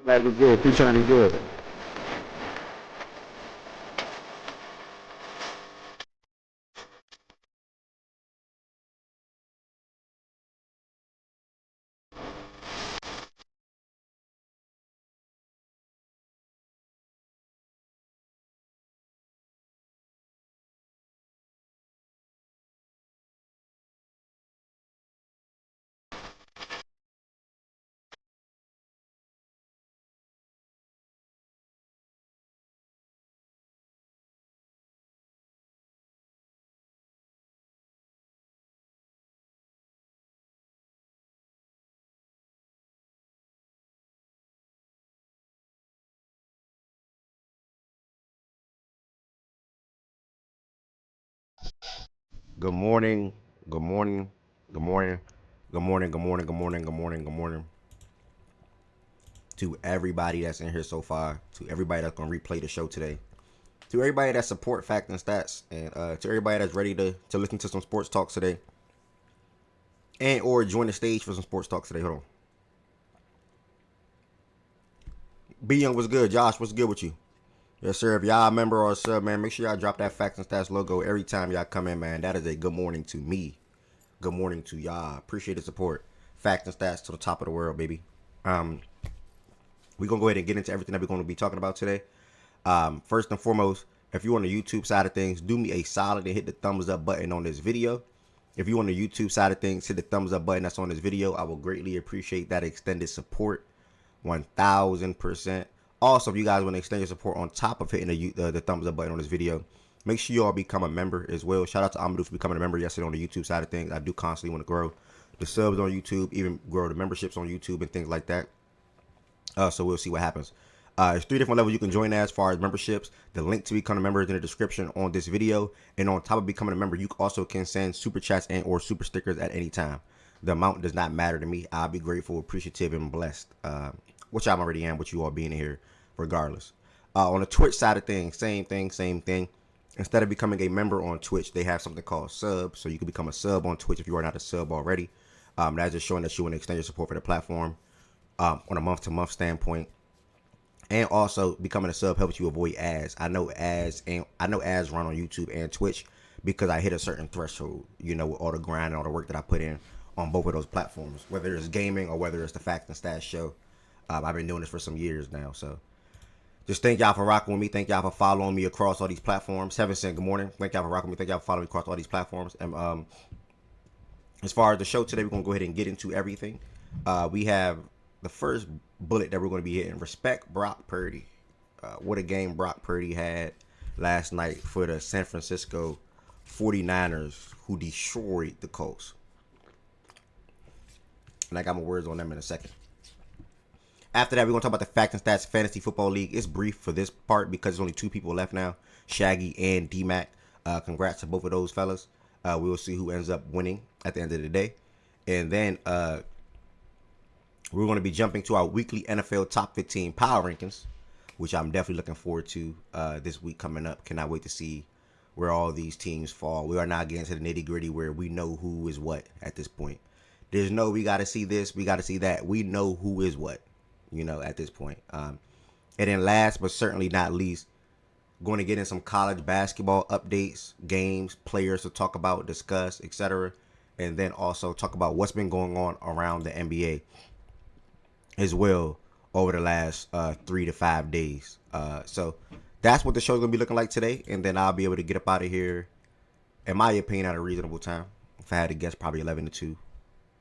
Like, we good. Keep trying to be good. Good morning. Good morning. Good morning. Good morning. Good morning. Good morning. Good morning. Good morning to everybody that's in here so far. To everybody that's gonna replay the show today. To everybody that support Fact and Stats, and to everybody that's ready to listen to some sports talks today, and or join the stage for some sports talks today. Hold on. B Young, what's good? Josh, what's good with you? Yes, sir. If y'all a member or a sub, man, make sure y'all drop that Facts and Stats logo every time y'all come in, man. That is a good morning to me. Good morning to y'all. Appreciate the support. Facts and Stats to the top of the world, baby. Um, we're gonna go ahead and get into everything that we're gonna be talking about today. First and foremost, if you're on the YouTube side of things, do me a solid and hit the thumbs up button on this video. If you're on the YouTube side of things, hit the thumbs up button that's on this video. I will greatly appreciate that extended support, 1000%. Also, if you guys want to extend your support on top of hitting the thumbs up button on this video, make sure you all become a member as well. Shout out to Amadou for becoming a member yesterday on the YouTube side of things. I do constantly want to grow the subs on YouTube, even grow the memberships on YouTube and things like that. So we'll see what happens. There's three different levels you can join as far as memberships. The link to become a member is in the description on this video. And on top of becoming a member, you also can send super chats and or super stickers at any time. The amount does not matter to me. I'll be grateful, appreciative, and blessed, which I already am with you all being here regardless. On the Twitch side of things, same thing, same thing. Instead of becoming a member on Twitch, they have something called sub. So you can become a sub on Twitch if you are not a sub already. That's just showing that you want to extend your support for the platform on a month-to-month standpoint. And also becoming a sub helps you avoid ads. I know ads run on YouTube and Twitch because I hit a certain threshold, with all the grind and all the work that I put in on both of those platforms, whether it's gaming or whether it's the Fact and Stats show. I've been doing this for some years now, so just thank y'all for rocking with me. Thank y'all for following me across all these platforms. Heaven sent, good morning. Thank y'all for rocking with me. Thank y'all for following me across all these platforms. And as far as the show today, we're gonna go ahead and get into everything. We have the first bullet that we're going to be hitting. Respect Brock Purdy. What a game Brock Purdy had last night for the San Francisco 49ers, who destroyed the Colts. And I got my words on them in a second. After that, we're going to talk about the Fact and Stats Fantasy Football League. It's brief for this part because there's only two people left now, Shaggy and D-Mac. Congrats to both of those fellas. We will see who ends up winning at the end of the day. And then we're going to be jumping to our weekly NFL Top 15 Power Rankings, which I'm definitely looking forward to this week coming up. Cannot wait to see where all these teams fall. We are now getting to the nitty gritty where we know who is what at this point. There's no we got to see this, we got to see that. We know who is what, at this point. And then last but certainly not least, going to get in some college basketball updates, games, players to talk about, discuss, etc. And then also talk about what's been going on around the NBA as well over the last 3 to 5 days. So that's what the show's gonna be looking like today, and then I'll be able to get up out of here, in my opinion, at a reasonable time. If I had to guess, probably 11 to 2,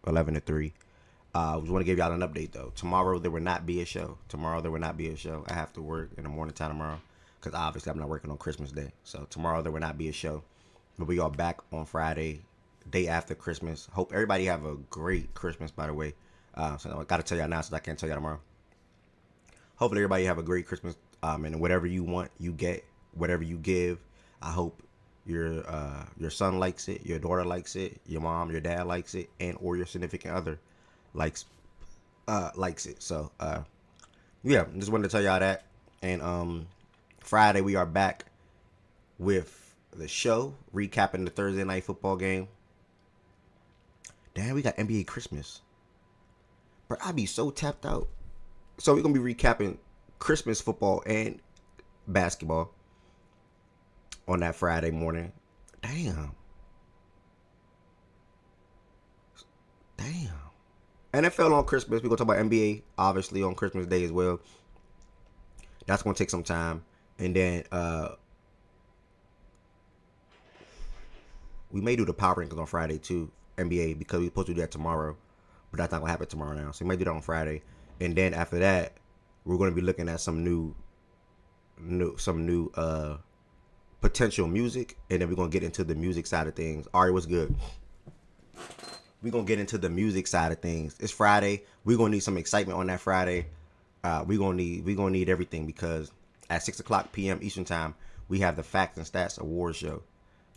11 to 3. I just want to give y'all an update though. Tomorrow there will not be a show. I have to work in the morning time tomorrow because obviously I'm not working on Christmas Day. So tomorrow there will not be a show. But we are back on Friday, day after Christmas. Hope everybody have a great Christmas, by the way. So I gotta tell y'all now, since I can't tell y'all tomorrow. Hopefully everybody have a great Christmas. And whatever you want, you get. Whatever you give, I hope your son likes it, your daughter likes it, your mom, your dad likes it, and or your significant other likes likes it. So yeah, just wanted to tell y'all that. And Friday we are back with the show recapping the Thursday night football game. Damn, we got NBA Christmas. But I be so tapped out So we're gonna be recapping Christmas football and basketball on that Friday morning. Damn. NFL on Christmas. We're gonna talk about NBA obviously on Christmas Day as well. That's gonna take some time. And then we may do the power rankings on Friday too, NBA, because we're supposed to do that tomorrow. But that's not gonna happen tomorrow now. So we may do that on Friday. And then after that, we're gonna be looking at some new potential music, and then we're gonna get into the music side of things. Ari, what's good? We're gonna get into the music side of things. It's Friday. We're gonna need some excitement on that Friday. We're gonna need everything, because at 6:00 p.m. Eastern time, we have the Facts and Stats Award Show.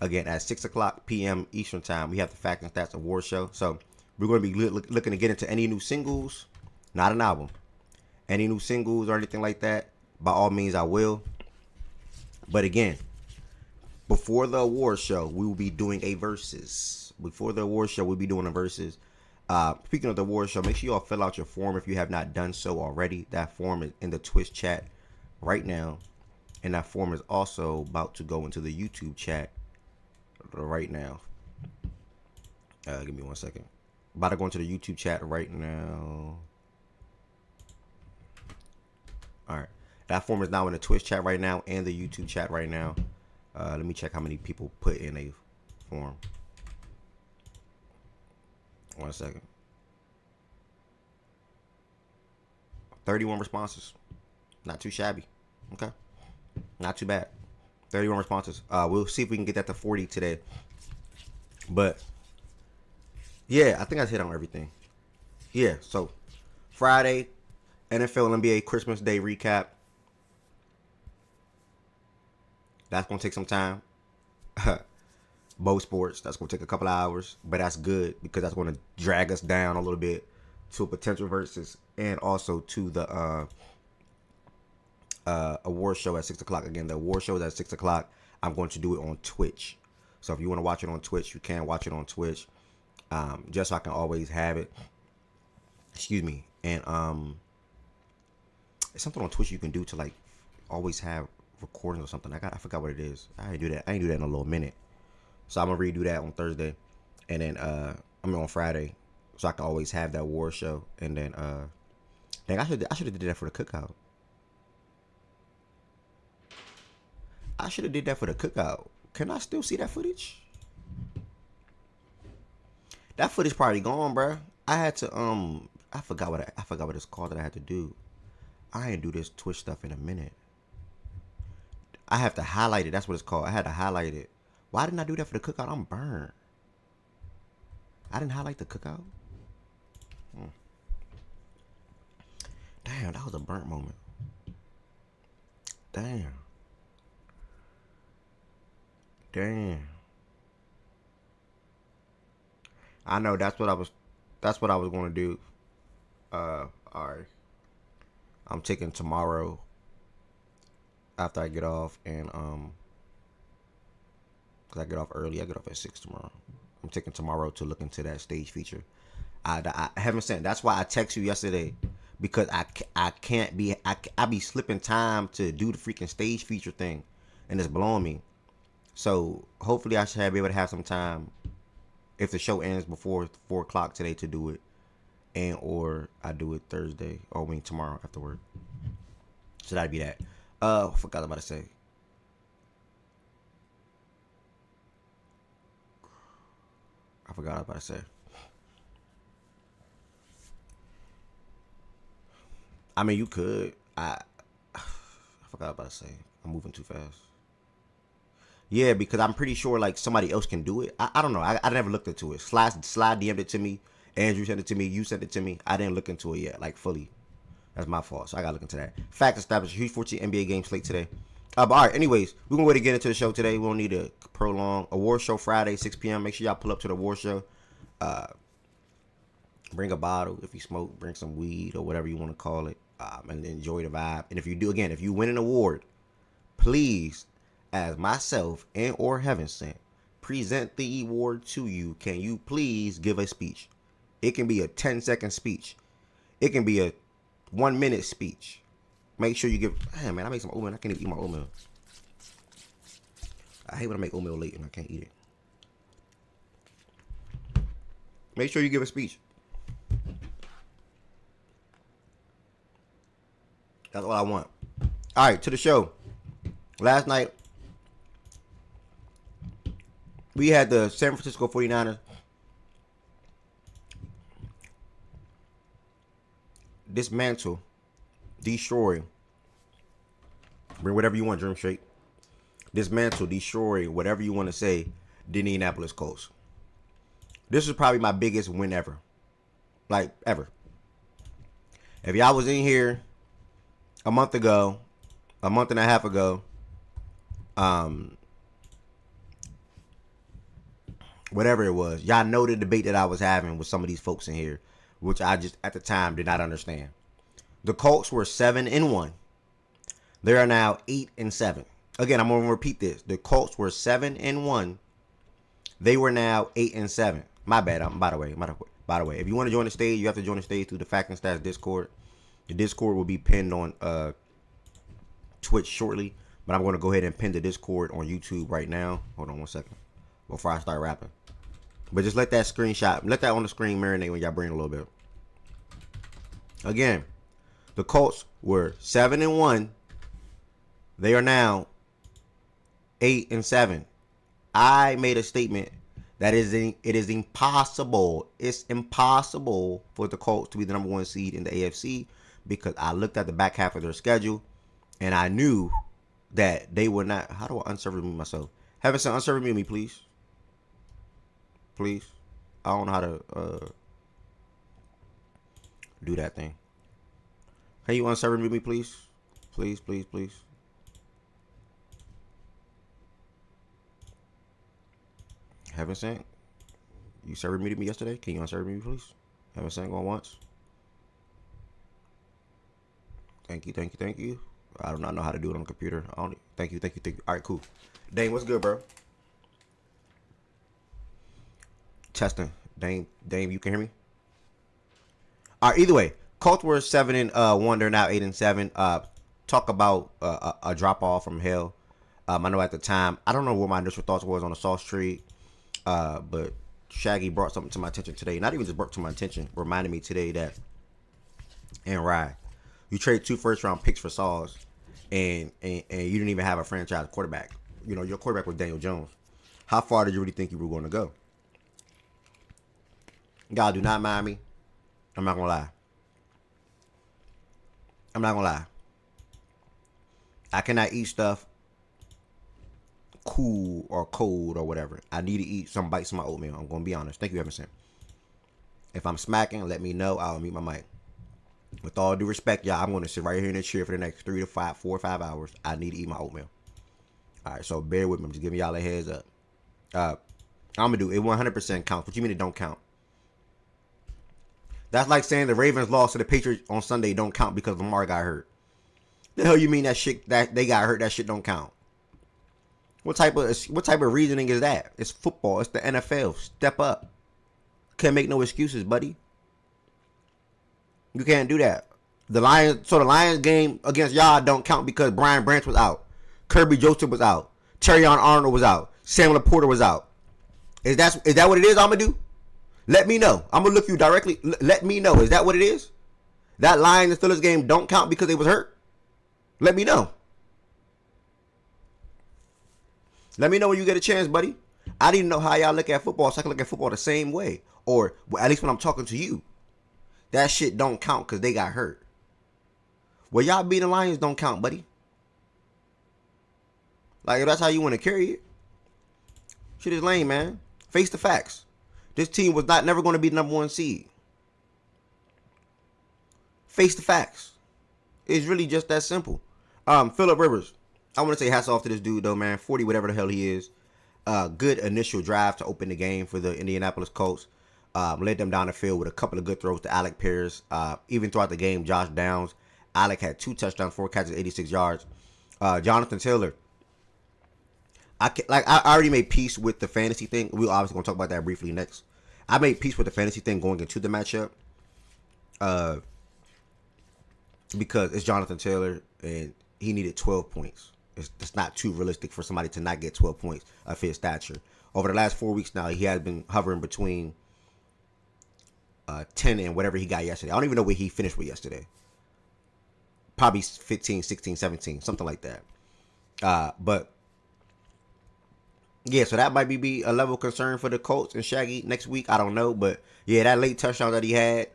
Again, at 6:00 p.m. Eastern time, we have the Facts and Stats Award Show. So we're gonna be looking to get into any new singles, not an album, any new singles or anything like that. By all means, I will. But again, before the award show, we will be doing a versus. Before the award show, we'll be doing a versus. Speaking of the award show, make sure y'all fill out your form if you have not done so already. That form is in the Twitch chat right now. And that form is also about to go into the YouTube chat right now. Give me 1 second. About to go into the YouTube chat right now. All right. That form is now in the Twitch chat right now and the YouTube chat right now. Let me check how many people put in a form. 1 second. 31 responses. Not too shabby. Okay. Not too bad. 31 responses. We'll see if we can get that to 40 today. But yeah, I think I hit on everything. Yeah, so Friday, NFL and NBA Christmas Day recap. That's going to take some time. Both sports, that's going to take a couple of hours. But that's good, because that's going to drag us down a little bit to a potential versus, and also to the award show at 6 o'clock. Again, the award show is at 6 o'clock. I'm going to do it on Twitch. So if you want to watch it on Twitch, you can watch it on Twitch. Just so I can always have it. Excuse me. And it's something on Twitch you can do to like always have recordings or something. I forgot what it is. I ain't do that in a little minute. So I'm gonna redo that on Thursday, and then on Friday, so I can always have that war show. And then dang, I should have did that for the cookout. I should have did that for the cookout. Can I still see that footage? That footage probably gone, bro. I had to I forgot what it's called that I had to do. I ain't do this Twitch stuff in a minute. I have to highlight it. That's what it's called. I had to highlight it. Why didn't I do that for the cookout? I'm burned. I didn't highlight the cookout. Damn, that was a burnt moment. Damn. I know that's what I was going to do. All right. I'm taking tomorrow after I get off, and cause I get off early. I get off at 6 tomorrow. I'm taking tomorrow to look into that stage feature. I haven't sent. That's why I text you yesterday, because I can't be I be slipping time to do the freaking stage feature thing, and it's blowing me. So hopefully I should be able to have some time if the show ends before 4 o'clock today to do it, and or I do it Thursday or tomorrow after work. So that'd be that. I forgot what I was about to say. I forgot what I was about to say. I mean, you could. I forgot what I was about to say. I'm moving too fast. Yeah, because I'm pretty sure like somebody else can do it. I don't know. I never looked into it. Slide DM'd it to me. Andrew sent it to me. You sent it to me. I didn't look into it yet, like fully. That's my fault. So I gotta look into that. Fact established. Huge 14 NBA game slate today. But all right. Anyways, we're gonna wait to get into the show today. We don't need to prolong. Award show Friday, 6 p.m. Make sure y'all pull up to the award show. Bring a bottle if you smoke. Bring some weed or whatever you want to call it, and enjoy the vibe. And if you do, again, if you win an award, please, as myself and or Heaven Sent, present the award to you. Can you please give a speech? It can be a 10-second speech. It can be a 1 minute speech. Make sure you give. Damn, man, I make some oatmeal. I can't even eat my oatmeal. I hate when I make oatmeal late and I can't eat it. Make sure you give a speech. That's all I want. All right, to the show. Last night, we had the San Francisco 49ers dismantle, destroy, bring whatever you want, Dream Straight. Dismantle, destroy, whatever you want to say, the Indianapolis Colts. This is probably my biggest win ever. Like, ever. If y'all was in here a month and a half ago, whatever it was, y'all know the debate that I was having with some of these folks in here, which I just, at the time, did not understand. The Colts were 7-1. They are now 8-7. Again, I'm going to repeat this. The Colts were 7-1. They were now 8-7. My bad. By the way, if you want to join the stage, you have to join the stage through the Fact and Stats Discord. The Discord will be pinned on Twitch shortly, but I'm going to go ahead and pin the Discord on YouTube right now. Hold on 1 second before I start rapping. But just let that screenshot, let that on the screen marinate when y'all bring a little bit. Again, the Colts were 7-1. They are now 8-7. I made a statement that it is impossible. It's impossible for the Colts to be the number 1 seed in the AFC because I looked at the back half of their schedule and I knew that they were not. How do I unserve me myself? Heaven sent, unserve me, please. Please. I don't know how to do that thing. Can you unserve me, please? Please, please, please. Heaven sent, you served me to me yesterday. Can you unserve me, please? Heaven sent, going once. Thank you, thank you, thank you. I do not know how to do it on the computer. Thank you, thank you, thank you. All right, cool. Dane, what's good, bro? Testing. Dane, you can hear me? All right, either way, Colts were 7-1. They're now 8-7. Talk about a drop off from hell. I know at the time, I don't know what my initial thoughts was on the Sauce trade. But Shaggy brought something to my attention today. Not even just brought to my attention, reminded me today that, and Rye, you trade 2 first-round picks for Sauce, and you didn't even have a franchise quarterback. You know, your quarterback was Daniel Jones. How far did you really think you were going to go? God, do not mind me. I'm not going to lie. I cannot eat stuff cool or cold or whatever. I need to eat some bites of my oatmeal. I'm going to be honest. Thank you, Evan. If I'm smacking, let me know. I'll mute my mic. With all due respect, y'all, I'm going to sit right here in the chair for the next 4 or 5 hours. I need to eat my oatmeal. All right, so bear with me. I'm just giving y'all a heads up. I'm going to do it 100% counts. What you mean it don't count? That's like saying the Ravens lost to the Patriots on Sunday don't count because Lamar got hurt. The hell you mean that shit that they got hurt, that shit don't count? What type of reasoning is that? It's football. It's the NFL. Step up. Can't make no excuses, buddy. You can't do that. The Lions game against y'all don't count because Brian Branch was out. Kirby Joseph was out. Terrion Arnold was out. Sam Laporta was out. Is that what it is I'm going to do? Let me know. I'm going to look you directly. Let me know. Is that what it is? That Lions and Steelers game don't count because they was hurt? Let me know. Let me know when you get a chance, buddy. I didn't know how y'all look at football, so I can look at football the same way. Or at least when I'm talking to you. That shit don't count because they got hurt. Well, y'all beating the Lions don't count, buddy. Like, if that's how you want to carry it. Shit is lame, man. Face the facts. This team was never going to be the number 1 seed. Face the facts. It's really just that simple. Phillip Rivers. I want to say hats off to this dude, though, man. 40, whatever the hell he is. Good initial drive to open the game for the Indianapolis Colts. Led them down the field with a couple of good throws to Alec Pierce. Even throughout the game, Josh Downs. Alec had 2 touchdowns, 4 catches, 86 yards. Jonathan Taylor. I already made peace with the fantasy thing. We're obviously going to talk about that briefly next. I made peace with the fantasy thing going into the matchup. because it's Jonathan Taylor and he needed 12 points. It's not too realistic for somebody to not get 12 points of his stature. Over the last 4 weeks now, he has been hovering between 10 and whatever he got yesterday. I don't even know what he finished with yesterday. Probably 15, 16, 17, something like that. But yeah, so that might be a level of concern for the Colts and Shaggy next week. I don't know. But yeah, that late touchdown that he had,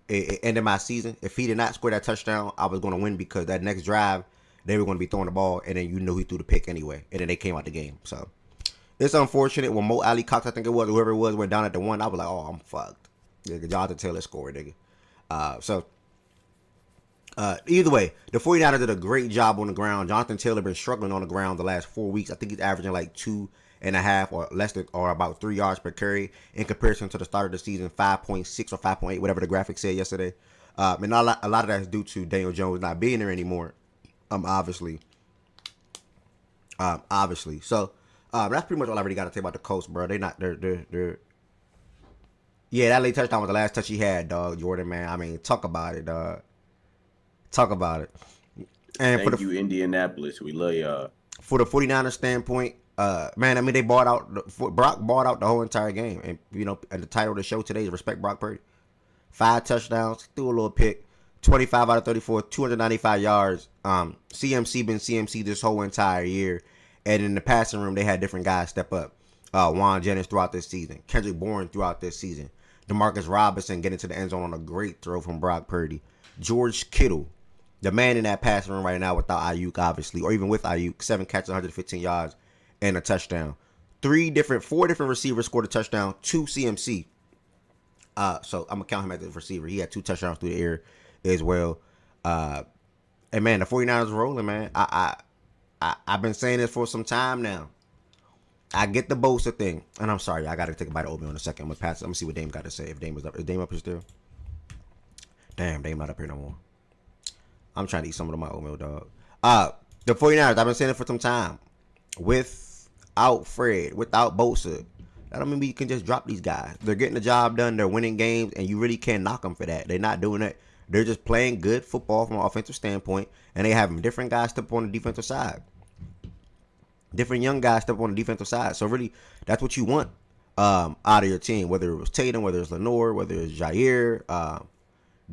it ended my season. If he did not score that touchdown, I was going to win because that next drive, they were going to be throwing the ball, and then he threw the pick anyway, and then they came out the game. So it's unfortunate. When Mo Alley Cox, I think it was, whoever it was, went down at the 1, I was like, oh, I'm fucked. Jonathan Taylor scored, nigga. Either way, the 49ers did a great job on the ground. Jonathan Taylor been struggling on the ground the last 4 weeks. I think he's averaging like 2.5 or less than, or about 3 yards per carry in comparison to the start of the season, 5.6 or 5.8, whatever the graphic said yesterday. And a lot of that is due to Daniel Jones not being there anymore. Obviously. So that's pretty much all I really got to say about the Colts, bro. They're. Yeah, that late touchdown was the last touch he had, dog. Jordan, man. I mean, talk about it, dog. Talk about it. And Thank you, Indianapolis. We love y'all. For the 49ers standpoint, man, I mean, Brock bought out the whole entire game. And, and the title of the show today is Respect Brock Purdy. 5 touchdowns, threw a little pick, 25 out of 34, 295 yards. CMC been CMC this whole entire year. And in the passing room, they had different guys step up. Juan Jennings throughout this season. Kendrick Bourne throughout this season. Demarcus Robinson getting to the end zone on a great throw from Brock Purdy. George Kittle, the man in that passing room right now without Ayuk, obviously, or even with Ayuk, 7 catches, 115 yards, and a touchdown. 4 different receivers scored a touchdown, 2 CMC. So I'm going to count him as a receiver. He had 2 touchdowns through the air as well. And, man, the 49ers are rolling, man. I've been saying this for some time now. I get the Bosa thing. And I'm sorry, I got to take a bite of oatmeal in a second. I'm going to pass it. Let me see what Dame got to say. If Dame is up. Is Dame up here still? Damn, Dame not up here no more. I'm trying to eat some of my oatmeal, dog. The 49ers, I've been saying it for some time. Without Fred, without Bosa, that don't mean we can just drop these guys. They're getting the job done. They're winning games, and you really can't knock them for that. They're not doing it. They're just playing good football from an offensive standpoint, and they have different guys step on the defensive side. Different young guys step on the defensive side. So really, that's what you want out of your team. Whether it was Tatum, whether it's Lenore, whether it's Jair,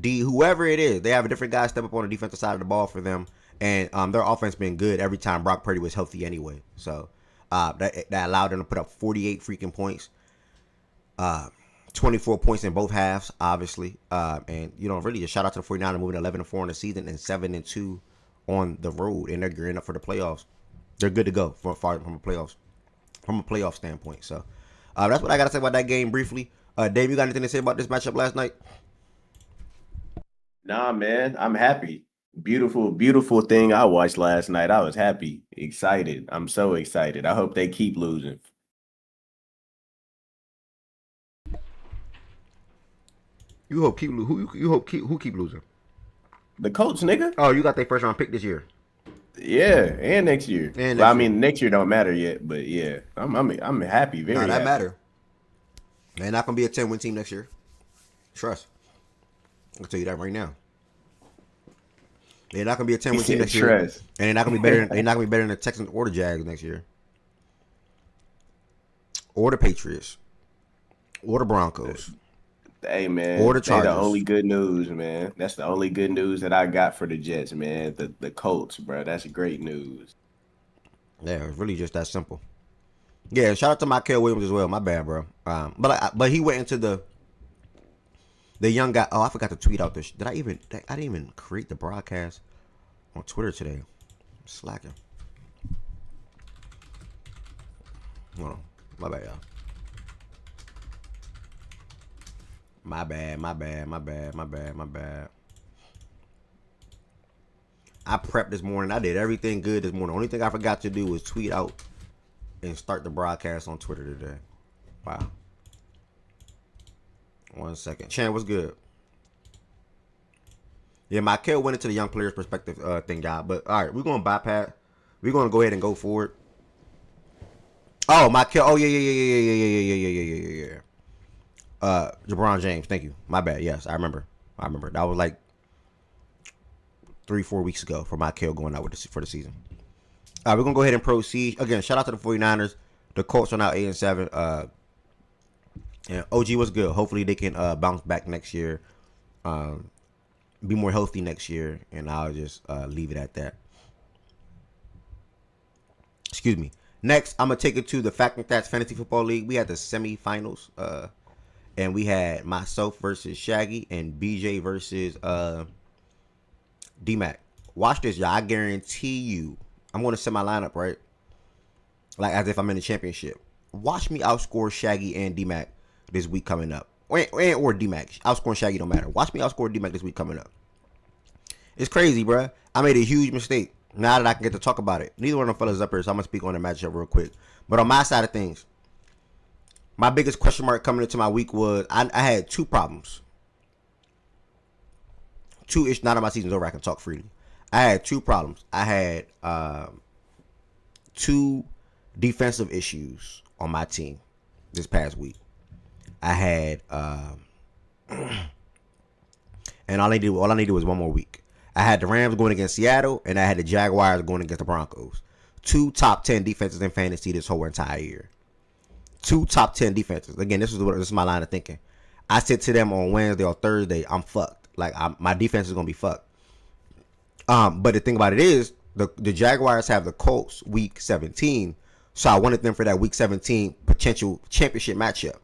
D, whoever it is, they have a different guy step up on the defensive side of the ball for them, and their offense been good every time Brock Purdy was healthy anyway. So that allowed them to put up 48 freaking points, 24 points in both halves, obviously. And really just shout out to the 49ers moving 11-4 in the season and 7-2 on the road, and they're gearing up for the playoffs. They're good to go from a playoff standpoint. So that's what I got to say about that game briefly. Dave, you got anything to say about this matchup last night? Nah, man, I'm happy. Beautiful, beautiful thing I watched last night. I was happy, excited. I'm so excited. I hope they keep losing. Who keep losing? The Colts, nigga. Oh, you got their first round pick this year. Yeah, and next year. I mean, next year don't matter yet, but yeah, I'm happy. Very. That happy. matter. They're not gonna be a 10-win team next year. Trust. I'll tell you that right now. They're not gonna be a 10-win team next year, and they're not gonna be better. They're not gonna be better than the Texans or the Jags next year, or the Patriots, or the Broncos. Hey man, or the Chargers. The only good news, man. That's the only good news that I got for the Jets, man. The Colts, bro. That's great news. Yeah, it's really just that simple. Yeah, shout out to Michael Williams as well. My bad, bro. But he went into the young guy. Oh, I forgot to tweet out this. I didn't even create the broadcast on Twitter today. I'm slacking. Hold on. My bad, y'all. My bad. I prepped this morning. I did everything good this morning. Only thing I forgot to do was tweet out and start the broadcast on Twitter today. Wow. 1 second. Chan, what's good? Yeah, Michael went into the young players perspective thing, y'all. But all right, we're gonna bypass. We're gonna go ahead and go forward. Oh, Michael. Oh yeah. LeBron James. Thank you. My bad. Yes, I remember. That was like 3-4 weeks ago for my kill going out for the season. We're going to go ahead and proceed. Again, shout out to the 49ers. The Colts are now 8-7. And OG was good. Hopefully they can bounce back next year. Be more healthy next year. And I'll just leave it at that. Excuse me. Next, I'm going to take it to the Fact and Stats Fantasy Football League. We had the semifinals. And we had myself versus Shaggy and BJ versus D-Mac. Watch this, y'all. I guarantee you. I'm going to set my lineup, right? Like as if I'm in the championship. Watch me outscore Shaggy and D-Mac this week coming up. Or D-Mac. Outscoring Shaggy don't matter. Watch me outscore D-Mac this week coming up. It's crazy, bruh. I made a huge mistake. Now that I can get to talk about it. Neither one of them fellas up here, so I'm going to speak on the matchup real quick. But on my side of things, my biggest question mark coming into my week was I had two problems. Two-ish, now that my season's over, I can talk freely. I had two problems. I had two defensive issues on my team this past week. I had and all I needed was one more week. I had the Rams going against Seattle, and I had the Jaguars going against the Broncos. Two top 10 defenses in fantasy this whole entire year. Two top 10 defenses. Again, this is my line of thinking. I said to them on Wednesday or Thursday, I'm fucked. Like my defense is gonna be fucked. But the thing about it is, the Jaguars have the Colts week 17, so I wanted them for that week 17 potential championship matchup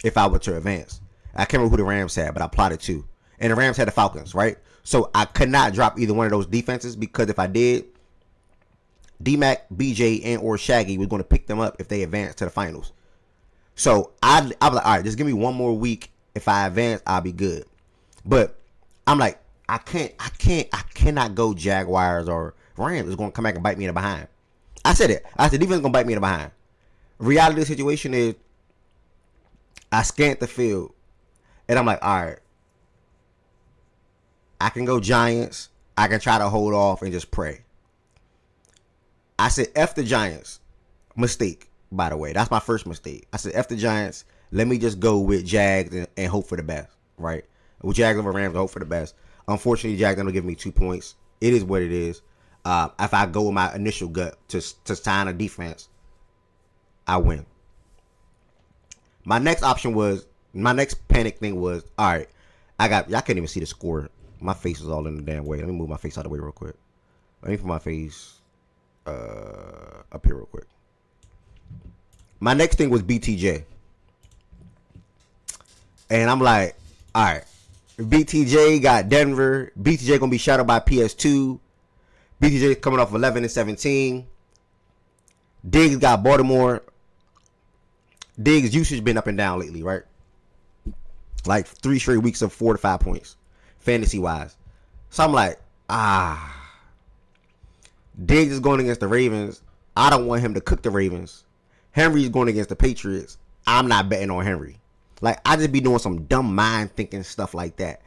if I were to advance. I can't remember who the Rams had, but I plotted two, and the Rams had the Falcons, right? So I could not drop either one of those defenses because if I did, D-Mac, BJ, and or Shaggy was going to pick them up if they advanced to the finals. So I was like, all right, just give me one more week. If I advance, I'll be good. But I'm like, I cannot go Jaguars or Rams. It's going to come back and bite me in the behind. I said it. I said defense is going to bite me in the behind. Reality of the situation is, I scanned the field, and I'm like, all right, I can go Giants. I can try to hold off and just pray. I said, F the Giants. Mistake, by the way. That's my first mistake. I said, F the Giants. Let me just go with Jags and hope for the best, right? With Jags over Rams, hope for the best. Unfortunately, Jags don't give me 2 points. It is what it is. If I go with my initial gut to sign a defense, I win. My next panic thing was, all right, y'all can't even see the score. My face is all in the damn way. Let me move my face out of the way real quick. Let me put my face up here real quick. My next thing was BTJ. And I'm like, all right, BTJ got Denver. BTJ going to be shadowed by PS2. BTJ coming off 11-17. Diggs got Baltimore. Diggs' usage been up and down lately, right? Like 3 straight weeks of 4 to 5 points, fantasy-wise. So I'm like, Diggs is going against the Ravens. I don't want him to cook the Ravens. Henry's going against the Patriots. I'm not betting on Henry. Like, I just be doing some dumb mind thinking stuff like that.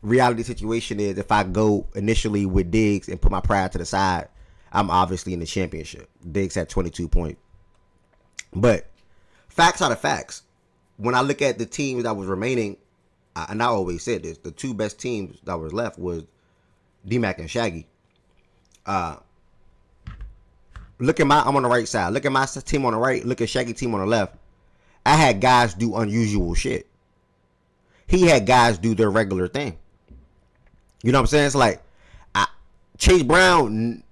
Reality situation is if I go initially with Diggs and put my pride to the side, I'm obviously in the championship. Diggs had 22 points. But facts are the facts. When I look at the teams that was remaining, and I always said this, the two best teams that was left was D-Mac and Shaggy. Look at I'm on the right side. Look at my team on the right. Look at Shaggy team on the left. I had guys do unusual shit. He had guys do their regular thing. You know what I'm saying? It's like Chase Brown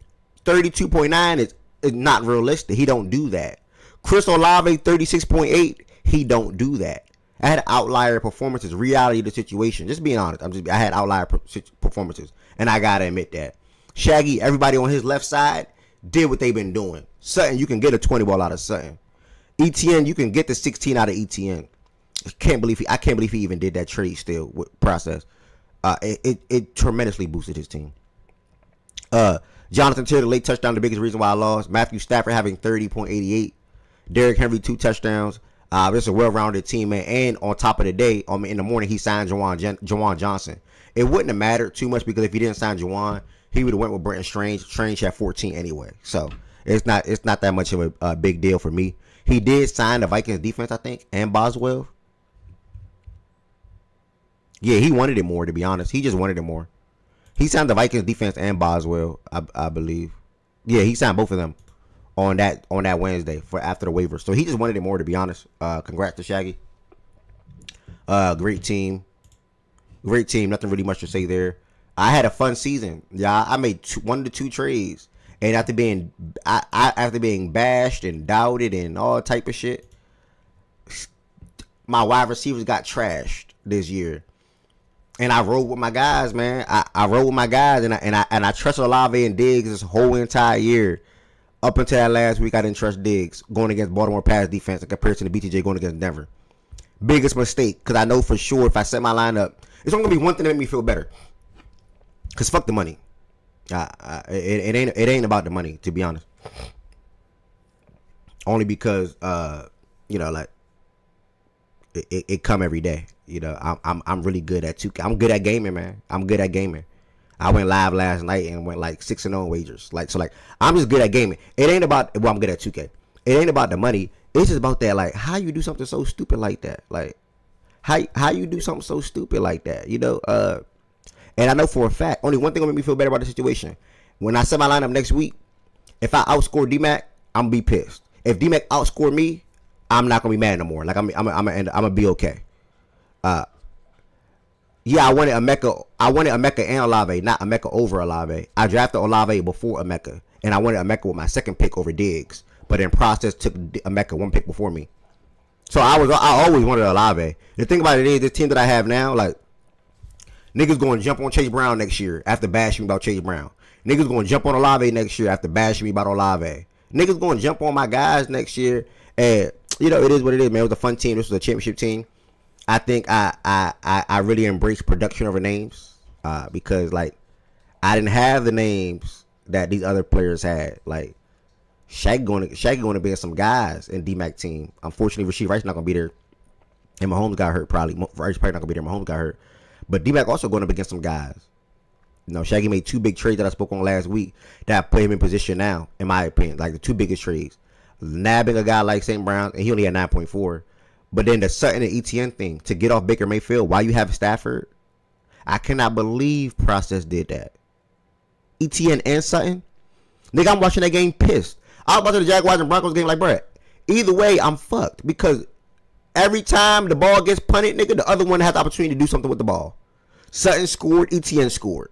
32.9 is not realistic. He don't do that. Chris Olave 36.8. He don't do that. I had outlier performances. Reality of the situation. Just being honest. I had outlier performances, and I gotta admit that. Shaggy, everybody on his left side did what they've been doing. Sutton, you can get a 20 ball out of Sutton. ETN, you can get the 16 out of ETN. I can't believe he even did that trade still with process. It tremendously boosted his team. Jonathan Taylor late touchdown, the biggest reason why I lost. Matthew Stafford having 30.88. Derrick Henry 2 touchdowns. It's a well-rounded team, man. And on top of the day, in the morning, he signed Jawan Johnson. It wouldn't have mattered too much because if he didn't sign Jawan, he would have went with Brenton Strange. Strange had 14 anyway, so it's not that much of a big deal for me. He did sign the Vikings defense, I think, and Boswell. Yeah, he wanted it more, to be honest. He just wanted it more. He signed the Vikings defense and Boswell, I believe. Yeah, he signed both of them on that Wednesday for after the waivers. So he just wanted it more, to be honest. Congrats to Shaggy. Great team. Great team. Nothing really much to say there. I had a fun season. Yeah, I made 1 to 2 trades, and after being bashed and doubted and all type of shit, my wide receivers got trashed this year. And I rode with my guys, man. I rode with my guys, and I trusted Olave and Diggs this whole entire year. Up until that last week, I didn't trust Diggs going against Baltimore pass defense in comparison to BTJ going against Denver. Biggest mistake, because I know for sure if I set my lineup, it's only gonna be one thing that make me feel better. Cause fuck the money. It ain't about the money, to be honest. Only because like it come every day. I'm really good at 2K. I'm good at gaming, man. I'm good at gaming. I went live last night and went like 6-0 wagers. I'm just good at gaming. It ain't about I'm good at 2K. It ain't about the money. It's just about that, like, how you do something so stupid like that. Like, how you do something so stupid like that, And I know for a fact, only one thing will make me feel better about the situation. When I set my lineup next week, if I outscore D-Mac, I'm going to be pissed. If D-Mac outscore me, I'm not going to be mad no more. Like, I'm going to be okay. Yeah, I wanted Emeka and Olave, not Emeka over Olave. I drafted Olave before Emeka, and I wanted Emeka with my second pick over Diggs. But in process, took Emeka 1 pick before me. So I always wanted Olave. The thing about it is, this team that I have now, like, niggas going to jump on Chase Brown next year after bashing me about Chase Brown. Niggas going to jump on Olave next year after bashing me about Olave. Niggas going to jump on my guys next year. And, it is what it is, man. It was a fun team. This was a championship team. I think I really embraced production over names because, like, I didn't have the names that these other players had. Like, Shaq going to be some guys in D-Mac team. Unfortunately, Rasheed Rice not going to be there. And Mahomes got hurt probably. Rice probably not going to be there. Mahomes got hurt. But D-Mac also going up against some guys. Shaggy made 2 big trades that I spoke on last week that put him in position now, in my opinion. Like, the 2 biggest trades. Nabbing a guy like St. Brown, and he only had 9.4. But then the Sutton and ETN thing, to get off Baker Mayfield while you have Stafford, I cannot believe Process did that. ETN and Sutton? Nigga, I'm watching that game pissed. I was watching the Jaguars and Broncos game like, bruh, either way, I'm fucked. Because every time the ball gets punted, nigga, the other one has the opportunity to do something with the ball. Sutton scored, ETN scored.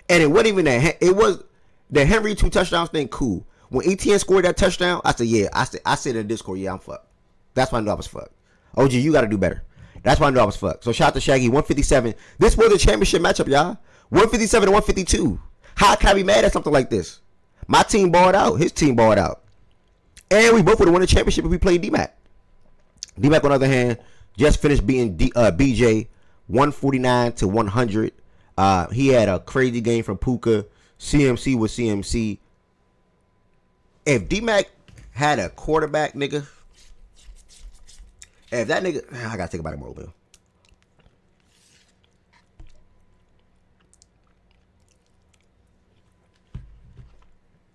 And it wasn't even that. It was the Henry 2 touchdowns thing, cool. When ETN scored that touchdown, I said, yeah. I said in Discord, yeah, I'm fucked. That's why I knew I was fucked. OG, you got to do better. That's why I knew I was fucked. So shout out to Shaggy, 157. This was a championship matchup, y'all. 157 and 152. How can I be mad at something like this? My team balled out. His team balled out. And we both would have won the championship if we played D-Mac. D-Mac, on the other hand, just finished beating BJ 149 to 100. He had a crazy game from Puka. CMC was CMC. If D-Mac had a quarterback, nigga, if that nigga, I gotta think about it more, Bill.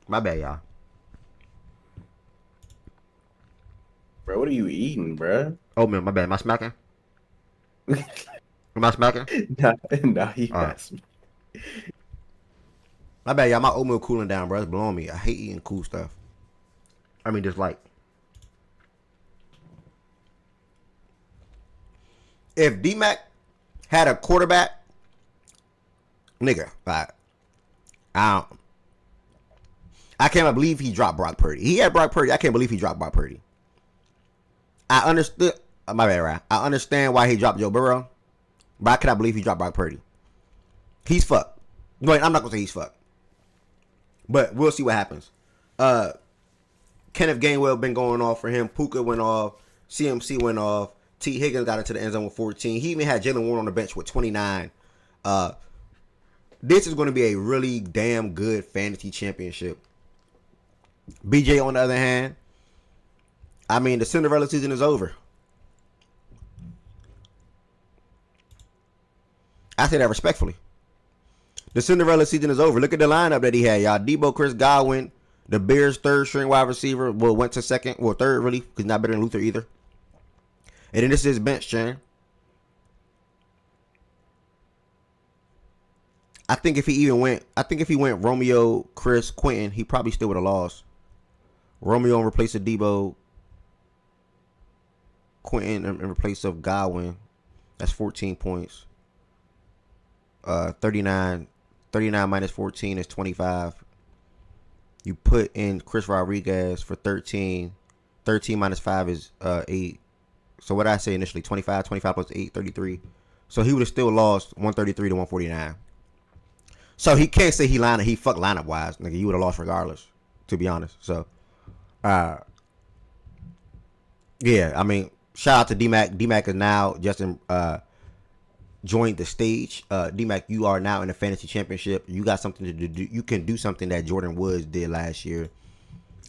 My bad, y'all. Bro, what are you eating, bro? Oh man, my bad. Am I smacking? Am I smacking? Nah, he got me. My bad, y'all. My oatmeal cooling down, bro. It's blowing me. I hate eating cool stuff. I mean, just like, if D-Mac had a quarterback, nigga, like, I can't believe he dropped Brock Purdy. He had Brock Purdy. I can't believe he dropped Brock Purdy. I understood. My bad, right? I understand why he dropped Joe Burrow, but I cannot believe he dropped Brock Purdy. He's fucked. Wait, I'm not gonna say he's fucked, but we'll see what happens. Kenneth Gainwell been going off for him. Puka went off. CMC went off. T. Higgins got into the end zone with 14. He even had Jalen Warren on the bench with 29. This is going to be a really damn good fantasy championship. BJ, on the other hand, I mean, the Cinderella season is over. I say that respectfully. The Cinderella season is over. Look at the lineup that he had, y'all. Debo, Chris Godwin, the Bears' third-string wide receiver. Well, went to second. Well, third, really, because not better than Luther either. And then this is his bench, Chan. I think if he went Romeo, Chris, Quentin, he probably still would have lost. Romeo in replace of Debo, Quentin in replace of Godwin. That's 14 points. 39 minus 14 is 25. You put in Chris Rodriguez for 13. 13 minus 5 is 8. So what did I say initially? 25 plus 8, 33. So he would have still lost 133 to 149. So he can't say he fucked lineup wise. Nigga, you would have lost regardless, to be honest. So, yeah, I mean, shout out to D-Mac. D-Mac is now just joined the stage. D-Mac, you are now in the fantasy championship. You got something to do. You can do something that Jordan Woods did last year.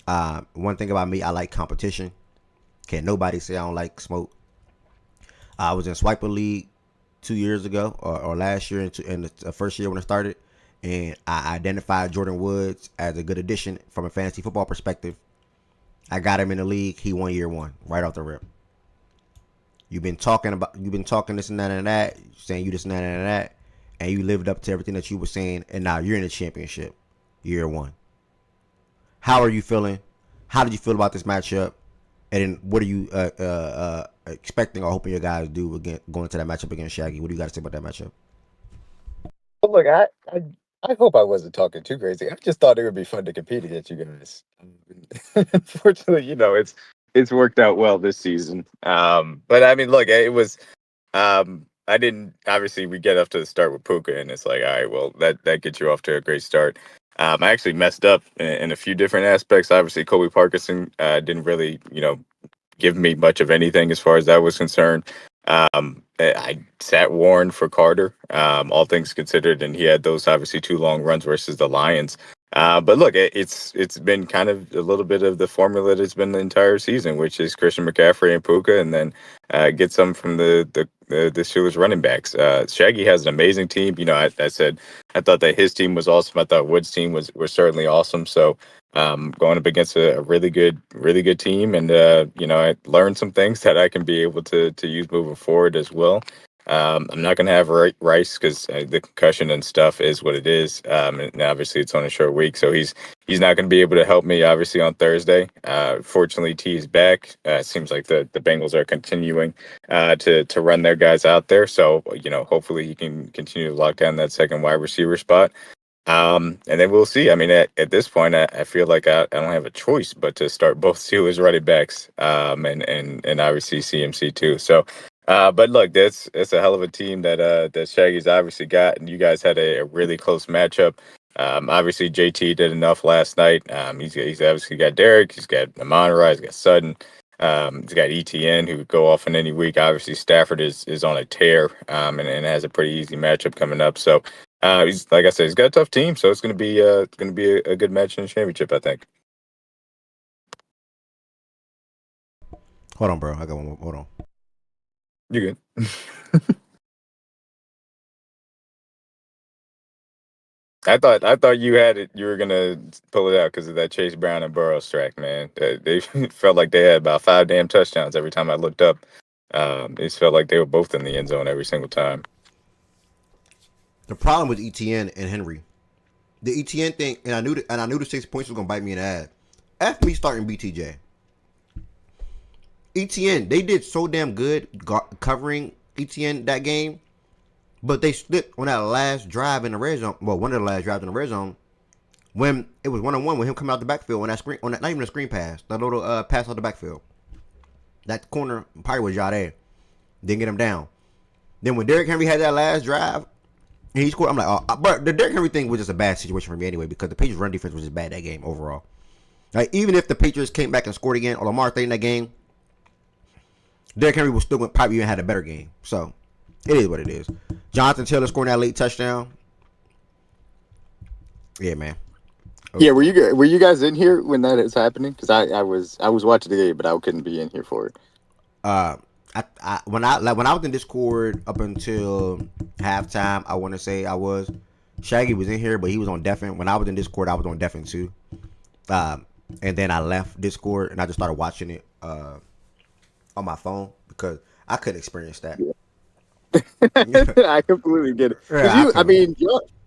One thing about me, I like competition. Can't nobody say I don't like smoke. I was in Swiper League 2 years ago or last year in the first year when it started, and I identified Jordan Woods as a good addition from a fantasy football perspective. I got him in the league. He won year one right off the rip. You've been talking this and that, saying you this and that, and you lived up to everything that you were saying, and now you're in the championship, year one. How are you feeling? How did you feel about this matchup? And then what are you expecting or hoping your guys do again going into that matchup against Shaggy? What do you got to say about that matchup? Well, look, I hope I wasn't talking too crazy. I just thought it would be fun to compete against you guys. Unfortunately, it's worked out well this season. But I mean, look, it was. I didn't. Obviously, we get off to the start with Puka, and it's like, all right, well, that gets you off to a great start. I actually messed up in a few different aspects. Obviously, Kobe Parkinson didn't really, give me much of anything as far as that was concerned. I sat Warren for Carter, all things considered, and he had those obviously 2 long runs versus the Lions. But look, it's been kind of a little bit of the formula that's been the entire season, which is Christian McCaffrey and Puka, and then get some from the Steelers running backs. Shaggy has an amazing team. I said I thought that his team was awesome. I thought Wood's team was certainly awesome. So going up against a really good team, and I learned some things that I can be able to use moving forward as well. I'm not going to have Rice because the concussion and stuff is what it is. And obviously it's on a short week, so he's not going to be able to help me obviously on Thursday. Fortunately, T is back. It seems like the Bengals are continuing to run their guys out there. So, hopefully he can continue to lock down that second wide receiver spot. And then we'll see. I mean, at this point, I feel like I don't have a choice but to start both Steelers running backs, and obviously CMC too. So, but look, that's a hell of a team that Shaggy's obviously got, and you guys had a really close matchup. Obviously JT did enough last night. He's obviously got Derek, he's got Amon-Ra, he's got Sutton, he's got ETN who could go off in any week. Obviously Stafford is on a tear, and has a pretty easy matchup coming up. So he's, like I said, he's got a tough team, so it's gonna be a good match in the championship, I think. Hold on, bro. I got one more. Hold on. You good? I thought you had it. You were gonna pull it out because of that Chase Brown and Burrow track, man. They felt like they had about 5 damn touchdowns every time I looked up. It felt like they were both in the end zone every single time. The problem with ETN and Henry, the ETN thing, and I knew the 6 points was gonna bite me in the ass. After me starting BTJ, ETN, they did so damn good covering ETN that game, but they slipped on that last drive in the red zone. Well, one of the last drives in the red zone when it was 1-on-1 with him coming out the backfield on that screen, on that, not even a screen pass, that little pass out the backfield. That corner probably was Jade. Didn't get him down. Then when Derrick Henry had that last drive and he scored, I'm like, but the Derrick Henry thing was just a bad situation for me anyway because the Patriots' run defense was just bad that game overall. Like even if the Patriots came back and scored again, or Lamar stayed in that game, Derrick Henry was still probably even had a better game. So it is what it is. Jonathan Taylor scoring that late touchdown. Yeah, man. Okay. Yeah, were you guys in here when that is happening? Because I was watching the game, but I couldn't be in here for it. When I was in Discord up until halftime, I want to say I was. Shaggy was in here, but he was on deafened. When I was in Discord, I was on deafened too. And then I left Discord and I just started watching it on my phone because I couldn't experience that. Yeah. I completely get it. Yeah,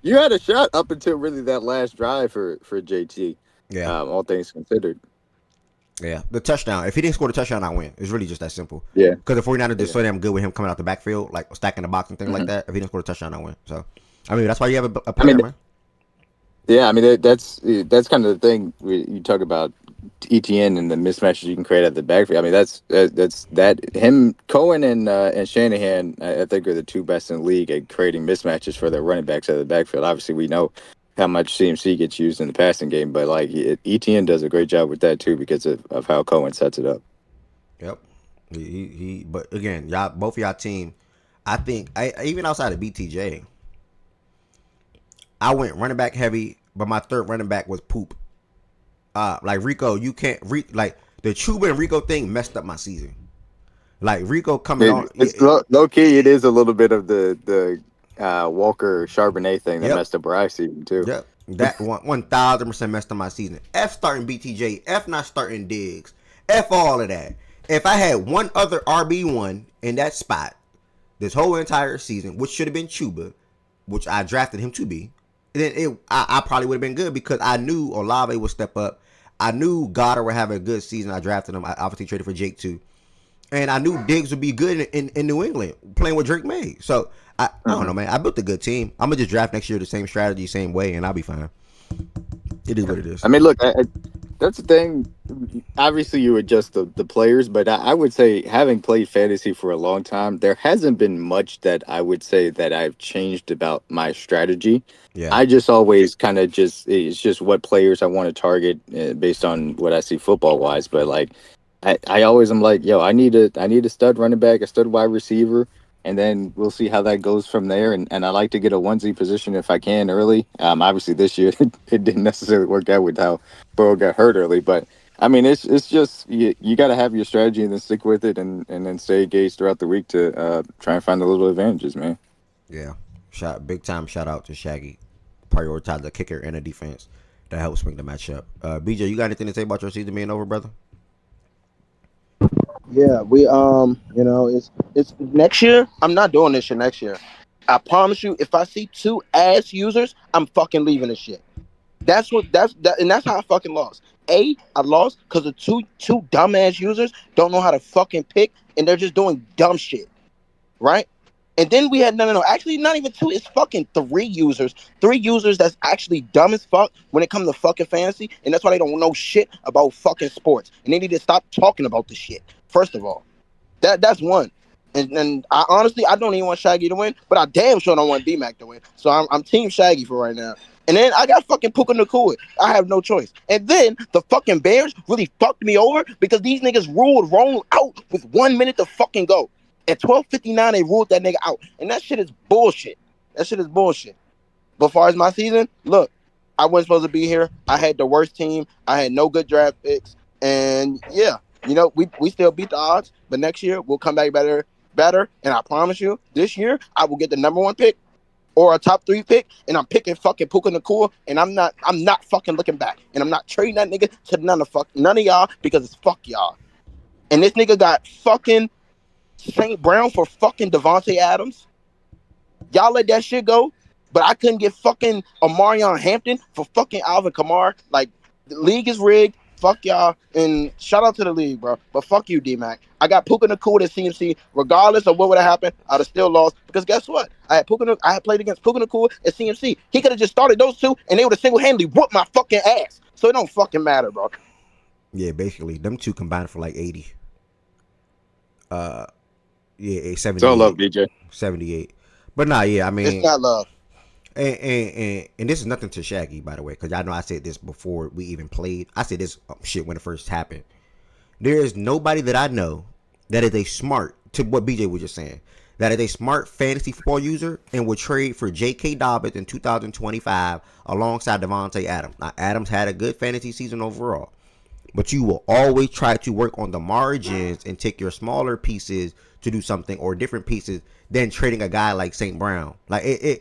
you had a shot up until really that last drive for JT. Yeah, All things considered. yeah. The touchdown. If he didn't score the touchdown, I win. It's really just that simple. Yeah. Because the 49ers did Yeah. so damn good with him coming out the backfield, like stacking the box and things like Mhm. that. If he didn't score the touchdown, I win. So, I mean, that's why you have a I player, mean, man. yeah, I mean that's kind of the thing you talk about ETN and the mismatches you can create at the backfield. I mean that's that him Cohen and Shanahan I think are the two best in the league at creating mismatches for their running backs at the backfield. Obviously, we know how much CMC gets used in the passing game, but like ETN does a great job with that too because of how Cohen sets it up. Yep. He but again, y'all both of y'all team, I think even outside of BTJ, I went running back heavy, but my third running back was poop. Like Rico, you can't like the Chuba and Rico thing messed up my season. Like Rico coming on, It's low key. It is a little bit of the Walker Charbonnet thing that yep, messed up Bryce season too. yep. That 1,000% messed up my season. F starting BTJ, F not starting Diggs, F all of that. If I had one other RB1 in that spot this whole entire season, which should have been Chuba, which I drafted him to be, then I probably would have been good because I knew Olave would step up. I knew Goddard would have a good season. I drafted him. I obviously traded for Jake too. And I knew Diggs would be good in New England playing with Drake May. So I don't know, man. I built a good team. I'm gonna just draft next year the same strategy, same way, and I'll be fine. It is what it is. I mean, look, that's the thing. Obviously, you adjust the players, but I would say, having played fantasy for a long time, there hasn't been much that I would say that I've changed about my strategy. Yeah, I just always kind of it's just what players I want to target based on what I see football wise. But like, I always am like, yo, I need a stud running back, a stud wide receiver, and then we'll see how that goes from there. And I like to get a onesie position if I can early. Obviously this year it didn't necessarily work out with how Burrow got hurt early, but I mean it's just you got to have your strategy and then stick with it and then stay engaged throughout the week to try and find the little advantages, man. yeah. Big time shout out to Shaggy. Prioritize the kicker and the defense. That helps swing the matchup. BJ, you got anything to say about your season being over, brother? Yeah, we it's next year. I'm not doing this shit next year. I promise you. If I see two ass users, I'm fucking leaving this shit. And that's how I fucking lost. I lost because the two dumbass users don't know how to fucking pick, and they're just doing dumb shit, right? And then we had no. Actually, not even two. It's fucking three users. Three users that's actually dumb as fuck when it comes to fucking fantasy, and that's why they don't know shit about fucking sports. And they need to stop talking about the shit. First of all, that's one. And I honestly, I don't even want Shaggy to win, but I damn sure don't want D-Mac to win. So I'm Team Shaggy for right now. And then I got fucking Puka Nakua. I have no choice. And then the fucking Bears really fucked me over because these niggas ruled wrong out with 1 minute to fucking go. At 12:59, they ruled that nigga out. And that shit is bullshit. That shit is bullshit. But as far as my season, look, I wasn't supposed to be here. I had the worst team. I had no good draft picks. And yeah, we still beat the odds. But next year, we'll come back better. And I promise you, this year, I will get the number one pick or a top 3 pick, and I'm picking fucking Puka Nakua, and I'm not fucking looking back. And I'm not trading that nigga to none of y'all because it's fuck y'all. And this nigga got fucking St. Brown for fucking Devontae Adams. Y'all let that shit go, but I couldn't get fucking Omarion Hampton for fucking Alvin Kamara. Like, the league is rigged. Fuck y'all, and shout out to the league, bro. But fuck you, D-Mac. I got Puka Nakua at CMC. Regardless of what would have happened, I'd have still lost. Because guess what? I had played against Puka Nakua at CMC. He could have just started those two, and they would have single-handedly whooped my fucking ass. So it don't fucking matter, bro. Yeah, basically, them two combined for like 80. Yeah, It's all love, 78. BJ. 78. But nah, yeah, I It's mean, not love. and this is nothing to Shaggy, by the way, because I know I said this before we even played. I said this shit when it first happened. There is nobody that I know that is a smart, to what BJ was just saying, that is a smart fantasy football user and would trade for J.K. Dobbins in 2025 alongside Devontae Adams. Now, Adams had a good fantasy season overall, but you will always try to work on the margins and take your smaller pieces to do something, or different pieces, than trading a guy like St. Brown. Like And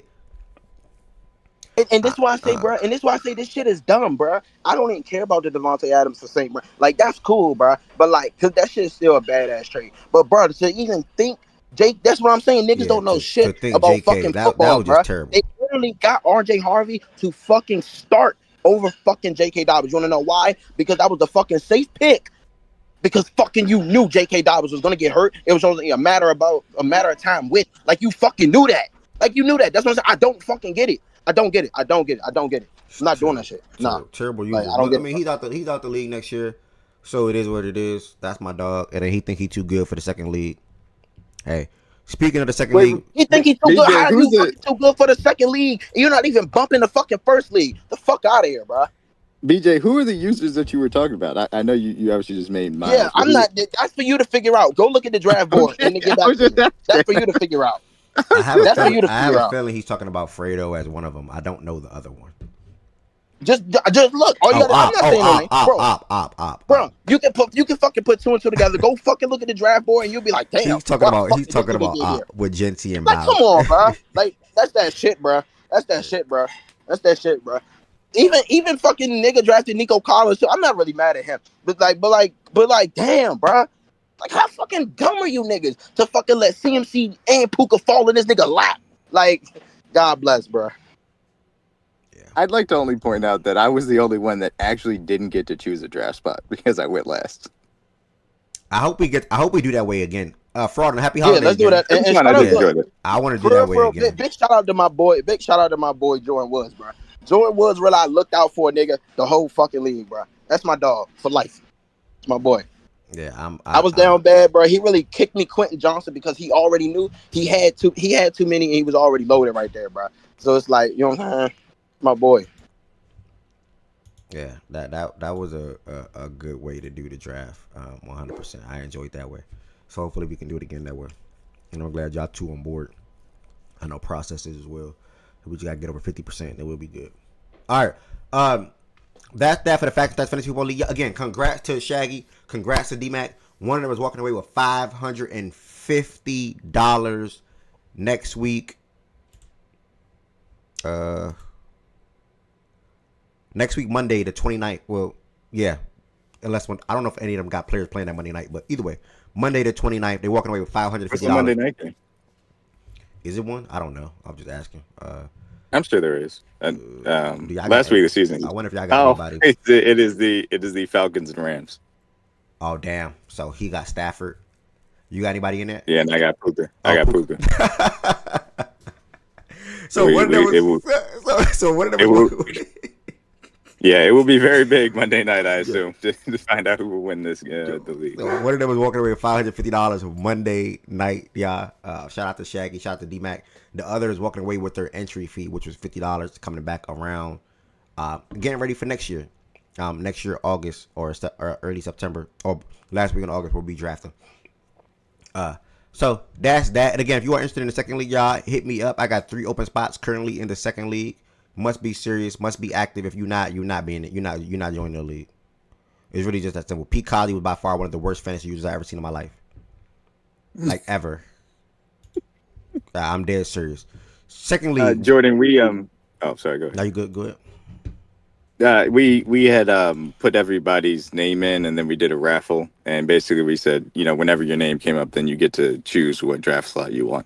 this is why I say, bro. And this is why I say this shit is dumb, bro. I don't even care about the Devontae Adams for St. Brown. Like, that's cool, bro. But like, cause that shit is still a badass trade. But bro, to even think, Jake, that's what I'm saying. Niggas Yeah, don't know to shit think about J.K. fucking that football, was bro. just terrible. literally got RJ Harvey to fucking start over fucking J.K. Dobbins. You want to know why? Because that was the fucking safe pick. Because fucking you knew J.K. Dobbins was gonna get hurt. It was only a matter of time with. Like, you fucking knew that. Like, you knew that. That's what I'm saying. I don't fucking get it. I don't get it. I'm not doing that shit. Nah. Terrible Like, user. I don't But, get I mean, it. he's out the league next year, so it is what it is. That's my dog, and then he think he too good for the second league. Hey, speaking of the second league, You think he's too BJ, good? How are who's you the- fucking too good for the second league? And you're not even bumping the fucking first league. The fuck out of here, bro. BJ, who are the users that you were talking about? I know you obviously just made Miles. Yeah, I'm not. That's for you to figure out. Go look at the draft board and then get back to me. That's for you to figure out. I have That's for you to I have figure a out. feeling he's talking about Fredo as one of them. I don't know the other one. Just look. All you gotta, I'm not saying no name, bro. You can fucking put two and two together. Go fucking look at the draft board and you'll be like, damn. He's talking what the about fuck is this nigga did here? with Genty and Like, Miles. come on, bro. Like, that's that shit, bro. Even fucking nigga drafted Nico Collins too. I'm not really mad at him, but like, damn, bro. Like, how fucking dumb are you niggas to fucking let CMC and Puka fall in this nigga lap? Like, God bless, bro. I'd like to only point out that I was the only one that actually didn't get to choose a draft spot because I went last. I hope we do that way again. Fraud and happy holidays. Yeah, let's do that. And I shout out just enjoyed it. I want to do that way again. Big shout out to my boy. Big shout out to my boy Jordan Woods, bro. Jordan Woods really looked out for a nigga the whole fucking league, bro. That's my dog for life. It's my boy. Yeah, I was down bad, bro. He really kicked me Quentin Johnson because he already knew he had too many and he was already loaded right there, bro. So it's like, you know what I'm saying? My boy. Yeah, that was a good way to do the draft. 100%. I enjoyed that way. So hopefully we can do it again that way. And I'm glad y'all two on board. I know processes as well. We just gotta get over 50%, then we'll be good. All right. That's that for the fact that that's Fantasy Football League. Again, congrats to Shaggy. Congrats to D-Mac. One of them is walking away with $550 next week. Next week, Monday, the 29th. Well, yeah. Unless I don't know if any of them got players playing that Monday night, but either way, Monday the 29th, they're walking away with $550. What's the Monday night game? Is it one? I don't know. I'm just asking. I'm sure there is. Last week of the season. I wonder if y'all got anybody. It is the Falcons and Rams. Oh damn! So he got Stafford. You got anybody in there? Yeah, and I got Puka. So what of them Yeah, it will be very big Monday night, I assume, to find out who will win this the league. So one of them was walking away with $550 Monday night. Yeah. Shout out to Shaggy. Shout out to D-Mac. The other is walking away with their entry fee, which was $50, coming back around, getting ready for next year. Next year, August or early September or last week in August, we'll be drafting. So that's that. And again, if you are interested in the second league, y'all hit me up. I got 3 open spots currently in the second league. Must be serious. Must be active. If you're not joining the league. It's really just that simple. Pete Colley was by far one of the worst fantasy users I ever seen in my life, like ever. I'm dead serious. Second league, Jordan, we oh sorry, go ahead. Now you good? Go ahead. We had put everybody's name in, and then we did a raffle, and basically we said, whenever your name came up, then you get to choose what draft slot you want.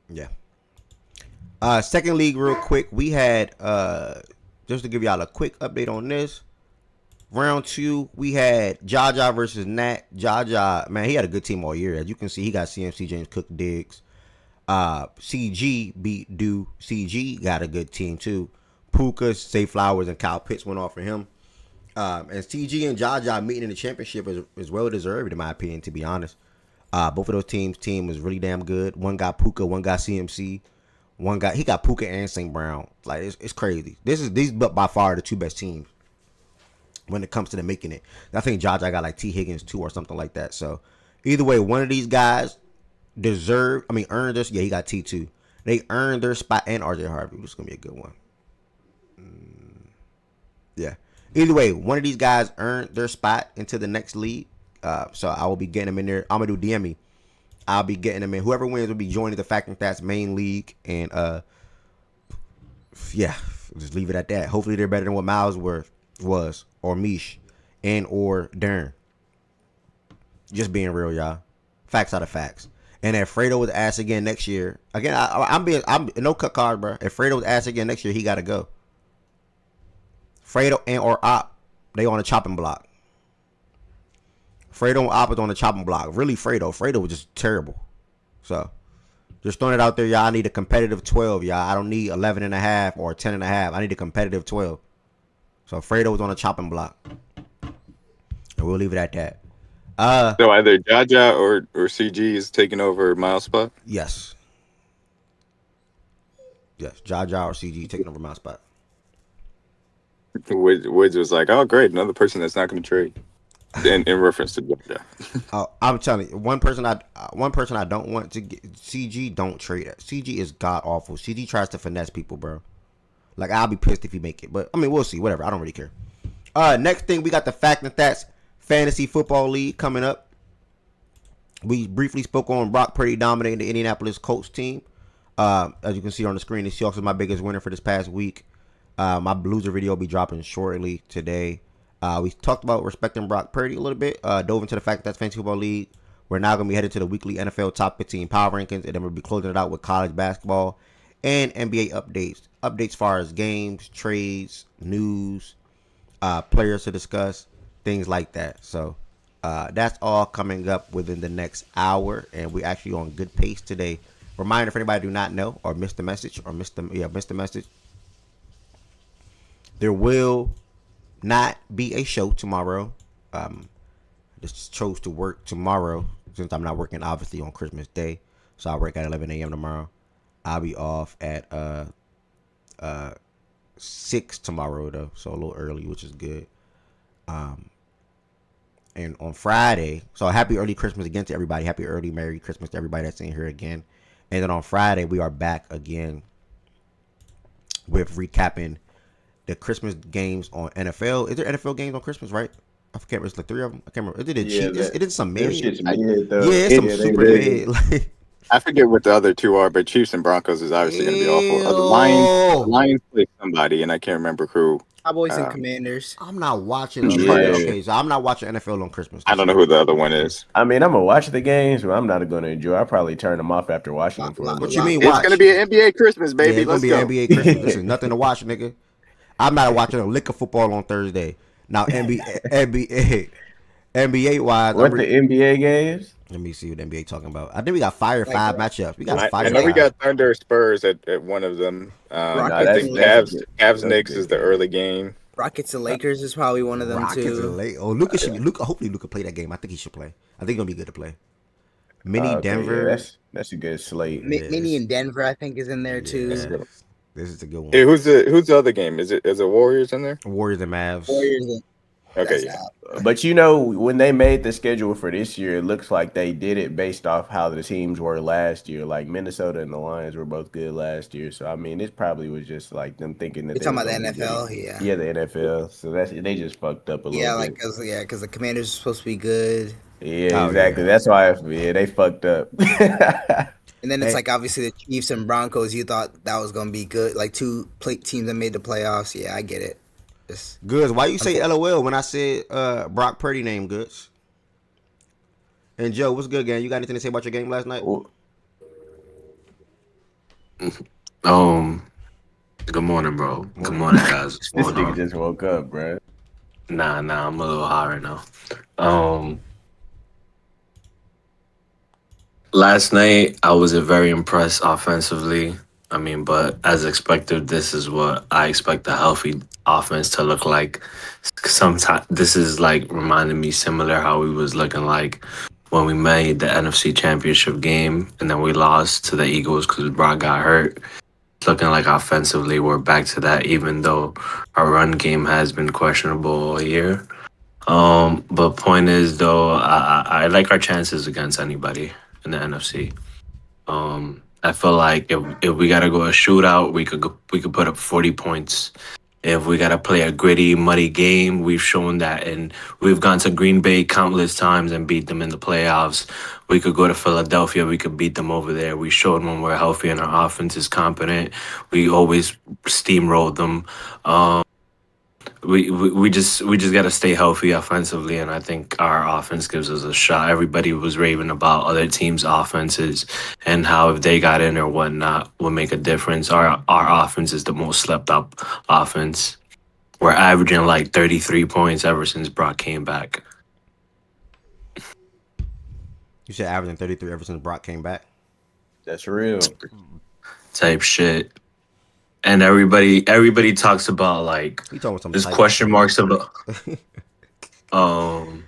Yeah. Second league, real quick. We had just to give y'all a quick update on this. Round 2, we had Jaja versus Nat. Jaja, man, he had a good team all year. As you can see, he got CMC, James Cook, Diggs. CG beat Do. CG got a good team too. Puka, Say Flowers, and Kyle Pitts went off for him. And CG and Jaja meeting in the championship is well deserved, in my opinion, to be honest. Both of those team was really damn good. One got Puka, one got CMC. He got Puka and St. Brown. Like, it's crazy. These by far the 2 best teams when it comes to them making it. I think Jaja got like T. Higgins too or something like that. So either way, one of these guys earned this. Yeah, he got T2. They earned their spot, and RJ Harvey, which is gonna be a good one. Yeah. Either way, one of these guys earned their spot into the next league. So I will be getting them in there. I'm gonna do DM me. I'll be getting them in. Whoever wins will be joining the Fact and Stats main league. And yeah, just leave it at that. Hopefully they're better than what Miles was, or Mish, and or Darren. Just being real, y'all. Facts out of facts. And if Fredo was asked again next year, again, I'm no cut card, bro. If Fredo was asked again next year, he got to go. Fredo and or Op, they on the chopping block. Fredo and Op is on the chopping block. Really, Fredo was just terrible. So, just throwing it out there, y'all. I need a competitive 12, y'all. I don't need 11 and a half or 10 and a half. I need a competitive 12. So, Fredo was on the chopping block. And we'll leave it at that. So either Jaja or CG is taking over Miles' spot? Yes. Yes, Jaja or CG taking over my spot. Woods was like, oh, great, another person that's not going to trade. In reference to Jaja. I'm telling you, one person I don't want to get CG. Don't trade it. CG is god awful. CG tries to finesse people, bro. Like, I'll be pissed if he make it, but I mean, we'll see. Whatever. I don't really care. Next thing, we got the Fact and Stats Fantasy Football League coming up. We briefly spoke on Brock Purdy dominating the Indianapolis Colts team. As you can see on the screen, the Seahawks is my biggest winner for this past week. My loser video will be dropping shortly today. We talked about respecting Brock Purdy a little bit. Dove into the Fact That's Fantasy Football League. We're now going to be headed to the weekly NFL Top 15 Power Rankings, and then we'll be closing it out with college basketball and NBA updates. Updates as far as games, trades, news, players to discuss, things like that. So that's all coming up within the next hour, and we're actually on good pace today. Reminder for anybody who do not know or missed the message there will not be a show tomorrow. Just chose to work tomorrow since I'm not working obviously on Christmas Day. So I work at 11 a.m. tomorrow. I'll be off at 6 tomorrow though, so a little early, which is good. And on Friday, so happy early Christmas again to everybody. Happy early Merry Christmas to everybody that's in here again. And then on Friday we are back again with recapping the Christmas games on NFL. Is there NFL games on Christmas, right? I forget. It's like 3 of them. I can't remember. It did some mid. Yeah, it's some super mid. I forget what the other two are, but Chiefs and Broncos is obviously going to be awful. The Lions play somebody, and I can't remember who. Cowboys and Commanders. I'm not watching. Yeah. Okay, so I'm not watching NFL on Christmas. I don't know who the other one is. I mean, I'm gonna watch the games, but I'm not gonna enjoy. I'll probably turn them off after watching them for a little What bit. you mean? It's Watch? going to be an NBA Christmas, baby. Yeah, it's Let's gonna go. be an NBA Christmas. Listen, nothing to watch, nigga. I'm not watching a lick of football on Thursday. Now NBA wise, What the NBA games? let me see what NBA talking about. I think we got Fire 5 matchups. We got Fire I know we 5. got Thunder Spurs at one of them. I that's- think that's Cavs good. Knicks is the early game. Rockets and Lakers is probably one of them Rockets too. and late. Oh, Luka. Hopefully, Luka play that game. I think he should play. I think he's gonna be good to play. Mini Okay, Denver. yeah, that's a good slate. Mini in Denver, I think, is in there too. Yeah, this is a good one. Hey, who's the other game? Is it Warriors in there? Warriors and Mavs. Warriors. Okay, That's yeah. out. But you know, when they made the schedule for this year, it looks like they did it based off how the teams were last year. Like Minnesota and the Lions were both good last year, so I mean, it probably was just like them thinking that You're they talking were about the gonna be NFL, good. yeah. Yeah, the NFL. So they just fucked up a little Yeah, bit. like because the Commanders are supposed to be good, Yeah, Oh, exactly. yeah. That's why they fucked up. and then it's Hey. like obviously the Chiefs and Broncos. You thought that was gonna be good, like two teams that made the playoffs. Yeah, I get it. Just Goods. Why you say LOL when I said Brock Purdy name, Goods? And Joe, what's good, gang? You got anything to say about your game last night? Good morning, bro. Good morning, guys. What's This going nigga on? just woke up, bro. Nah, I'm a little high right now. Last night I wasn't very impressed offensively. I mean, but as expected, this is what I expect a healthy offense to look like. Sometimes this is like reminding me similar how we was looking like when we made the NFC Championship game and then we lost to the Eagles because Brock got hurt. It's looking like offensively we're back to that, even though our run game has been questionable all year. But point is though, I like our chances against anybody in the NFC. I feel like if we gotta go a shootout, we could put up 40 points. If we gotta play a gritty, muddy game, we've shown that, and we've gone to Green Bay countless times and beat them in the playoffs. We could go to Philadelphia, we could beat them over there. We showed when we're healthy and our offense is competent. We always steamrolled them. we just got to stay healthy offensively, and I think our offense gives us a shot. Everybody was raving about other teams' offenses and how if they got in or whatnot would make a difference. Our offense is the most slept up offense. We're averaging like 33 points ever since Brock came back. You said averaging 33 ever since Brock came back. That's real. Type shit. And everybody talks about like He talking some there's type question shit. marks about um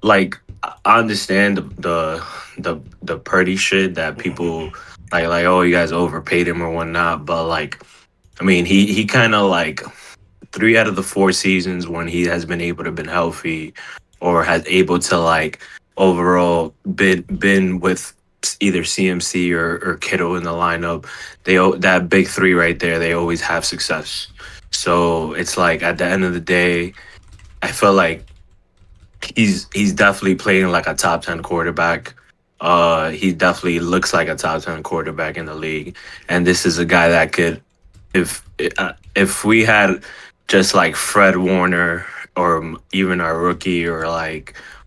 like I understand the Purdy shit that people like oh you guys overpaid him or whatnot, but like I mean he kind of like 3 out of the 4 seasons when he has been able to been healthy or has able to like overall been with either CMC or Kittle in the lineup, that big three right there, they always have success. So it's like at the end of the day, I feel like he's definitely playing like a top 10 quarterback. He definitely looks like a top 10 quarterback in the league, and this is a guy that could, if we had just like Fred Warner or even our rookie or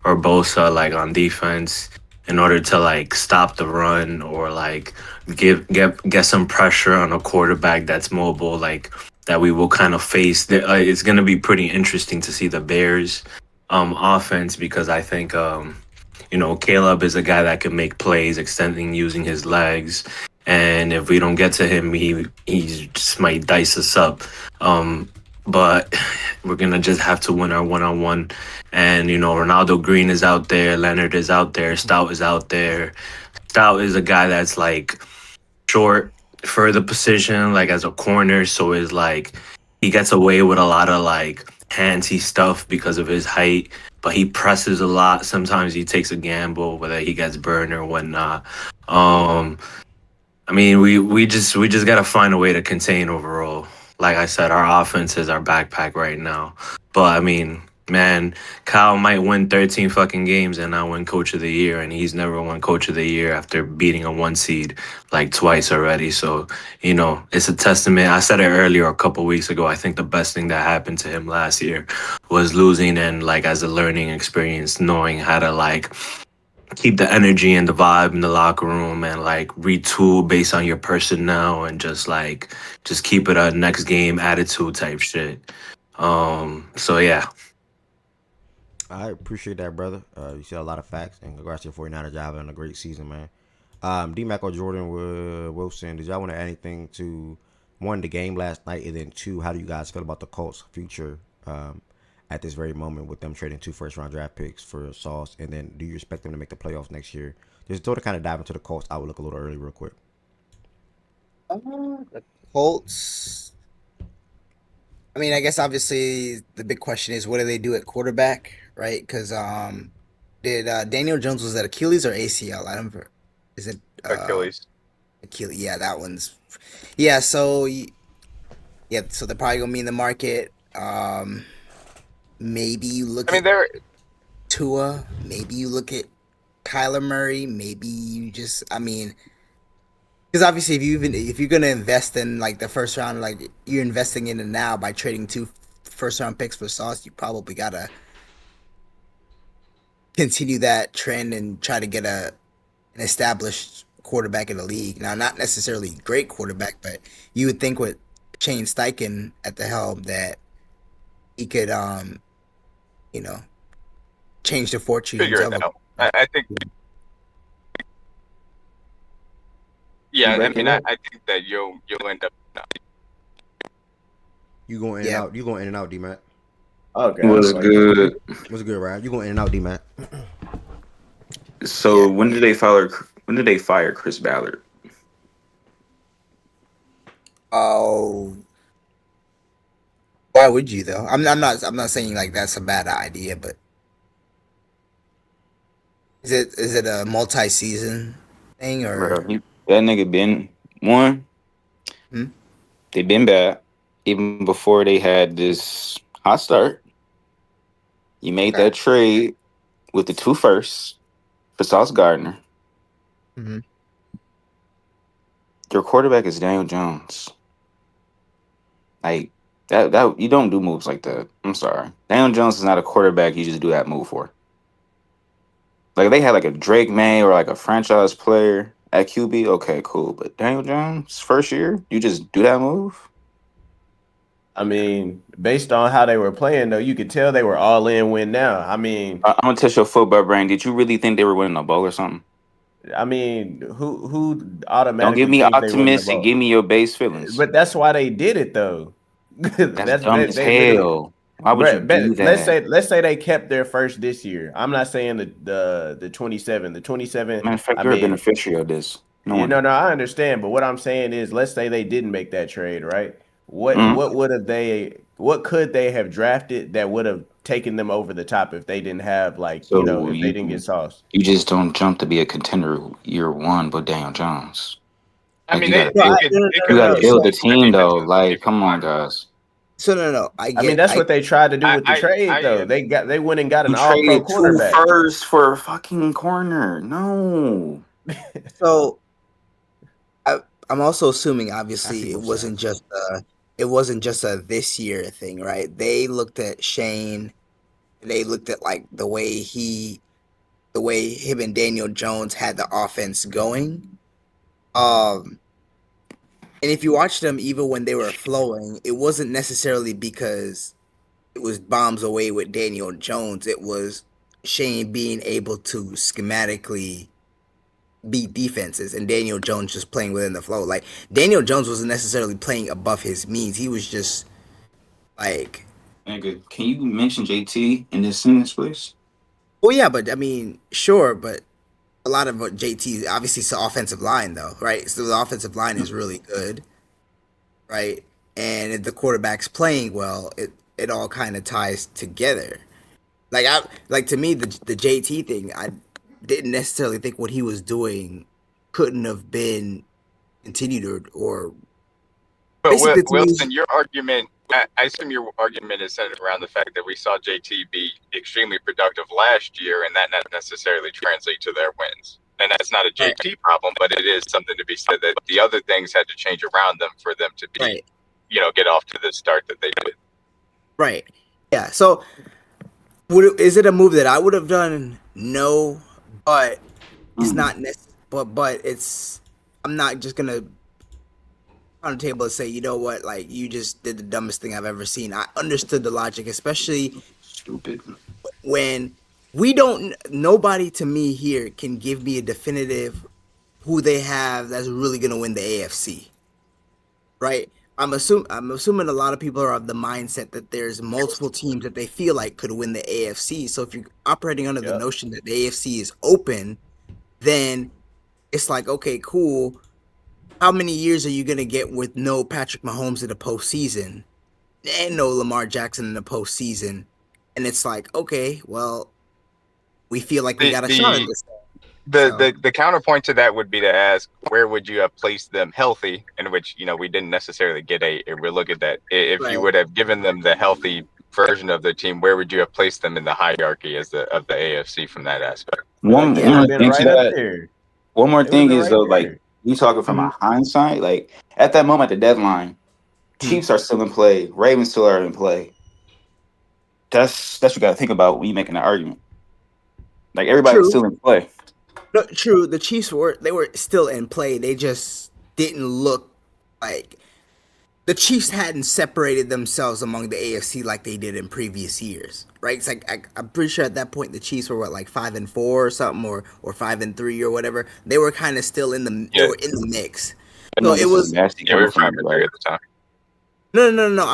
Bosa like on defense in order to like stop the run or like get some pressure on a quarterback that's mobile like that we will kind of face. It's going to be pretty interesting to see the Bears offense because I think Caleb is a guy that can make plays extending using his legs, and if we don't get to him, he just might dice us up. But we're gonna just have to win our 1-on-1. And Ronaldo Green is out there, Leonard is out there, Stout is out there. Stout is a guy that's like short for the position, like as a corner. So is like he gets away with a lot of like handsy stuff because of his height, but he presses a lot. Sometimes he takes a gamble whether he gets burned or whatnot. Um, I mean, we just gotta find a way to contain overall. Like I said, our offense is our backpack right now. But I mean, man, Kyle might win 13 fucking games and not win Coach of the Year, and he's never won Coach of the Year after beating a 1 seed like twice already. So it's a testament. I said it earlier a couple weeks ago. I think the best thing that happened to him last year was losing and like as a learning experience, knowing how to like keep the energy and the vibe in the locker room and like retool based on your personnel and just keep it a next game attitude type shit. So yeah. I appreciate that, brother. You said a lot of facts, and congrats to your 49ers. Y'all having a great season, man. D-Mac or Jordan Wilson, did y'all want to add anything to, one, the game last night, and then two, how do you guys feel about the Colts' future at this very moment with them trading 2 first-round draft picks for Sauce, and then do you expect them to make the playoffs next year? Just to kind of dive into the Colts, I would look a little early real quick. The Colts. I mean, I guess obviously the big question is what do they do at quarterback, right? Because did Daniel Jones, was that Achilles or ACL? I don't. Is it Achilles. Achilles? Yeah, that one's. Yeah, so yeah, so they're probably gonna be in the market. Maybe you look I mean, at they're Tua. Maybe you look at Kyler Murray. Maybe you just. I mean, because obviously, if you're gonna invest in like the first round, like you're investing in it now by trading 2 first round picks for Sauce, you probably gotta continue that trend and try to get an established quarterback in the league. Now, not necessarily great quarterback, but you would think with Shane Steichen at the helm that he could, you know, change the fortunes figure of it a. out. I think, You yeah. I breaking mean, I, up? I think that you'll end up. You going in and Yeah, out. You going in and out, D-Mac. Okay, I was Was like, good. What's good, Ryan? You going in and out, D-Mac. yeah. So when did they fire Chris Ballard? Oh, why would you though? I'm not saying like that's a bad idea, but is it a multi-season thing or? Bro, that nigga been one. Hmm? They been bad even before they had this hot start. You made Okay. that trade with the 2 firsts for Sauce Gardner. Hmm. Your quarterback is Daniel Jones. Like That you don't do moves like that. I'm sorry. Daniel Jones is not a quarterback you just do that move for. Like if they had like a Drake May or like a franchise player at QB, okay, cool. But Daniel Jones, first year, you just do that move? I mean, based on how they were playing, though, you could tell they were all in win now. I'm gonna test your football brain. Did you really think they were winning a bowl or something? Who Don't give automatically me thinks they win the optimistic. ball? Give me your base feelings. But that's why they did it though. That's That's dumb as they literally. hell. Why would you do that? Let's say they kept their first this year. I'm not saying the 27. The 27. Matter of fact, I you're a mean, beneficiary of this. No you know, one. no, I understand. But what I'm saying is, let's say they didn't make that trade, right? Mm. What could they have drafted that would have taken them over the top if they didn't have like So if they didn't get sauce? you just don't jump to be a contender year one with Daniel Jones. I Like mean, you gotta No, it build. could no, it no, You could no, gotta no. only build So, the maybe team though. Like, come on, guys. no. I I mean, get, that's what they tried to do with the trade, though. am. They went and got You an all pro traded two quarterback. firsts for a fucking corner. No. so I'm also assuming, I see obviously, both sides. it wasn't just a this year thing, right? They looked at Shane. They looked at like the way him and Daniel Jones had the offense going. Um, and if you watch them, even when they were flowing, it wasn't necessarily because it was bombs away with Daniel Jones. It was Shane being able to schematically beat defenses and Daniel Jones just playing within the flow. Like Daniel Jones wasn't necessarily playing above his means. He was just like, Nigga, can you mention JT in this sentence, please? oh yeah, but I mean, sure, but a lot of what JT obviously it's the offensive line though, right? So the offensive line is really good, right? And if the quarterback's playing well, it all kind of ties together. Like to me the JT thing, I didn't necessarily think what he was doing couldn't have been continued or But basically to me Wilson, your argument, I assume your argument is centered around the fact that we saw JT be extremely productive last year, and that not necessarily translate to their wins. And that's not a right, JT problem, but it is something to be said that the other things had to change around them for them to be, right, get off to the start that they did. right. Yeah. So is it a move that I would have done? No, but it's not necessary. But it's I'm not just gonna on the table and say, you know what, like you just did the dumbest thing I've ever seen. I understood the logic, especially Stupid. when we don't. Nobody to me here can give me a definitive who they have that's really gonna win the AFC, right? I'm assuming a lot of people are of the mindset that there's multiple teams that they feel like could win the AFC. So if you're operating under the Yep. notion that the AFC is open, then it's like, okay, cool. How many years are you gonna get with no Patrick Mahomes in the postseason and no Lamar Jackson in the postseason? And it's like, okay, well, we feel like we The got a shot at the this. the So the, the counterpoint to that would be to ask, where would you have placed them healthy? In which we didn't necessarily get a real look at that. If you right, would have given them the healthy version of the team, where would you have placed them in the hierarchy as of the AFC from that aspect? One It would yeah, have more been thing to right up that. there. One more It would have thing been is right though, like there. you talking from a mhm, hindsight, like at that moment, the deadline, mhm. Chiefs are still in play, Ravens still are in play. That's what you got to think about when you making an argument. Like everybody's True. still in play. No, true. The Chiefs were still in play. They just didn't look like the Chiefs hadn't separated themselves among the AFC like they did in previous years, right? It's like I'm pretty sure at that point the Chiefs were what, like 5-4 or something, or 5-3 or whatever. They were kind of still they Yeah, were in the mix. I So know it this is was nasty yeah, we coming were from five you, and three right? at the time. no.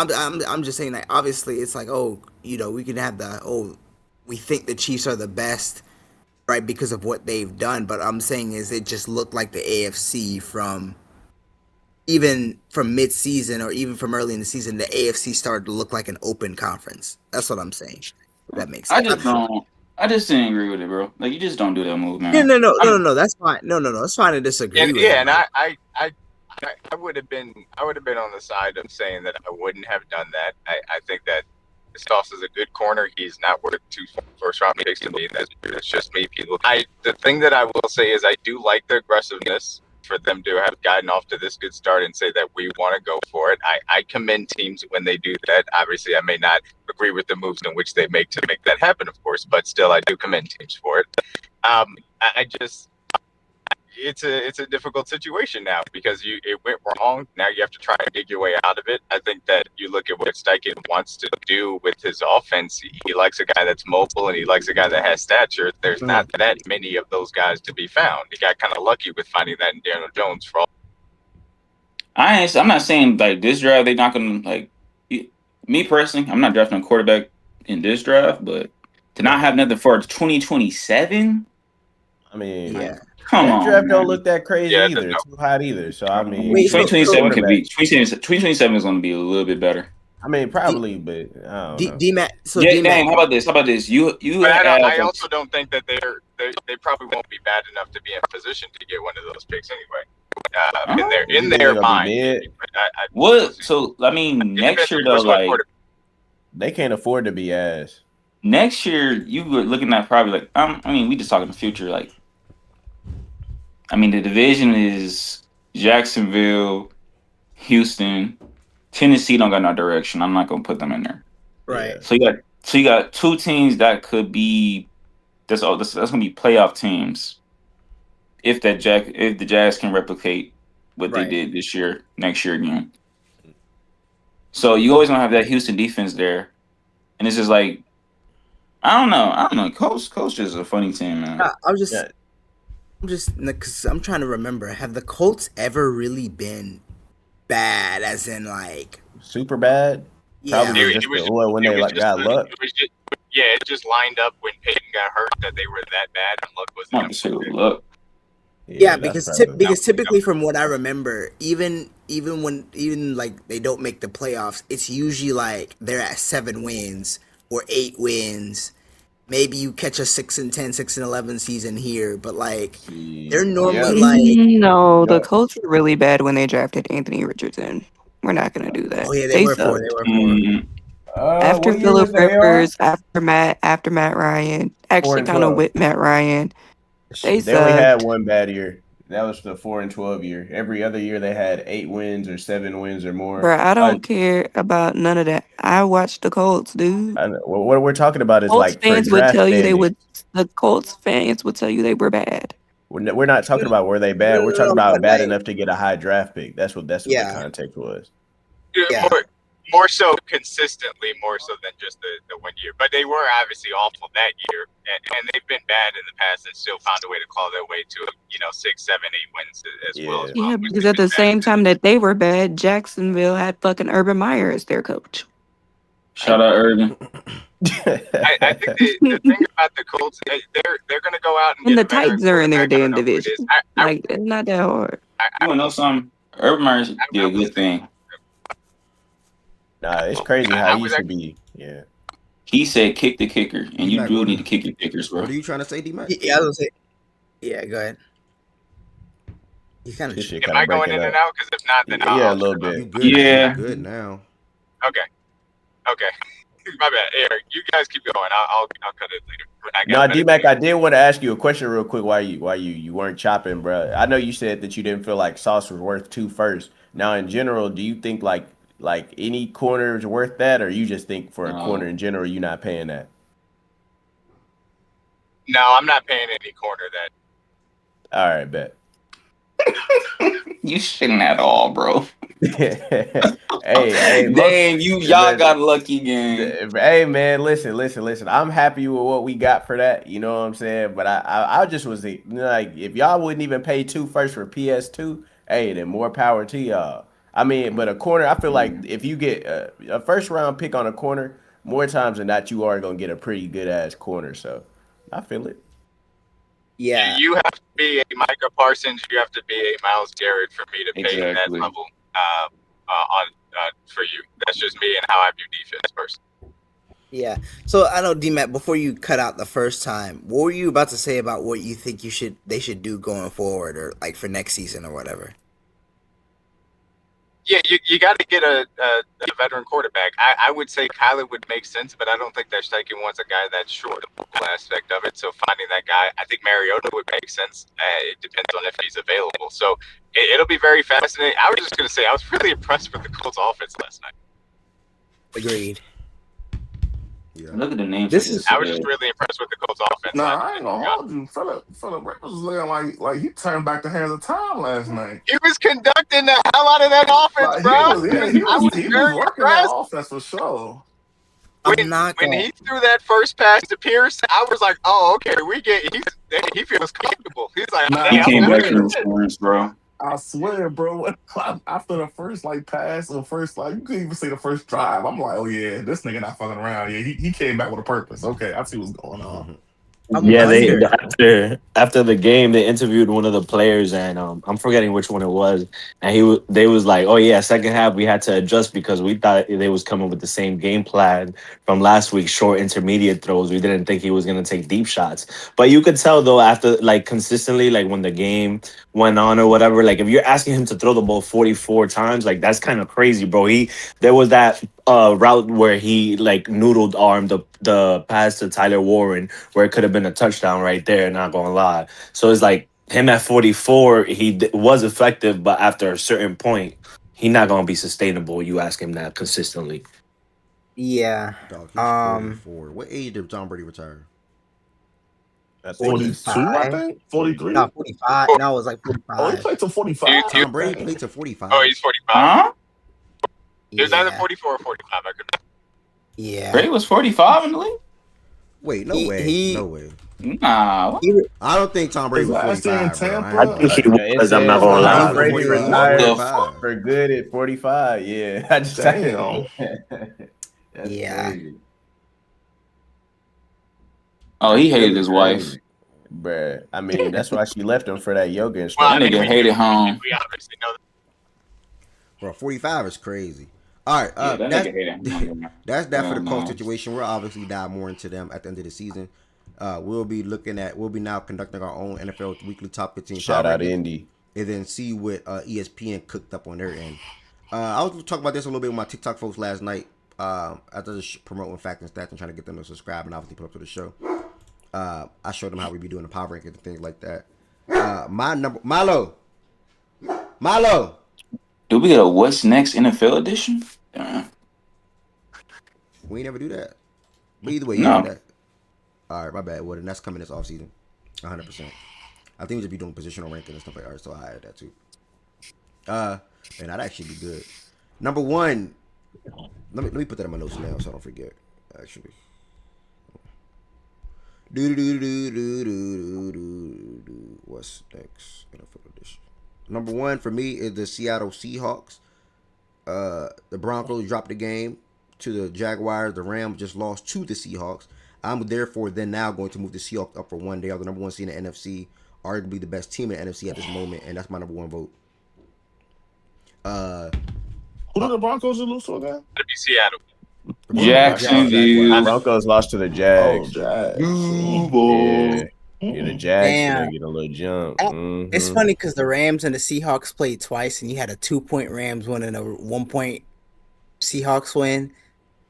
I'm just saying that obviously it's like, oh, we can have we think the Chiefs are the best, right, because of what they've done. But I'm saying is it just looked like the AFC from even from mid-season or even from early in the season, the AFC started to look like an open conference. That's what I'm saying. If that makes I sense. just don't. I just didn't agree with it, bro. Like you just don't do that move, Yeah, man. no, no, I no, no, mean, no. That's fine. No. It's fine to disagree And with yeah, it. and Like, I would have been on the side of saying that I wouldn't have done that. I think that Sauce is a good corner. He's not worth two first round picks to me. That's just me. People. The thing that I will say is I do like the aggressiveness. for them to have gotten off to this good start and say that we want to go for it. I commend teams when they do that. Obviously, I may not agree with the moves in which they make to make that happen, of course, but still, I do commend teams for it. I just it's a difficult situation now because it went wrong. Now you have to try and dig your way out of it. I think that you look at what Steichen wants to do with his offense. He likes a guy that's mobile and he likes a guy that has stature. There's not that many of those guys to be found. He got kind of lucky with finding that in Daniel Jones for all. I'm not saying like this draft they're not gonna like me personally. I'm not drafting a quarterback in this draft, but to not have nothing for 2027. I mean, Yeah. Come that on, draft don't man. look that crazy Yeah, either. no. Too hot either. So I mean, Wait, so- 2027 could be quarterback. 2027 is going to be a little bit better. I mean, probably, but I don't know. D-Mac. So Yeah, D-Mac. dang. How about this? You But have I also don't think that they probably won't be bad enough to be in position to get one of those picks anyway. In their Gonna be mind. mid? What? So I mean, next year though, like They can't afford to be ass. next year you were looking at probably like I mean, we just talking the future. Like, I mean, the division is Jacksonville, Houston, Tennessee. Don't got no direction. I'm not gonna put them in there. Right. So you got two teams that could be that's gonna be playoff teams if the Jazz can replicate what they Right. did this year, next year again. So you always gonna have that Houston defense there, and it's just like I don't know. Colts just a funny team, man. I'm just because I'm trying to remember. Have the Colts ever really been bad? As in, like, Super bad. yeah, Probably just when they got luck. It just lined up when Peyton got hurt that they were that bad and luck was Not to say luck. yeah. that's Because typically, from what I remember, even like they don't make the playoffs, it's usually like they're at 7 wins or 8 wins. Maybe you catch a 6-10, 6-11 season here, but like they're normally like No, the Colts were really bad when they drafted Anthony Richardson. We're not gonna do that. oh yeah, they were 4. They sucked. were 4. After what year was Philip they on? Rivers, after Matt Ryan, actually and kind of 12. with Matt Ryan, they They only had sucked. one bad year. That was the 4-12 year. Every other year they had 8 wins or 7 wins or more. Bro, I don't care about none of that. I watched the Colts, dude. What we're talking about is Colts like fans for would draft tell you standing. the Colts fans would tell you they were bad. We're not talking about were they bad. We're talking about bad enough to get a high draft pick. That's what the context was. Yeah. More so consistently, more so than just the 1 year. But they were obviously awful that year, and they've been bad in the past and still found a way to claw their way to 6, 7, 8 wins as well. Yeah, because at the same time that they were bad, Jacksonville had fucking Urban Meyer as their coach. Shout out Urban. I think the thing about the Colts, they're going to go out and And the get a veteran Titans are in their quarterback. I damn don't know who it division. is. Like, it's not that hard. You wanna know something? Urban Meyer did a good thing. Nah, it's crazy how he used to be. Yeah. He said kick the kicker, and you D-Mac, do what need to kick your kickers, bro. What are you trying to say, D-Mac? Yeah, I was gonna say. Yeah, go ahead. He's kind of. This shit Am I kinda going breaking in up. and out? Because if not, then Yeah, I'll a little shut up. bit. You good? Yeah. You good now. Okay. My bad. Eric, you guys keep going. I'll cut it later. No, D-Mac, I did want to ask you a question real quick. Why you weren't chopping, bro? I know you said that you didn't feel like Sauce was worth 2 first. Now, in general, do you think like any corner is worth that, or you just think for a corner in general you're not paying that? No, I'm not paying any corner that. All right, bet. You shouldn't at all, bro. hey, damn, y'all got lucky again. Hey, man, listen. I'm happy with what we got for that. You know what I'm saying? But I just was like, if y'all wouldn't even pay 2 first for PS2, hey, then more power to y'all. I mean, but a corner, I feel like if you get a first round pick on a corner, more times than not, you are gonna get a pretty good ass corner. So I feel it. Yeah. You have to be a Micah Parsons. You have to be a Myles Garrett for me to pay that level for you. That's just me and how I view defense personally. Yeah. So I know, D-Mac, before you cut out the first time, what were you about to say about what you think they should do going forward, or like for next season or whatever? Yeah, you got to get a veteran quarterback. I would say Kyler would make sense, but I don't think that Steichen wants a guy that's short of the aspect of it. So finding that guy, I think Mariota would make sense. It depends on if he's available. So it'll be very fascinating. I was just going to say, I was really impressed with the Colts offense last night. Agreed. Yeah. Look at the names. I was just really impressed with the Colts offense. Nah, I ain't gonna hold you. Philip Rivers was looking like he turned back the hands of time last night. He was conducting the hell out of that offense, Like bro. he was Very working that impressed. offense for sure. When he threw that first pass to Pierce, I was like, "Oh, okay, he feels comfortable." He's like, Nah, He I came back swear. from insurance, bro. I swear, bro. After the first pass or first you couldn't even say the first drive. I'm like, oh yeah, this nigga not fucking around. Yeah, he came back with a purpose. Okay, I see what's going on. Yeah, after the game they interviewed one of the players and I'm forgetting which one it was, and they was like, oh yeah, second half we had to adjust because we thought they was coming with the same game plan from last week, short intermediate throws. We didn't think he was gonna take deep shots, but you could tell though after like consistently like when the game went on or whatever, like if you're asking him to throw the ball 44 times, like that's kind of crazy, bro. There was that route where he like noodled armed the pass to Tyler Warren where it could have been a touchdown right there, not gonna lie. So it's like him at 44, was effective, but after a certain point, he not gonna be sustainable. You ask him that consistently. Yeah. Dog, he's 44. What age did Tom Brady retire? I think he's 42, I think. 43. No, 45. No, it was like 45. Oh, he played till 45. Tom Brady played to 45. "Oh, he's 45." Huh? It was either 44 or 45. I could. Yeah. Brady was 45 in the league? Wait, no way. No way. Nah. What? I don't think Tom Brady was Last year in 45, bro. Tampa. I think he was. I'm not gonna Tom lie. Brady He retired was 45. for good at 45. Yeah, I just Damn. That's Yeah. crazy. Oh, he hated Really his wife. crazy. Bruh. I mean, that's why she left him for that yoga That instructor. nigga hated home. We obviously know that. Bro, 45 is crazy. All right, Yeah, that nigga hated home. that's that for the Colts no. situation. We'll obviously dive more into them at the end of the season. We'll be now conducting our own NFL weekly top 15 Shout power out rankings, Indy. and then see what ESPN cooked up on their end. I was talking about this a little bit with my TikTok folks last night. After promoting Fact and Stats and trying to get them to subscribe and obviously put up to the show. I showed them how we be doing the power rankings and things like that. Milo. Do we get a What's Next NFL edition? We ain't never do that. But either way, No. that. All right, my bad. Well, then that's coming this offseason. 100%. I think we should be doing positional ranking and stuff like that, so I added that too. And that'd actually be good. Number one. Let me put that in my notes now so I don't forget. Actually. What's next? NFL edition. Number one for me is the Seattle Seahawks. The Broncos dropped the game to the Jaguars. The Rams just lost to the Seahawks. I'm therefore then now going to move the Seahawks up for one. They are the number one seed in the NFC, arguably the best team in the NFC at this moment, and that's my number one vote. Who did the Broncos lose to again? It'd be Seattle. Jacksonville. Broncos lost to the Oh, Jags. Jags. Yeah, the Jags Damn. gonna get a little jump. It's funny because the Rams and the Seahawks played twice, and you had a 2-point Rams win and a 1-point Seahawks win.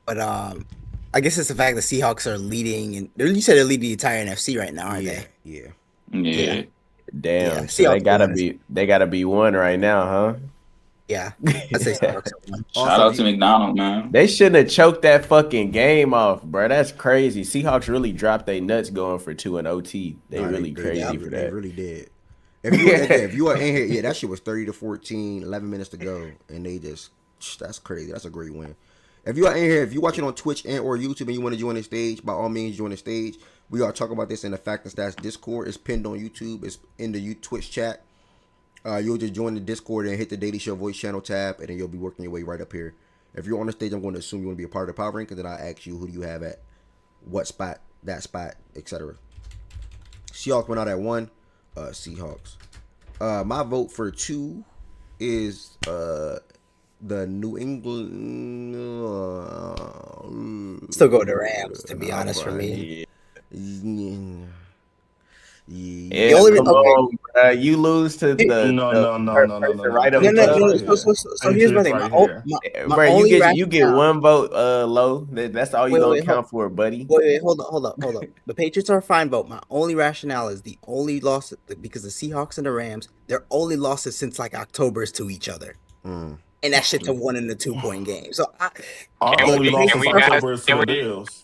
But I guess it's the fact the Seahawks are leading, and you said they're leading the entire NFC right now, aren't they? Yeah. Yeah. Damn. Yeah, So they Seahawks gotta be one right now, huh? Yeah, I'd say Seahawks are one. Shout out to McDonald, man. They shouldn't have choked that fucking game off, bro. That's crazy. Seahawks really dropped their nuts going for 2 and OT. They really crazy for They that. really did. If you are in here, yeah, that shit was 30-14, 11 minutes to go, and that's crazy. That's a great win. If you are in here, if you're watching on Twitch and or YouTube and you want to join the stage, by all means join the stage. We are talking about this in the Fact and Stats Discord. It's pinned on YouTube. It's in the Twitch chat. You'll just join the Discord and hit the Daily Show voice channel tab, and then you'll be working your way right up here. If you're on the stage, I'm going to assume you want to be a part of the power rank, and then I'll ask you who do you have at what spot, that spot, etc. Seahawks went out at 1. Seahawks. My vote for 2 is the New England. Still go to Rams, to be honest, for me. Yeah, only come okay. on, bro. You lose to No, the no, no, no, no, no, person no. right up Patriots above right you. here. So here's my Patriots thing. right here. My Bro, only you get rationale. one vote low. That's all you Wait, gonna wait, hold, count for, buddy. wait, hold up. The Patriots are a fine vote. My only rationale is the only loss because the Seahawks and the Rams, their only losses since like October is to each other, Mm. and that shit's a 1 and a 2 point game. So Our Can look, only the we loss can since Patriots we are fine. ask October is to can the we Bills.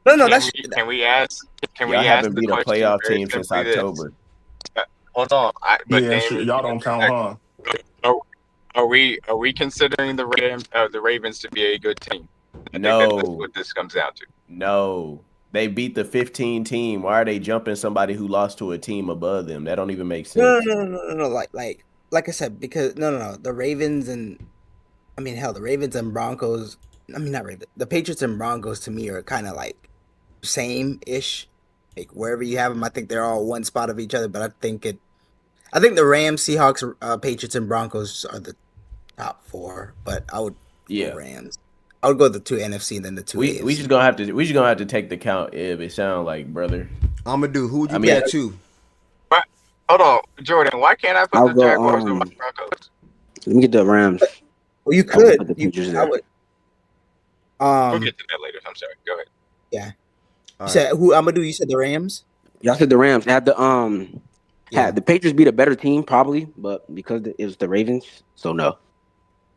No, can that's we can we ask can Y'all we ask haven't the beat a question playoff very team since simply this? October. Hold on, but Yeah, Dame shit, is y'all being don't count, protected. huh? Are, are we considering the Ravens to be a good team? I think that's No, what this comes down to. no. They beat the 15 team. Why are they jumping somebody who lost to a team above them? That don't even make no, sense. like I said, because no. The Ravens and I mean, hell, the Ravens and Broncos. I mean, not Ravens. The Patriots and Broncos to me are kind of like same ish. Like wherever you have them, I think they're all one spot of each other. But I think the Rams, Seahawks, Patriots, and Broncos are the top four. But I would go Yeah. Rams. I would go the two NFC and then the two We AFC. just gonna have to take the count if it sound like, brother. Amadou, who would I you put mean, Yeah, at 2? But hold on, Jordan. Why can't I put I'll the go. Jaguars over the Broncos? Let me get the Rams. well, you I would put could. the Patriots I there. would. We'll get to that later. I'm sorry. Go ahead. Yeah. You All right. said who? Amadou? You said the Rams. Y'all said the Rams had Yeah. had the Patriots beat a better team probably, but because it was the Ravens, so no.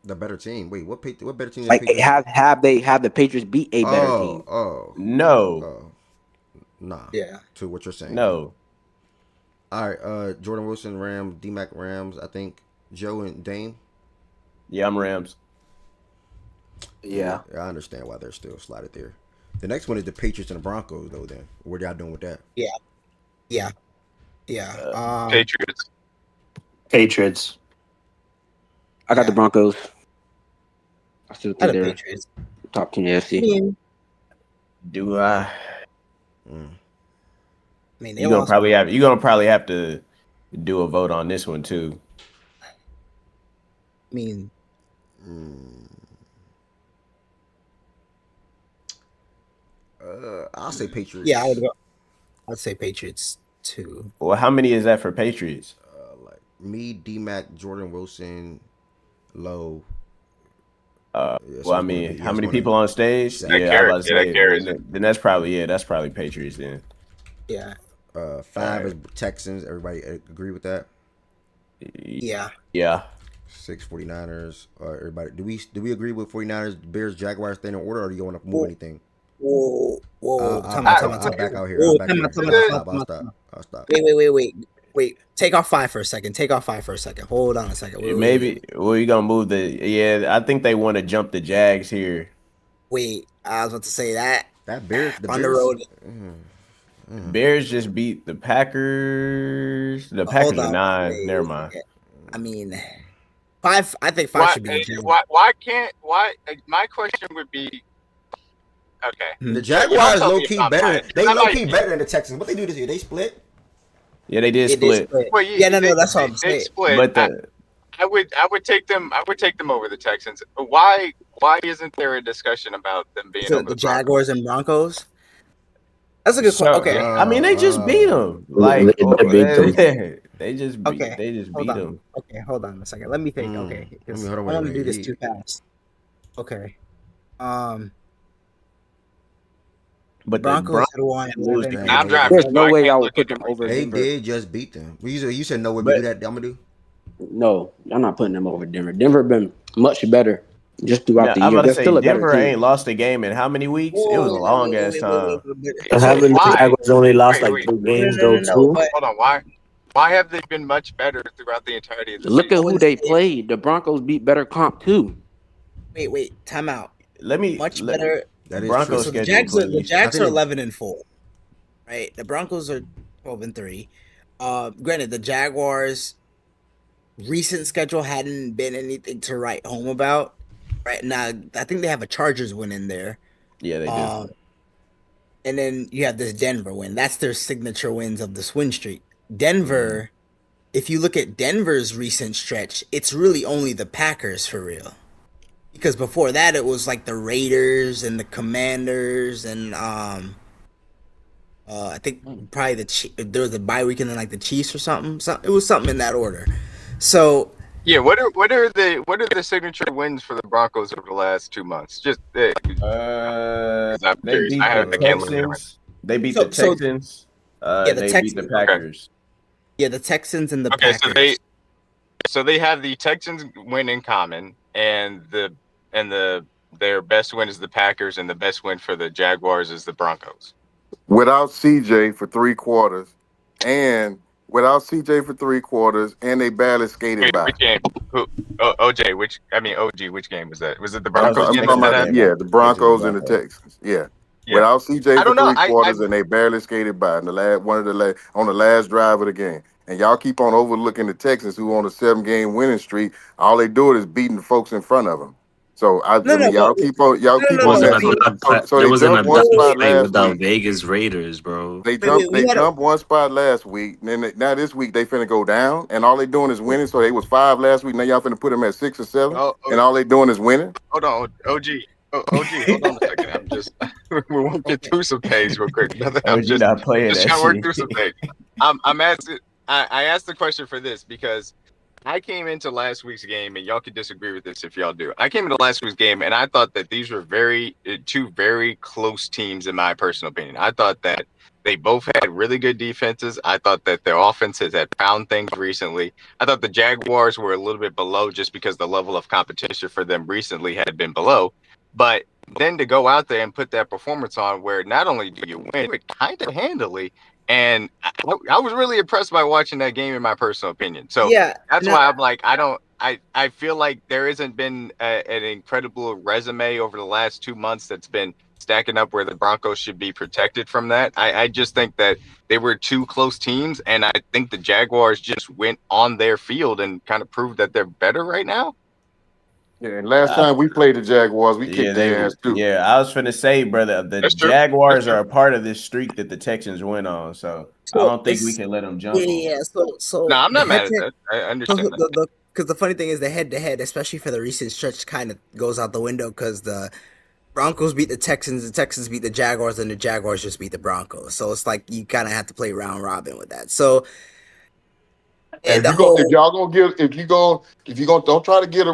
The better team. Wait, what better team did the Like Patriots? have the Patriots beat a better team? no, Oh. Nah. Yeah. To what you're saying. no. All right. Jordan Wilson, Rams, D-Mac Rams, I think. Joe and Dame. Yeah, I'm Rams. Yeah. I understand why they're still slotted there. The next one is the Patriots and the Broncos, though. Then what y'all doing with that? Yeah. Yeah. Patriots. Patriots. I got the Yeah. Broncos. I still Not think the they're Patriots. top team in the I AFC. mean, Do I? they You gonna lost. probably have to do a vote on this one too. I mean, I'll say Patriots. yeah, I would go. I'd say Patriots too. Well, how many is that for Patriots? Like me, D-Mac, Jordan Wilson, Low. Yeah, so Well, I it's gonna mean, be how it's many gonna people on stage? seven. That Yeah, I was about carries. to Yeah, that say. carries. Then that's probably Patriots then. Yeah. 5 is Texans. Everybody agree with that? Yeah. Yeah. 6 49ers. Everybody, do we agree with 49ers, Bears, Jaguars staying in order, or do you want to move Whoa. anything? Whoa. I'll, Time out. I'll, I'll back out here. Whoa. I'll back Time here. out. Time I'll out. stop. Time out. I'll stop. Wait. Take off 5 for a second. Hold on a second. Maybe. Well, you gonna move the? Yeah, I think they want to jump the Jags here. Wait. I was about to say that That Bears, the on Bears. the road. Bears just beat the Packers. The Hold Packers are on. 9. Never Wait. mind. I mean, 5. I think 5 Why? should be the Jags. Why can't? Why? My question would be. Okay. The Y'all Jaguars tell low me if key I'm better. biased. They I low might key be. better than the Texans. What they do this year? They split. Yeah, they did It did split. split. Well, Yeah, no, that's what I'm they saying. split. But the I would take them. I would take them over the Texans. Why isn't there a discussion about them being So over the the Broncos? Jaguars and Broncos. That's a good question. so Okay. I mean, they just beat them. They Like beat them. they just Okay. beat Hold on. them. Okay, hold on a second. Let me think. Okay, Let because me hold on. I don't want to do this Wait. too fast. Okay. But the Broncos had Broncos won lose 11. to I'm They, driving, There's so no I way can't I would look at put them over they Denver. did just beat them. You said no way we But do that. I'm gonna do. No, I'm not putting them over Denver. Denver been much better just throughout now the I'm year. about to They're say still a better Denver team. ain't lost a game in how many weeks? It was a long ass time. So Haven't the why? Jaguars only lost like Wait. 3 games though No. too? But Hold on. Why have they been much better throughout the entirety of the Look season? at who they played. The Broncos beat better comp too. wait. Time out. Let me Much better. That is true. Broncos So the schedule, Jags are please. I think 11-4, right? The Broncos are 12-3. Granted, the Jaguars' recent schedule hadn't been anything to write home about. Right now, I think they have a Chargers win in there. Yeah, they do. And then you have this Denver win. That's their signature wins of this win streak. Denver, if you look at Denver's recent stretch, it's really only the Packers for real. Because before that, it was like the Raiders and the Commanders and I think probably there was a bye week and then like the Chiefs or something. It was something in that order. So Yeah, what are the signature wins for the Broncos over the last 2 months? Just because I'm They curious. beat the I can't look at it right Texans. They beat the so Texans. yeah, the They beat the Texans. now. Okay. Packers. Yeah, the Texans and the Okay, Packers. so they have the Texans win in common, and their best win is the Packers, and the best win for the Jaguars is the Broncos. Without CJ for 3 quarters, and without CJ for 3 quarters, and they barely skated Wait, by. which game? Who? OJ? OG? Which game was that? Was it the That was the Broncos I'm game talking that Texans that about game. happened? the Texans Broncos and the Broncos. Texans. Yeah, Yeah. without CJ I for don't know. three quarters, and they barely skated by in the last one of the on the last drive of the game. And y'all keep on overlooking the Texans, who on a 7 game winning streak. All they do is beating the folks in front of them. So I No, no, mean, but y'all no, keep no, on no. Wasn't that. a See, So there they wasn't a jumped wait, one dog wait, spot fight last without week. Vegas Raiders, bro. They wait. jumped. We They had a jumped one spot last week. And then now this week they finna go down, and all they doing is winning. So they was 5 last week. Now y'all finna put them at 6 or 7, Oh, and all they doing is winning. hold on, OG. OG, hold on a second. I'm just we won't get okay. through some things real quick, brother. Oh, you not playing Just that trying to work shit. through some things. I'm asking. I asked the question for this because I came into last week's game, and y'all could disagree with this if y'all do. I came into last week's game, and I thought that these were two very close teams, in my personal opinion. I thought that they both had really good defenses. I thought that their offenses had found things recently. I thought the Jaguars were a little bit below just because the level of competition for them recently had been below. But then to go out there and put that performance on where not only do you win, but kind of handily, and I was really impressed by watching that game, in my personal opinion. So Yeah, that's no, why I'm like, I feel like there hasn't been an incredible resume over the last 2 months that's been stacking up where the Broncos should be protected from that. I just think that they were two close teams, and I think the Jaguars just went on their field and kind of proved that they're better right now. Yeah, and last I, time we played the Jaguars, we yeah, kicked their ass too. yeah. I was finna say, brother, the That's true. That's Jaguars are true. a part of this streak that the Texans went on. So I so don't think we it's can let them yeah, jump on. yeah. Yeah. No, So I'm the not head mad at to that. I so understand that. the because the funny thing is the head to head, especially for the recent stretch, kind of goes out the window because the Broncos beat the Texans beat the Jaguars, and the Jaguars just beat the Broncos. So it's like you kind of have to play round robin with that. So And and the whole if you gonna don't try to get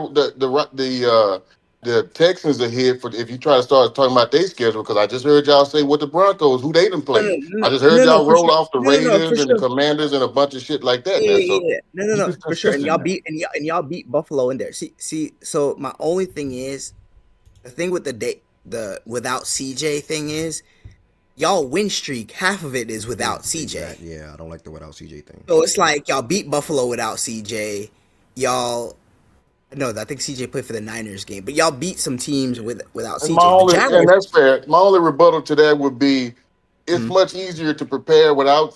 the Texans ahead for if you try to start talking about their schedule, because I just heard y'all say what the Broncos, who they done no no played. I no just no heard no y'all for roll sure off the no for Raiders and the sure Commanders and a bunch of shit like that. yeah, Now, yeah, so yeah. keep No it for sure, and consistent y'all now. beat y'all beat Buffalo in there. See. So my only thing is the thing with the without CJ thing is y'all win streak. Half of it is without CJ. Exactly. Yeah, I don't like the without CJ thing. So it's like y'all beat Buffalo without CJ. Y'all no, I think CJ played for the Niners game, but y'all beat some teams without And my CJ. The only, and Jaguars. that's fair. My only rebuttal to that would be, it's Mhm. much easier to prepare without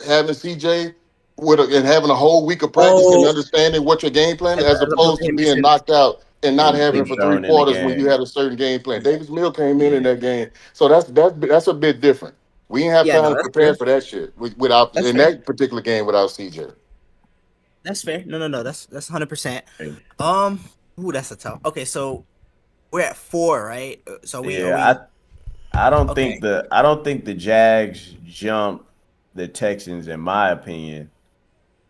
having CJ and having a whole week of practice and Oh, understanding what your game plan as, as as opposed opposed to to him being missing. knocked out and not And having being it for three thrown in the quarters when you game. had a certain game plan. Davis Mill came in Yeah. that game, so that's a bit different. We didn't have Yeah, time no, to that's prepare fair. for that shit without That's in fair. that particular game without CJ. That's fair. No. That's 100%. Hey, Um, ooh, that's a tough. Okay, so we're at 4, right? So are yeah, we okay? I don't think the Jags jump the Texans in my opinion.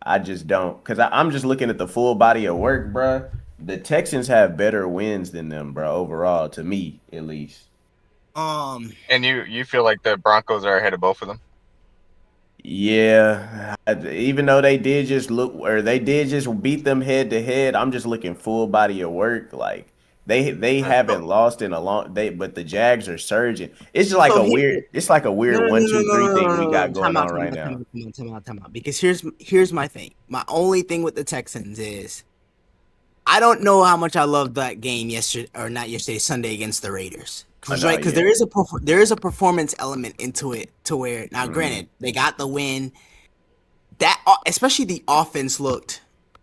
I just don't because I'm just looking at the full body of work, bruh. The Texans have better wins than them, bro. Overall, to me at least. Um, And you feel like the Broncos are ahead of both of them? Yeah, even though they did just look or they did just beat them head to head, I'm just looking full body of work. Like they so, haven't lost in a long they but the Jags are surging. It's just like so a here, weird it's like a no, weird no, one, no, no, two, no, three no, thing no, we no, no. got going on right now. Time out. Because here's my thing. My only thing with the Texans is I don't know how much I loved that game yesterday or not yesterday, Sunday against the Raiders. I Cause know, right, because yeah. there is a performance element into it to where now, Hmm. granted, they got the win. That especially the offense looked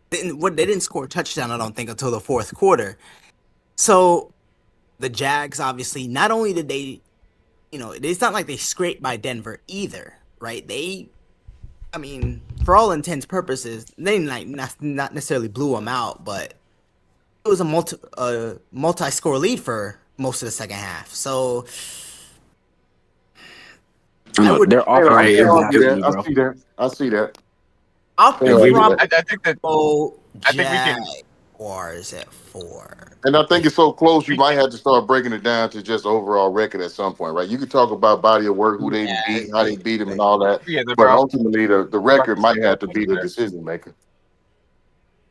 they didn't score a touchdown, I don't think, until the fourth quarter. So the Jags obviously not only did they, it's not like they scraped by Denver either, right? I mean, for all intents purposes, they like not necessarily blew them out, but it was a multi score lead for most of the second half. So I I know would their Hey, offense All is right. I too If, good see for if that. me, I bro. see that. I see that. I'll Hey, if I we see that. probably I think that go I think we can. Jaguars at 4. And I think If it's so close, you might have to start breaking it down to just overall record at some point, right? You can talk about body of work, who they yeah, beat, Hey, how they hey, beat them, and hey. all that. Yeah, the But ultimately, the record Broncos might have the have to be advantage the there. decision maker.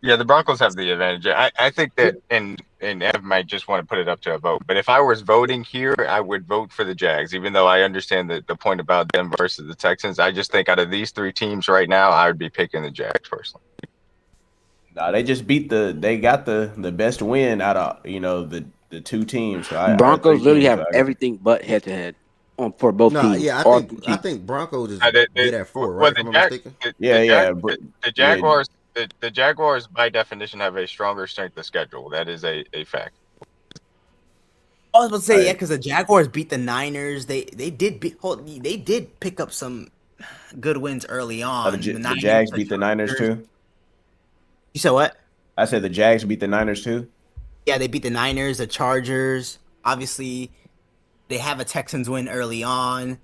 Yeah, the Broncos have the advantage. I think that, and Ev might just want to put it up to a vote. But if I was voting here, I would vote for the Jags, even though I understand the point about them versus the Texans. I just think out of these three teams right now, I would be picking the Jags personally. Nah, they just beat they got the best win out of the two teams. So or three Broncos literally teams. So have I guess everything but head to head on for both Nah, teams. yeah, I All think three I teams. think Broncos is The, good at 4, right? well, If I'm not mistaken. yeah, yeah, the yeah. Jaguars, the Jaguars by definition have a stronger strength of schedule. That is a fact. I was about to say, yeah, I, because the Jaguars beat the Niners. They did pick up some good wins early on. The The Niners, Jags the beat the Niners Chargers. too. You said what? I said the Jags beat the Niners too. Yeah, they beat the Niners, the Chargers. Obviously, they have a Texans win early on.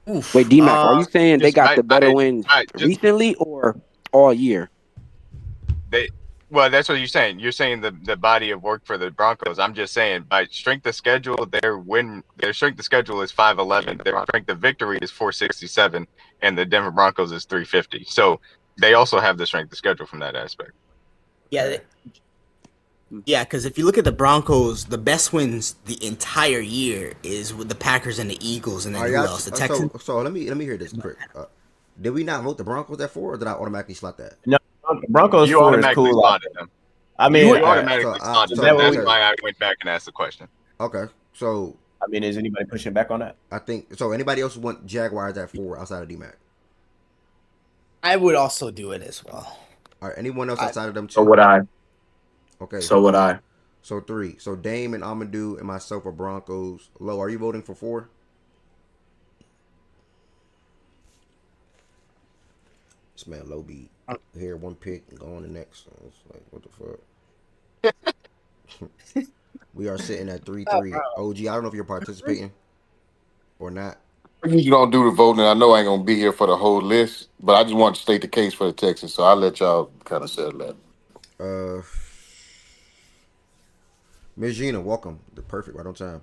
Wait, Oof. D-Mac, are you saying they Just got the better wins I just recently or all year? they. Well, that's what you're saying. You're saying the body of work for the Broncos. I'm just saying by strength of schedule, their strength of schedule is 511. Their strength of victory is 467, and the Denver Broncos is 350. So they also have the strength of schedule from that aspect. Yeah, Okay. yeah. Because if you look at the Broncos, the best wins the entire year is with the Packers and the Eagles, and then Are who y'all else? The so Texans. so let me hear this quick. Did we not vote the Broncos at 4, or did I automatically slot that? No, Broncos You 4 is automatically cool. slotted them. I You mean, You are. automatically slotted is them. that what That's we? okay, why I went back and asked the question. okay. So I mean, is anybody pushing back on that? I think so. Anybody else want Jaguars at 4 outside of D-Mac? I would also do it as well. All right, anyone else I, outside of them so two? would I. Okay, So would I. so 3. So Dame and Amadou and myself are Broncos. Low, are you voting for 4? This man Low beat here one pick and go on the next. It's like what the fuck. We are sitting at 3-3. OG, I don't know if you're participating or not. I usually don't do the voting. I know I ain't gonna be here for the whole list, but I just want to state the case for the Texans, so I'll let y'all kind of settle that. Uh, Miss Gina, welcome. The perfect right on time.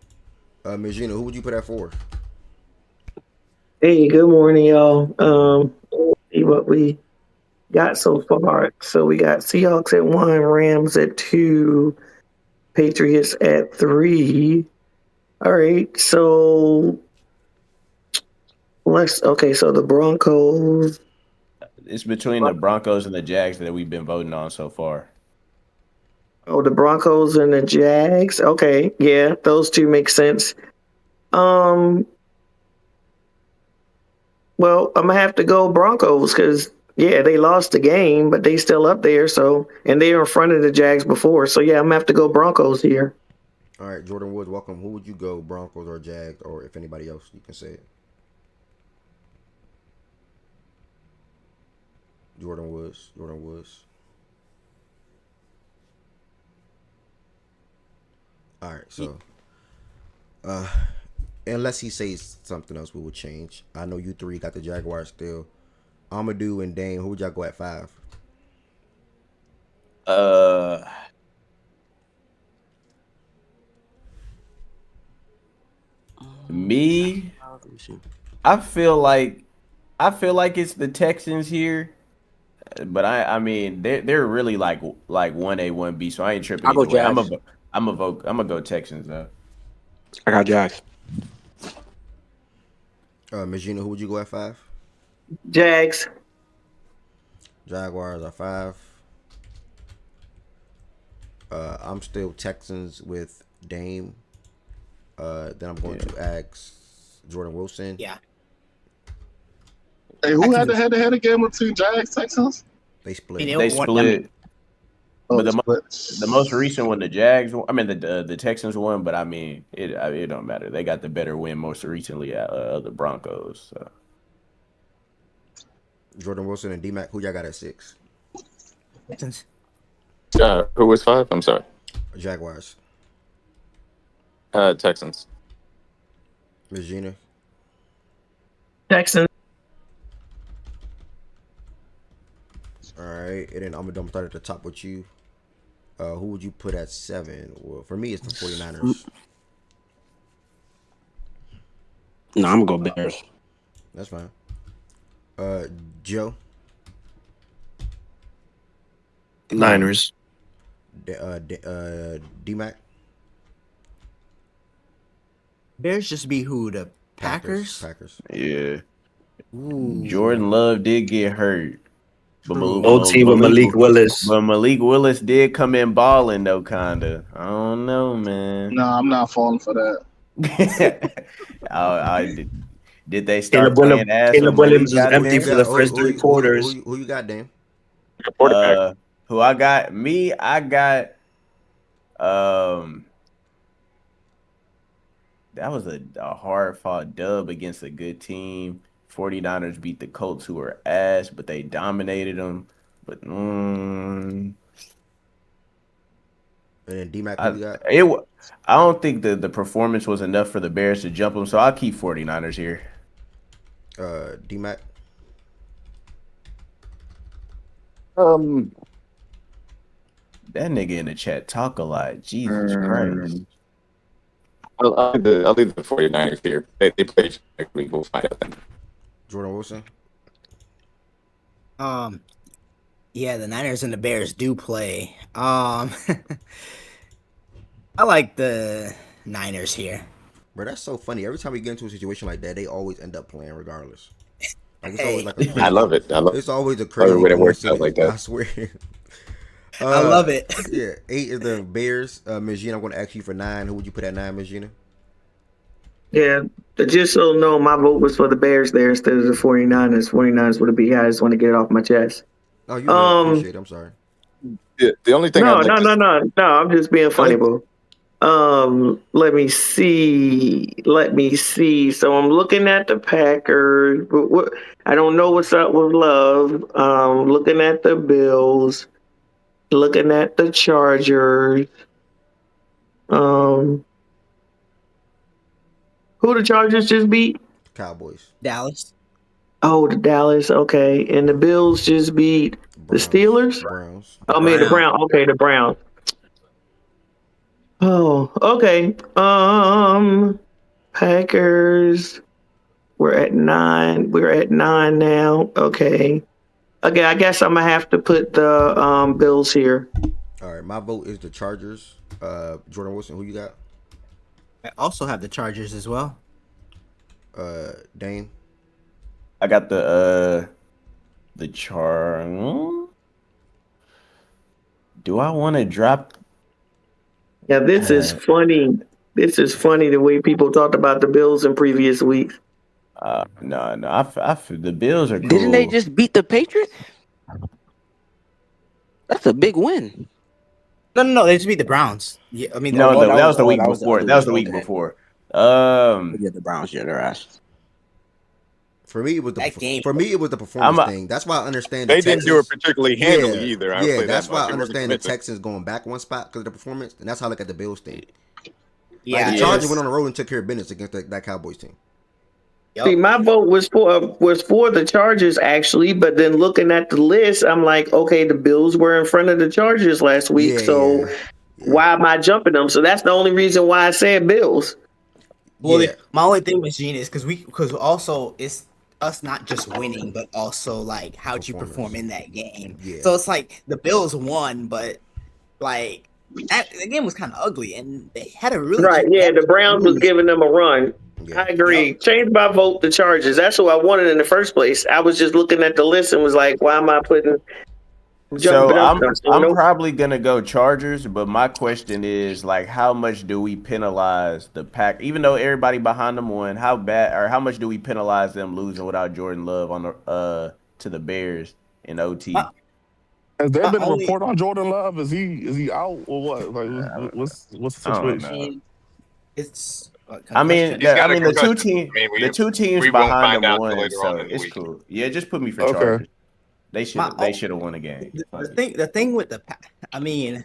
Miss Gina, who would you put at 4? Hey, good morning, y'all. See what we got so far. So we got Seahawks at 1, Rams at 2, Patriots at 3. All right, so okay, so the Broncos. It's between the Broncos and the Jags that we've been voting on so far. Oh, the Broncos and the Jags. Okay, yeah, those two make sense. Um, well, I'm gonna have to go Broncos because yeah, they lost the game, but they still up there. So and they were in front of the Jags before. So yeah, I'm gonna have to go Broncos here. All right, Jordan Woods, welcome. Who would you go, Broncos or Jags, or if anybody else, you can say it. Jordan Woods. Jordan Woods. All right, so uh, unless he says something else, we will change. I know you three got the Jaguars still. Amadou and Dane, who would y'all go at 5? Uh, me, Let me see. I feel like it's the Texans here, but I mean they're really like 1A 1B, so I ain't tripping I'll go either way. Jags. I'm gonna go Texans though. I got Jags. Miss Gina, who would you go at 5? Jags. Jaguars are 5. I'm still Texans with Dame. Then I'm going Yeah. to ask Jordan Wilson. yeah. Hey, who had the Texans. head-to-head game between Jags Texans? They I split. mean, They I mean, split, Oh, but it's split. the most recent one the Jags. I mean the Texans won, but I mean it don't matter. They got the better win most recently at the Broncos. So. Jordan Wilson and D-Mac, who y'all got at 6? Texans. Who was 5? I'm sorry. Jaguars. Texans. Miss Gina. Texans. All right, and then I'm gonna start at the top with you. Who would you put at 7? Well, for me, it's the 49ers. No, I'm gonna go Bears. That's fine. Uh, Joe, Niners. D-Mac, Bears just be who? The Packers? Packers. Yeah. Ooh. Jordan Love did get hurt. But True. OT with Malik Willis. But Malik Willis did come in balling though, kinda. I don't know, man. No, I'm not falling for that. Did they start Caleb playing ass when Caleb Malik Williams was got in empty there? for the first 3 quarters. Who you got, Dan? Who I got? Me, I got that was a hard fought dub against a good team. 49ers beat the Colts, who were ass, but they dominated them. But And then D-Mac, who you got? I don't think the performance was enough for the Bears to jump them, so I'll keep 49ers here. D-Mac. That nigga in the chat talk a lot. Jesus Christ. I'll leave the 49ers here. They play next week. We'll find out then. Jordan Wilson. Yeah, the Niners and the Bears do play. I like the Niners here. Bro, that's so funny. Every time we get into a situation like that, they always end up playing regardless. Like, it's Hey. always like a crazy, I love it. It's always a crazy when it works out like that. I swear. I love it. Yeah, 8 is the Bears. Ms. Gina, I'm going to ask you for 9. Who would you put at 9, Ms. Gina? Yeah, just so you know, my vote was for the Bears there instead of the 49ers. 49ers would have been. I just want to get it off my chest. Oh, you appreciate it. I'm sorry. Yeah, the only thing No, I'd like to no. I'm just being funny, bro. Let me see. So I'm looking at the Packers. I don't know what's up with Love. Looking at the Bills. Looking at the Chargers. Who the Chargers just beat? Cowboys. Dallas. Oh, the Dallas. Okay, and the Bills just beat the Steelers. Browns. I mean the Browns. Okay, the Browns. Oh, okay. Packers. We're at 9. We're at 9 now. Okay. Okay, I guess I'm gonna have to put the Bills here. All right, my vote is the Chargers. Jordan Wilson, who you got? I also have the Chargers as well. Dane. I got the Do I want to drop? Yeah, this is funny. This is funny the way people talked about the Bills in previous weeks. No. The Bills are cool. Didn't they just beat the Patriots? That's a big win. No. They just beat the Browns. Yeah, I mean, No, that was the week that was before. the That was the other week week. before. Yeah, the Browns, yeah, their ass. For me, it was the That game- performance thing. That's why I understand. They didn't do it particularly handily either. I'll Yeah, say that's that why much. I It wasn't understand the convincing. Texans going back one spot because of the performance, and that's how I look at the Bills thing. Yeah, Like, the Chargers went on the road and took care of business against that Cowboys team. See, my vote was for the Chargers actually, but then looking at the list, I'm like, okay, the Bills were in front of the Chargers last week, so why am I jumping them? So that's the only reason why I said Bills. Well, my only thing with Gene is because also it's us not just winning, but also like how'd you perform in that game. Yeah. So it's like the Bills won, but like the game was kind of ugly, and they had a really Right, good yeah, the game. Browns was giving them a run. I agree. Change my vote to Chargers. That's what I wanted in the first place. I was just looking at the list and was like, why am I putting So I'm Nope. probably gonna go Chargers, but my question is like, how much do we penalize the Pack? Even though everybody behind them won, how bad or how much do we penalize them losing without Jordan Love on the to the Bears in OT? Has there been a report on Jordan Love? Is he out or what? Like, what's the situation? It's. I mean, the two teams, we won't behind find them out won, later so on in the it's week. cool. Yeah, just put me for Okay. Chargers. They should have won a game. The thing with I mean,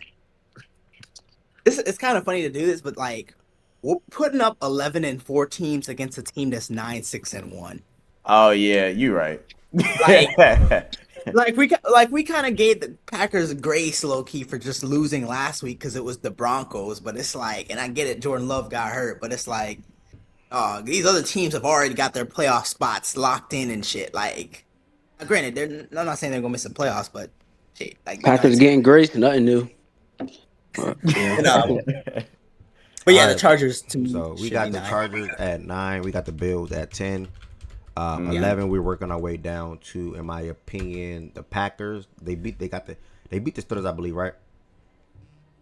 it's kind of funny to do this, but like we're putting up 11-4 teams against a team that's 9-6-1. Oh yeah, you're right. Like we kind of gave the Packers grace low key for just losing last week because it was the Broncos, but it's like, and I get it, Jordan Love got hurt, but it's like, these other teams have already got their playoff spots locked in and shit. Like, granted, I'm not saying they're gonna miss the playoffs, but shit, like Packers getting grace, nothing new. you know. But yeah, All the right. Chargers to me. So we should got be the 9. Chargers at 9. We got the Bills at 10. 11. We're working our way down to, in my opinion, the Packers. They beat the Steelers, I believe, right?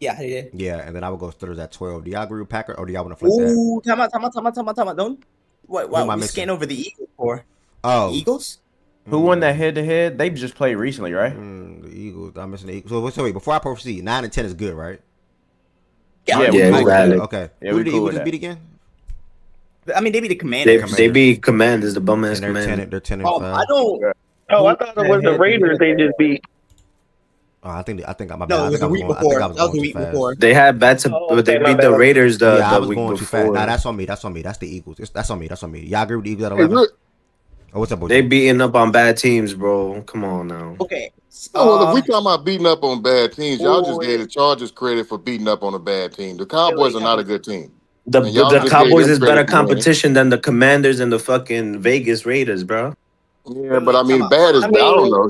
Yeah, they did. Yeah, and then I would go Steelers at 12. Do y'all agree with Packers, or do y'all want to flip that? Ooh, time out. Don't. What? Who am I We missing? scan over the Eagles for? Oh, The Eagles? Who won that head to head? They just played recently, right? The Eagles. I'm missing the Eagles. So wait, before I proceed, 9 and 10 is good, right? Yeah, Yeah, Yeah, we cool with exactly. that. Okay. Yeah, Who we did the cool Eagles with just that. beat again? I mean, they be the Commanders. They beat Commanders, the bum ass And they're 10. Commanders. They're 10 and I 5. don't. Oh, I thought it was the Raiders they just beat. Oh, I think my bad. No, I it was think I the was week going. I before. think I was That was going the too week fast. before. They had bad Oh, they okay, my beat the bad. Raiders Yeah, I the was week going too fast. before. Nah, that's on me. That's the Eagles. That's on me. Y'all agree with the Eagles at Hey, 11? look. Oh, what's up, They OG? beating up on bad teams, bro. Come on now. Okay. No, well, if we talking about beating up on bad teams, y'all just gave Wait, the Chargers credit for beating up on a bad team. The Cowboys wait, are time not a out. good team, The and y'all the just gave Cowboys them is better credit for winning. competition than the Commanders and the fucking Vegas Raiders, bro. Yeah, but I Time mean, out. bad is I I don't mean, know.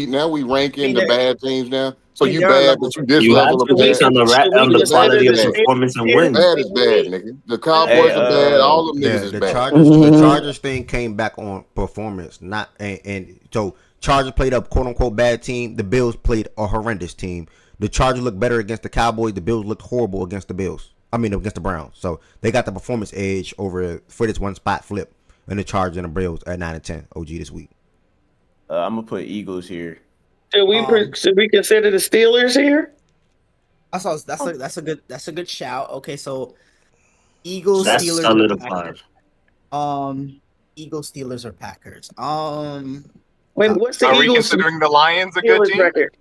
Now we I ranking mean, the bad teams now. So I mean, you there are bad, but levels you of this You have level of to should we based bad. on should we on the Bad consider quality is of the bad. performance and Steelers wins. Bad is this bad, week? nigga. The Hey, Cowboys are bad. All them niggas is The bad. Chargers thing came back on performance, not and so Chargers played a quote unquote bad team. The Bills played a horrendous team. The Chargers looked better against the Cowboys. The Bills looked horrible against the Bills. I mean against the Browns. So they got the performance edge over for this one spot flip. And the Chargers and the Bills at 9 and 10 OG this week. I'm gonna put Eagles here. Should we consider the Steelers here? that's a good shout. Okay, so Eagles, That's Steelers, or solidified. Packers. Eagles, Steelers, or Packers. Wait, what's the Are we Eagles considering the Lions a good Steelers team? record?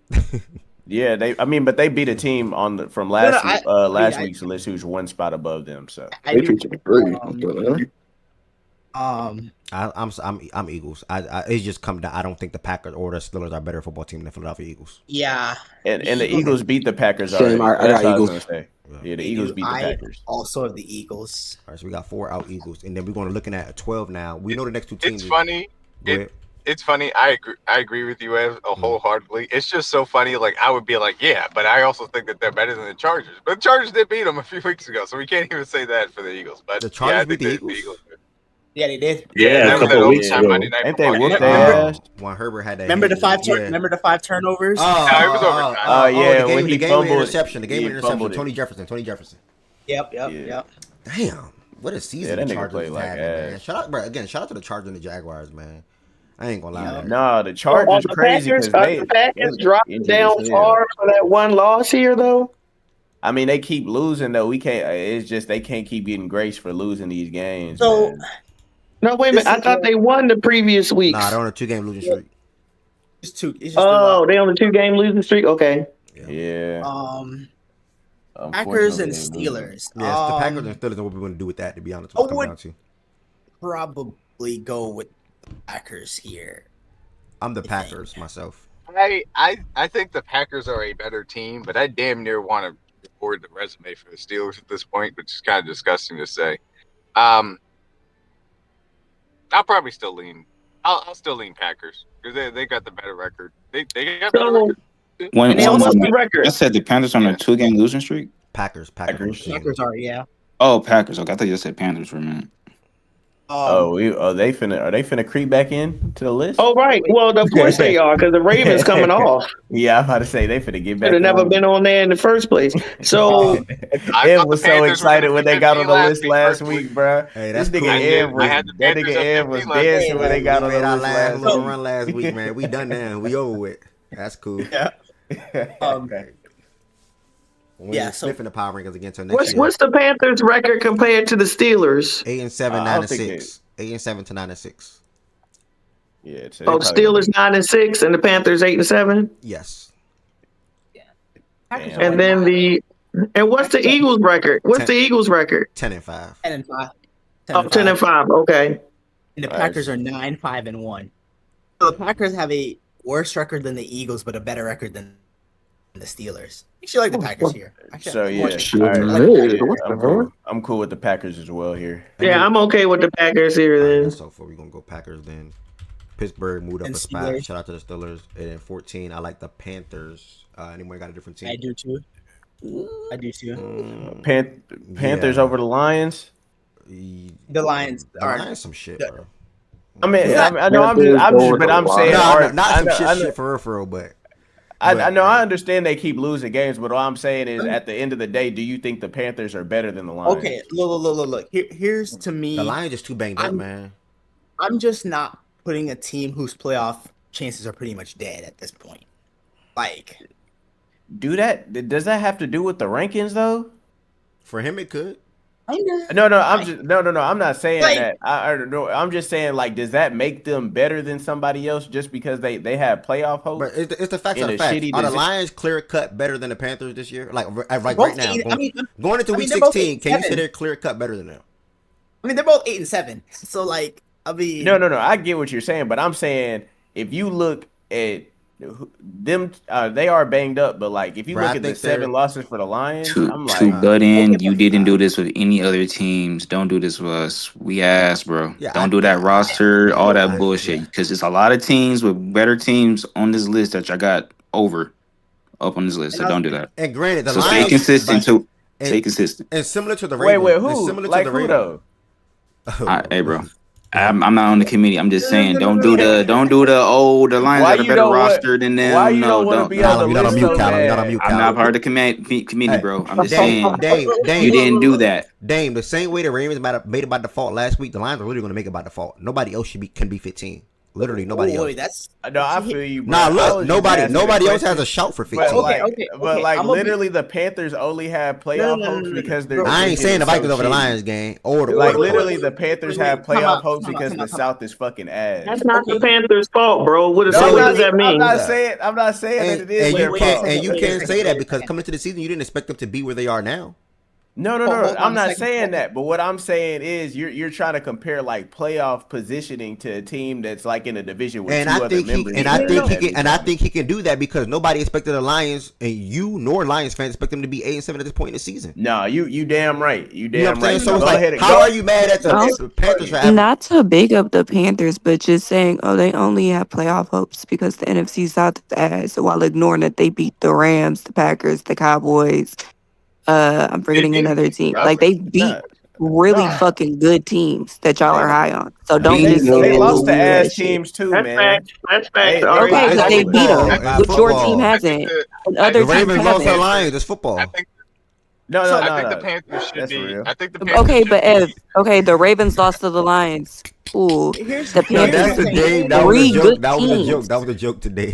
Yeah, but they beat a team from No, no, last week's list who's one spot above them. So I do. Patriots are great. I'm Eagles. It's just come down. I don't think the Packers or the Steelers are a better football team than Philadelphia Eagles. Yeah. and the Eagles beat the Packers Same, already. I That's got what I was Eagles. gonna say. Yeah, the They Eagles do. beat the Packers. Also have the Eagles. All right, so we got 4 out Eagles, and then we're going to looking at a 12 now. We know the next two teams. It's funny. Go ahead. It's funny. I agree with you, Ev, wholeheartedly. It's just so funny. Like I would be like, yeah, but I also think that they're better than the Chargers. But the Chargers did beat them a few weeks ago, so we can't even say that for the Eagles. But The Chargers yeah, I beat think the Eagles? Yeah, they did. Yeah, that a was couple that weeks overtime ago. Monday night Ain't they football whooped game. their ass? When Herbert had that. Remember the hit, yeah. remember the 5 turnovers? No, it was overtime. Yeah, the game, when he the game fumbled, with interception. The game he with interception. fumbled it. Tony Jefferson. Yep. Yeah. Damn, what a season that the nigga Chargers played is like having, man. ass. Shout out to the Chargers and the Jaguars, man. I ain't gonna lie. Yeah. man. Nah, the Are Chargers the crazy Packers, because are the Packers dropping injured down as hell. far for that one loss here, though? I mean, they keep losing though. We can't. It's just they can't keep getting grace for losing these games. So man. No, wait a minute. I thought they won the previous weeks. Nah, they're on a 2-game losing streak. it's two. It's just Oh, they on the 2-game losing streak? Okay. Yeah. Packers and Unfortunately, they losing. Steelers. Yeah, it's the Packers and Steelers and what we're gonna do with that. To be honest, I what it comes would- down to. Probably go with the Packers here. I'm the Packers myself. I think the Packers are a better team, but I damn near want to record the resume for the Steelers at this point, which is kind of disgusting to say. I'll probably still lean. I'll still lean Packers because they got the better record. They got better So, record. and they almost the record. I said the Panthers on a 2-game losing streak. Packers. Packers are, yeah. Oh, Packers. Okay, I thought you said Panthers for a minute. Are they finna creep back in to the list? Oh, right. Well, of course they are, because the Ravens coming off. Yeah, I'm about to say they finna get back. Should have never been on there in the first place. So, Ev was so excited when they got on the list last personally. week, bro. Hey, This that's nigga cool. Ev was dancing when they got on We the made our list last last little week. run last week, man. We done now. We over with. That's cool. Yeah. Yeah, so- sniffing the power rankings again till next year. what's the Panthers' record compared to the Steelers? 8-7, I 9 don't and think 6. 8-7 to 9 and 6. Yeah. So Oh, the Steelers 9-6 and the Panthers 8-7. Yes. Packers Damn. are And then what's the Eagles' record? What's the Eagles' record? 10-5. 10-5. Oh, 10-5. Okay. and the Packers Nice. are 9-5-1. So the Packers have a worse record than the Eagles, but a better record than the Steelers. I actually like the Packers here. Actually, So I like yeah, the all Packers. right. I like the Packers. Yeah, What the I'm hell? cool. I'm cool with the Packers as well here. Yeah, I'm okay with the Packers here All right, then. that's so far. We're going to go Packers then. Pittsburgh moved up And a spot. Steelers. Shout out to the Steelers. And then 14, I like the Panthers. Anyone got a different team? I do too. I do too. Panthers yeah. over the Lions. The Lions The are. Lions some shit, the- bro. I mean, Yeah. I know I'm just, but I'm saying, No, not some I know, shit for real, but I know I understand they keep losing games, but all I'm saying is, at the end of the day, do you think the Panthers are better than the Lions? Okay, look. Here's to me. the Lions just too banged up, man. I'm just not putting a team whose playoff chances are pretty much dead at this point. Like, Do that? Does that have to do with the rankings though? For him, it could. No, I'm not saying Like- that. I'm just saying, like, does that make them better than somebody else just because they have playoff hope? But it's the facts In of the a facts. shitty Are the divi- Lions clear cut better than the Panthers this year? Like right both now, eight- going into week they're both 16, can you 8-7. say they're clear cut better than them? I mean, they're both 8-7. So like, I mean, No, I get what you're saying, but I'm saying if you look at them, they are banged up. But like, if you Bro, look I at the think they're- 7 losses for the Lions, To I'm to like, butt in, Okay, you but- didn't do this with any other teams. Don't do this with us. We ass, bro. Yeah, Don't do that roster, all that I- bullshit. yeah. Because there's a lot of teams with better teams on this list that I got up on this list. So don't do that. And granted, the So Lions stay consistent. but- Stay consistent. and similar to the wait, Ravens. and who? similar Like to the who Ravens. though? Hey, bro. I'm not on the committee. I'm just saying, don't do the the Lions Why got a you better don't want- roster than them. why you no, don't wanna don't. be no. on the You're not on list mute, so Callum. You're not on bad? mute, I'm Callum. not part of the committee, bro. I'm just saying Dame, you didn't do that. Dame, the same way the Ravens made it by default last week, the Lions are literally going to make it by default. Nobody else can be 15. Literally, nobody else. That's No, I feel you, bro. Nah, I was look, just nobody asking a else has question. a shout for But 15. like, Okay, but like I'm gonna be- literally, the Panthers only have playoff No, hopes because their I ain't division saying the is so Vikings over the shitty. Lions game or the Like or- literally, the Panthers have time playoff out, hopes time out, because time the out, time South is fucking ass. That's not the Panthers' fault, bro. What, No, so what does that I'm mean? not saying. I'm not saying that it is and their you can't fault. and you can't say that because coming to the season you didn't expect them to be where they are now. No. Hold on I'm a not second. saying that. But what I'm saying is you're trying to compare like playoff positioning to a team that's like in a division with And two I other think members. I think he can do that because nobody expected the Lions and you nor Lions fans expect them to be 8-7 at this point in the season. No, you damn right. You You know damn what I'm saying? right. So it's Go like, ahead and how go. are you mad at the Panthers for having? Not to big up the Panthers, but just saying, oh, they only have playoff hopes because the NFC South is ass, while ignoring that they beat the Rams, the Packers, the Cowboys. I'm forgetting another team. Like they beat really fucking good teams that y'all are high on. So don't They, just say they that lost to little ass ass shit. teams too, That's man. facts. That's facts. They- Ari. Okay, It's but they football. beat them, It's which your football. team I hasn't. And The other teams Ravens lost to the haven't. Lions. It's football. I think No, I think the Panthers should That's be. real. I think the Panthers Okay, should but be. the Ravens lost to the Lions. Ooh, Here's the No, Panthers that's the beat game. That was a three joke. good That was a teams. joke. That was a joke today.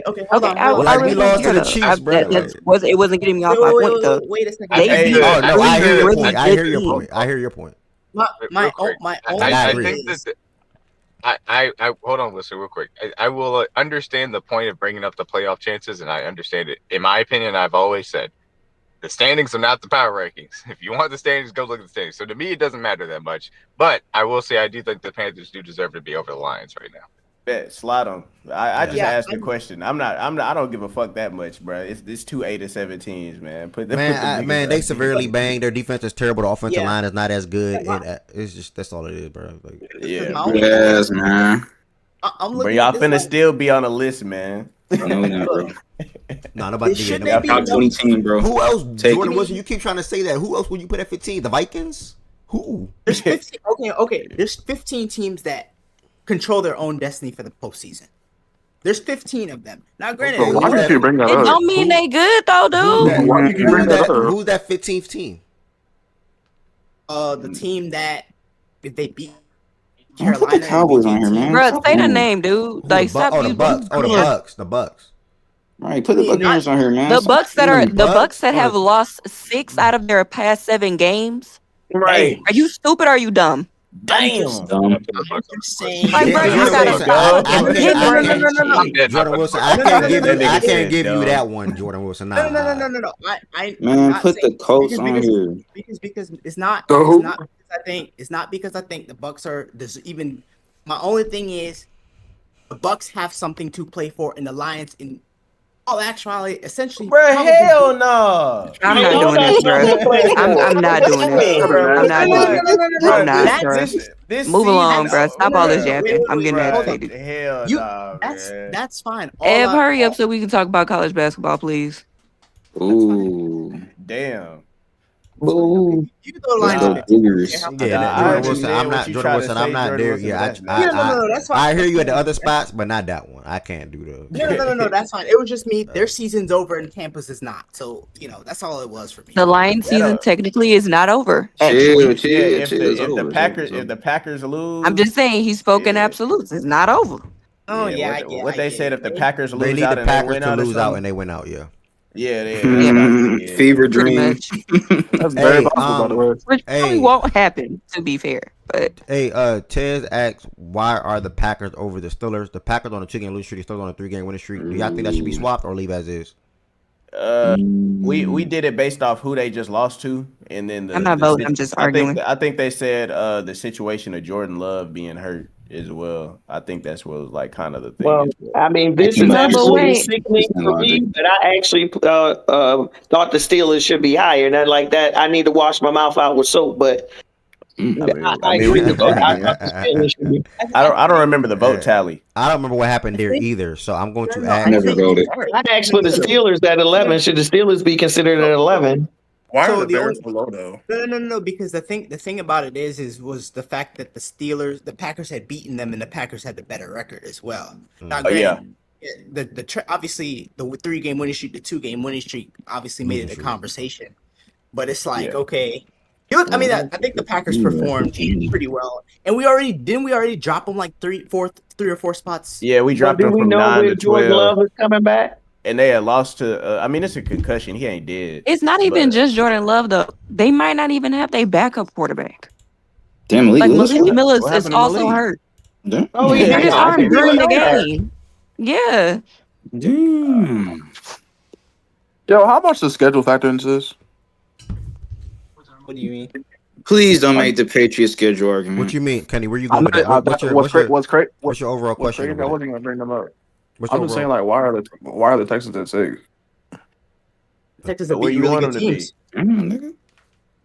Okay. Hold on. I Like, we really lost hear to the though. Chiefs, bro. It wasn't getting me off my point though. Wait a second. They I think beat that- Oh no, I hear your really point. I good hear your teams. point. I hear your point. My Real quick. only I I agree. think that I hold on, listen real quick. I will understand the point of bringing up the playoff chances, and I understand it. In my opinion, I've always said the standings are not the power rankings. If you want the standings, go look at the standings. So to me, it doesn't matter that much. But I will say I do think the Panthers do deserve to be over the Lions right now. Bet, slide on. I just Yeah, asked a question. I don't give a fuck that much, bro. It's 2 8-7 teams, man. Put the Man, niggas they up. severely banged. Their defense is terrible. The offensive Yeah. line is not as good. And it's just that's all it is, bro. Like, Yeah, My bro. only- Yes, man. I'm Bro, looking y'all at this finna like, still be on the list, man. No, we're not, bro. nah, nobody. Should Yeah, they nobody. be Top 20 team, bro. Who else? Take Jordan it. Wilson. You keep trying to say that. Who else would you put at 15? The Vikings? Who? There's 15. Okay. There's 15 teams that control their own destiny for the postseason. There's 15 of them. Now, granted, But why did you bring that It up? don't mean they good though, dude. Why did you bring that up? Who's that 15th team? the team that if they beat Don't put the Carolina, Cowboys on here, man. Bro, Stop say the playing. name, dude. Like stop the you. Bucks. Oh, the Bucks. The Bucks. Right, put the Buccaneers on here, man. The Stop Bucks that playing. are the Bucks that Oh, have the- lost 6 out of their past 7 games. Right. Are you stupid or are you dumb? Damn. Dumb. I'm just saying. Like, bro, Jordan you gotta Wilson, stop. I No, can't- no, no, no, no, no. I'm dead. Jordan Wilson, I No, can't no, give no, you. no, I no, can't no, give you no. that one, Jordan Wilson. Nah. No. I'm Man, not put the saying- Colts on because- here. because it's not So it's who? not because I think the Bucks are there's even My only thing is the Bucks have something to play for, and the Lions, in all actuality, essentially, Bruh, probably hell no. I'm Man, not y'all doing got this, something bro. to play for. I'm not doing this. Bruh, I'm what not the doing fuck? it. I'm Bruh, not, this bro. this this Move season, along, bro. Stop all this bruh, yapping. I'm getting hold on. agitated. hell You no, man. that's fine. Ev, hurry up so we can talk about college basketball, please. That's fine. Ooh, Damn. That's fine. Okay, Boo. you can throw the let's Lions go Nah, 15. I don't care Cougars. how much Yeah, you nah, that I want Jordan to. Wilson. understand what you Jordan try to Wilson. I'm say, not Jordan there. Wilson, but Yeah, that's I, nasty. I, No, that's fine. I hear That's you at the fine. other spots, but not that one. I can't do No. That's fine. It was just me. the. Their season's over and Tampa's is not. So, that's all it was for me. The Lions That season technically is not over, Chill, actually. yeah, chill, chill. It's over. It's over. It's If over. the Packers I'm lose, just saying he's spoken yeah, absolutes. It's not over. Oh, yeah. yeah, What I they get said it. if the Packers They lose need the out and they Packers win to out or lose out and something, they win out. Yeah. yeah, that's what I think. Yeah, Fever Pretty dream. much. That's very Hey, possible, by the way. Which probably hey, won't happen, to be fair. But Tez asks, why are the Packers over the Steelers? The Packers on a 2-game losing streak, the Steelers on a 3-game winning streak. Do y'all think that should be Ooh. swapped or leave as is? we Mm. did it based off who they just lost to, and then I'm not voting. I'm just arguing. I think they said the situation of Jordan Love being hurt as well. I think that's what was like kind of the thing Well, as well. I mean, That this can is make No, but actually wait. sickening consistent for logic. me, but I actually thought the Steelers should be higher. Not like that. I need to wash my mouth out with soap, but Mm. I We agree can with vote that. I again. understand it should be. I don't remember the vote tally. I don't remember what happened I there think, either, so I'm going to no, I ask. Never think, voted. I'd ask for the Steelers at 11. Should the Steelers be considered at 11? Why are so the the Bears only, below though? no, because the thing about it was the fact that the Packers had beaten them, and the Packers had the better record as well. Now, Oh yeah, granted, obviously the 3-game winning streak, the 2-game winning streak, obviously made Losing it a streak. conversation. But it's like, yeah. okay, I mean, I think the Packers performed pretty well, and we already drop them like three or four spots. Yeah, we But dropped do him we from know 9 to when Jordan 12, Love is coming back? and they had lost to. I mean, it's a concussion. He ain't dead, It's not even but just Jordan Love, though. They might not even have their backup quarterback. Damn, Malik Like, Willis. Malik Millis what is happened to also Malik? hurt. Damn. Oh, He hurt his I arm didn't during even the know that. game. Yeah. Damn. Yo, how much does schedule factor into this? What do you mean? Please don't make the Patriots schedule argument. What you mean, Kenny? Where you I going with that? know, What's your what's your overall what's question crazy? over I that? wasn't gonna bring them up. What's I'm your just saying, overall? like, why are the Texans at 6? Texans have Where beaten you really want good him to be? teams. Damn, nigga. I mean,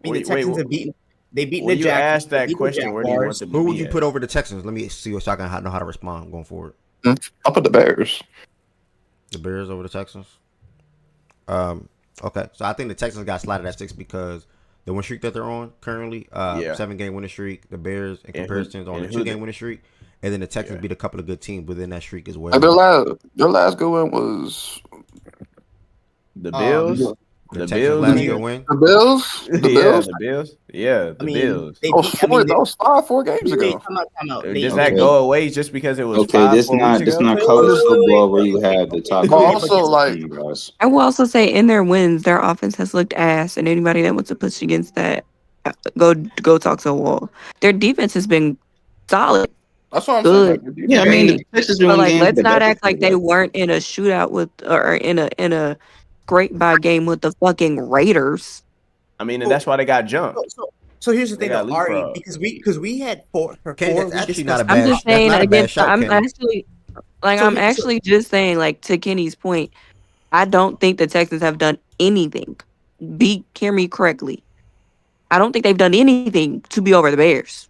the Wait, Texans have beaten. They've beaten when the you Jaguars. ask that question, where do you want them to Who would be you at? put over the Texans? Let me see so I can know how to respond going forward. I'll put the Bears. The Bears over the Texans. Okay, so I think the Texans got slotted at 6 because the win streak that they're on currently, Yeah. 7-game winning streak. The Bears, in And comparison, is on a who 2-game winning streak, and then the Texans beat a couple of good teams within that streak as well. Like their last good one was The Bills? The The Texans Bills? last nigga. good win. the Bills. The Yeah, Bills. the Bills. Yeah, I the mean, Bills. they That was beat. I mean, that was 4 games wait, ago. time out. Does They that go away just because it was Okay, 4 weeks this ago? not wait, college wait, football where you had the top But yeah, three but also, guess what? like, guys. I will also say in their wins, their offense has looked ass, and anybody that wants to push against that, go talk to a wall. Their defense has been solid, that's what I'm saying. good, Like, the Yeah, I defense, mean great. the Texans But won like, games, let's but not that's act like they like weren't in a shootout with or in a scrape by game with the fucking Raiders. I mean, and that's why they got jumped. So here's the They thing, got though, Ari, leapfrog. because we had Kenny, that's we actually not a discussed. I'm bad. just That's saying not a bad against. shout, I'm Kenny. actually like So I'm he- so- actually just saying like to Kenny's point. I don't think the Texans have done anything. Hear me correctly. I don't think they've done anything to be over the Bears.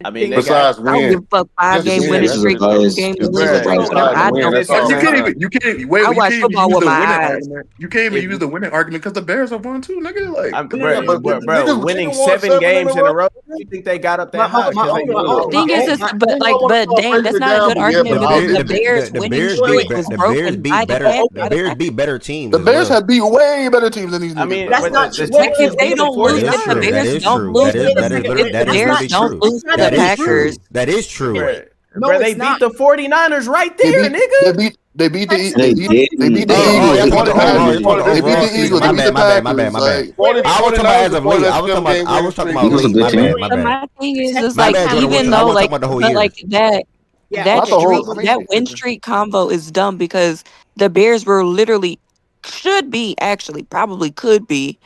I mean, they besides got. I don't give win, a fuck. just 5-game win. winning this is a streak, bias. 2-game This losing is a Bruh, streak, bias whatever. Besides I win, don't that's care. all all I'm I'm saying. you can't Wait, I you watch can't even football use with the my winning eyes. argument. You can't even use the winning argument because the Bears have won too, nigga. Like, Bro, but winning niggas won 7 games in in a a row. row. You think they got up My- that high my- because they my- The won? thing is, but Dame, that's not a good argument because the Bears winning streak was broken by the The Bears Packers. beat better teams The as Bears well. have beat way better teams than these I niggas. mean, Bro. That's not the true. Wait, Texans If they beat the don't lose, That is if the 49ers. true. That Bears is don't true. lose, That is if that is the that is Bears really don't true. lose to the That is true. Packers, That is true. Bruh, No, bruh, they it's beat not. the 49ers right They there, beat, nigga. they beat the They they beat the Oh, Eagles. y'all They beat talking the about overall? Packers. You talking They beat overall the season? Eagles. They My beat the bad. My bad. Packers. My bad. Like, I was talking about as of late. I was talking about Eagles a late. good My team. bad. My but bad. my thing is just My like bad, Jordan even Wilson. I though wasn't like talking about the whole but year. like Yeah, that not the whole. streak that win streak combo is dumb because the Bears were literally should be actually probably could be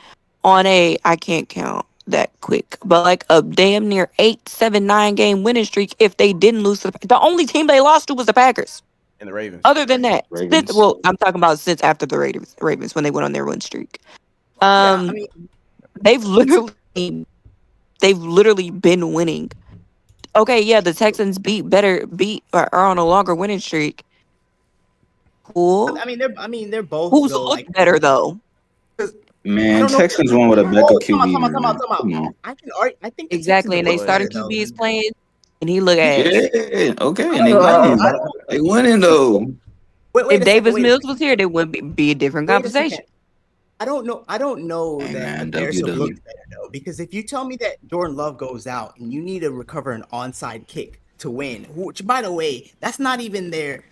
on a I can't count that quick, but like a damn near 8, 7, 9 game winning streak if they didn't lose to the only team they lost to was the Packers. And the Ravens. Other than that, Ravens. I'm talking about since after the Ravens when they went on their win streak. Yeah, I mean, They've literally been winning. Okay, yeah, the Texans are on a longer winning streak. Cool. I mean, they're both Who's though, looked like, better though? I Man, don't know. Texans won with a backup Come on, QB. come on, come on, man. come on. Come on. I can argue. I think the Exactly, and Texans they are better, started though. QBs playing, and he look ass. Yeah, okay, and they winning. They winning though. Wait If a second, Davis wait a Mills second. was here, they would be a different Wait a conversation. second. I don't know Hey, that man, the Bears have WW. looked better though, because if you tell me that Jordan Love goes out and you need to recover an onside kick to win, which by the way, that's not even there.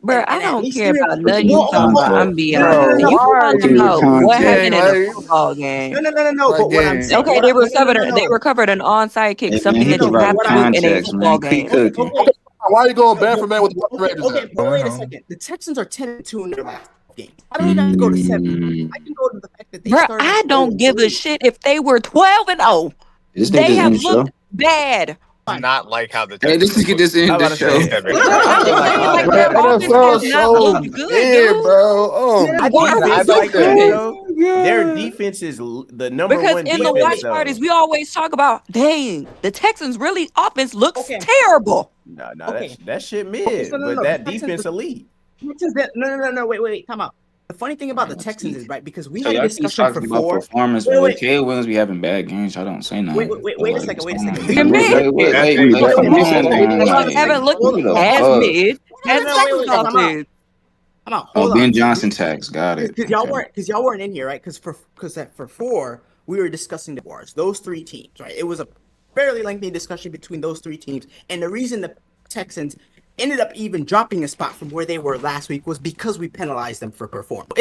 Bro, I at don't least care three or- about nothing No, you talking about. I'm being honest. You why are talking you about what happened in a contact. football game. No. But what I'm saying, Okay, they recovered an onside kick, Hey, man, something he that you have provided to do in a context, football man. Keep game. cooking. Okay. Why are you going bad for man with the Raiders? Okay, but Going wait a home. second. The Texans are 10-2 in their last game. I don't even have to go to 7. Mm. I can go to the fact that they Bro, started. I don't give a shit if they were 12-0. This nigga They just have end the show. looked bad. Not like how the Hey, this Texans nigga just end I'm the about to show. say, Bro, I'm feel just like saying, all like that their matters. offense has not looked good, dude. bro. Oh, Our What are we defense like doing? that though. Their defense is the number Because one in the defense watch though. parties, we always talk about, dang, the Texans really offense looks Okay. terrible. No, Okay. that shit mid, no, but no. that The Texans- defense elite. No. Wait. Come out. The funny thing about the Texans is right because we So had a y'all keep discussion for talking about 4. performance, Wait, but wait. Caleb Williams be having bad games. I don't say nothing. Wait a second. You're Wait, mid. wait, That's wait, it. come on, They man. just haven't looked Give it a as fuck. mid as the Texans Wait. I'm offense. out. Oh, Hold Ben on. Johnson tax. Got it. Because y'all weren't in here, right? Because for 4, we were discussing the wars. Those 3 teams, right? It was a fairly lengthy discussion between those 3 teams, and the reason the Texans ended up even dropping a spot from where they were last week was because we penalized them for performance.